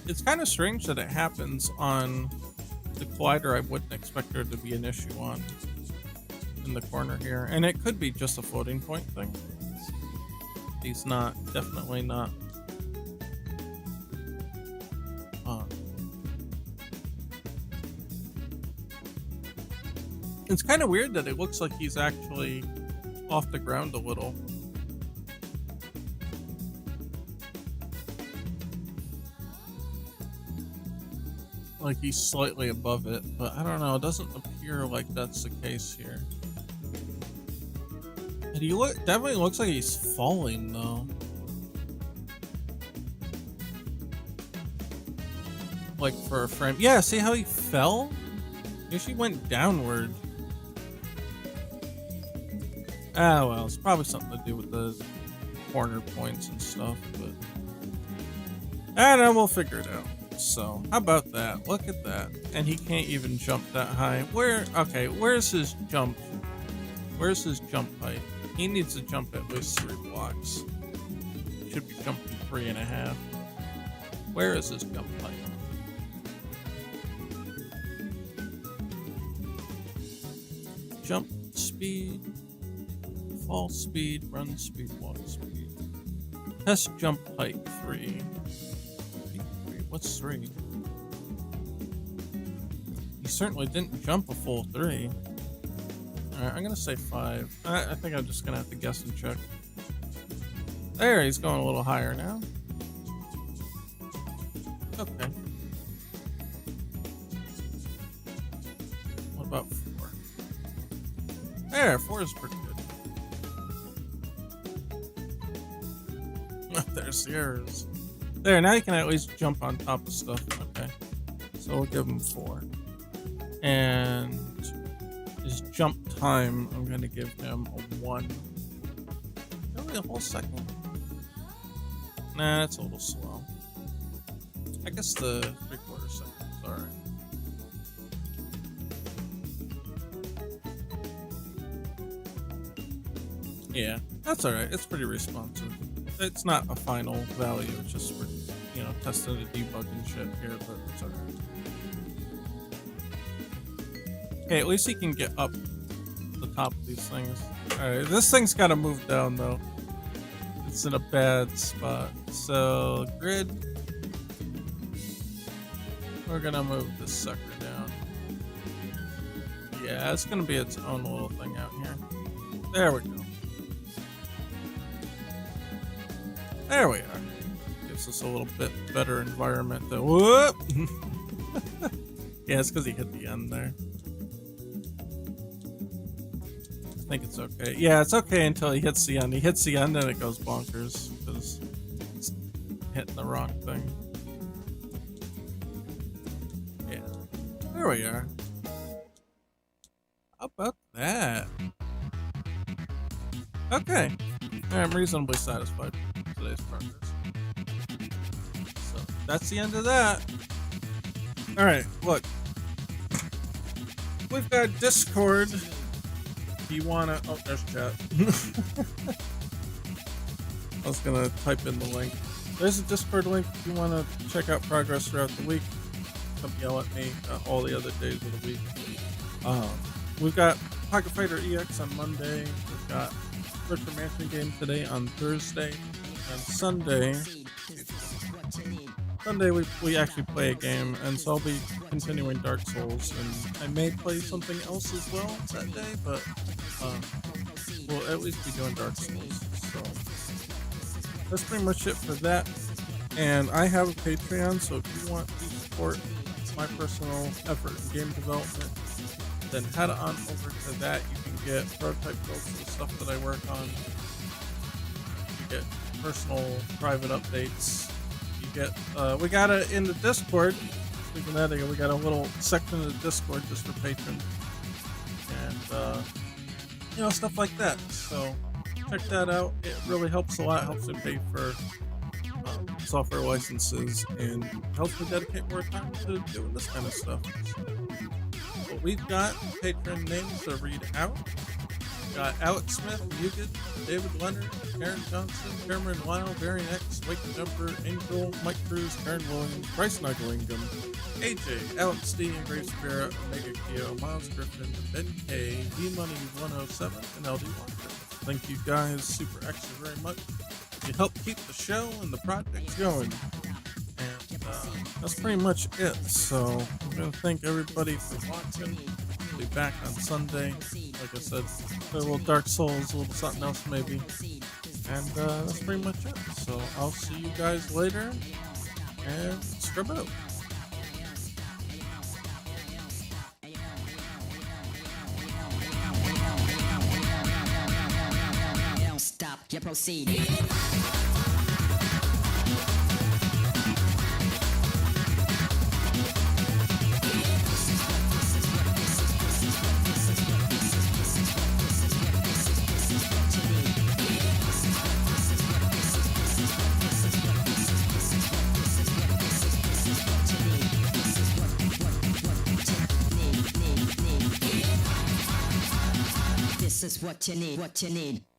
It's kind of strange that it happens on the collider I wouldn't expect there to be an issue on in the corner here. And it could be just a floating point thing. He's not, definitely not. It's kind of weird that it looks like he's actually off the ground a little. Like he's slightly above it, but I don't know, it doesn't appear like that's the case here. And he definitely looks like he's falling though. Like for a frame. Yeah, see how he fell? He actually went downward. Ah, well, it's probably something to do with the corner points and stuff, but I don't know, we'll figure it out. So, how about that? Look at that. And he can't even jump that high. Okay, where's his jump? Where's his jump height? He needs to jump at least 3 blocks. Should be jumping 3.5. Where is his jump height? Jump speed, fall speed, run speed, walk speed. Test jump height 3. What's 3? He certainly didn't jump a full 3. Alright, I'm gonna say 5. I think I'm just gonna have to guess and check. There, he's going a little higher now. Okay. What about 4? There, 4 is pretty good. There's the errors. There, now you can at least jump on top of stuff. Okay. So we'll give him 4. And his jump time, I'm going to give him a 1. Really, a whole second? Nah, that's a little slow. I guess the 3/4 second is alright. Yeah, that's alright. It's pretty responsive. It's not a final value, it's just for, you know, testing the debugging shit here, but it's alright. Okay, at least he can get up the top of these things. Alright, this thing's gotta move down though. It's in a bad spot. So, grid. We're gonna move this sucker down. Yeah, it's gonna be its own little thing out here. There we go. There we are. Gives us a little bit better environment to whoop. Yeah, it's because he hit the end there. I think it's okay. Yeah, it's okay until he hits the end. He hits the end and it goes bonkers because it's hitting the wrong thing. Yeah. There we are. How about that? Okay. I'm reasonably satisfied with today's progress. So that's the end of that. Alright, look. We've got Discord. If you wanna... Oh, there's chat. I was gonna type in the link. There's a Discord link if you wanna check out progress throughout the week. Come yell at me all the other days of the week. We've got Pocket Fighter EX on Monday. We've got Virtual Mansion game today on Thursday. And Sunday we actually play a game, and so I'll be continuing Dark Souls, and I may play something else as well that day, but we'll at least be doing Dark Souls. So that's pretty much it for that. And I have a Patreon, so if you want to support my personal effort in game development, then head on over to that. You can get prototype builds of the stuff that I work on. You get personal private updates. You get we got a in the Discord. Speaking of that, we got a little section of the Discord just for patrons, and you know, stuff like that. So check that out. It really helps a lot. Helps me pay for software licenses and helps me dedicate more time to doing this kind of stuff. So, but we've got patron names to read out. We've got Alex Smith, Mugen, David Leonard, Karen Johnson, Cameron Lyle, Varian X, Wake Jumper, Angel, Mike Cruz, Karen Williams, Bryce Nuggelingham, AJ, Alex D, Grave Spirit, Omega Keo, Miles Griffin, Ben K, D-Money 107, and LD Walker. Thank you guys super extra very much. You help keep the show and the project going. And that's pretty much it. So I'm going to thank everybody for watching. I'll be back on Sunday. Like I said, a little Dark Souls, a little something else maybe. And that's pretty much it. So I'll see you guys later. And scrub out. Stop, you proceed. This is what you need, what you need.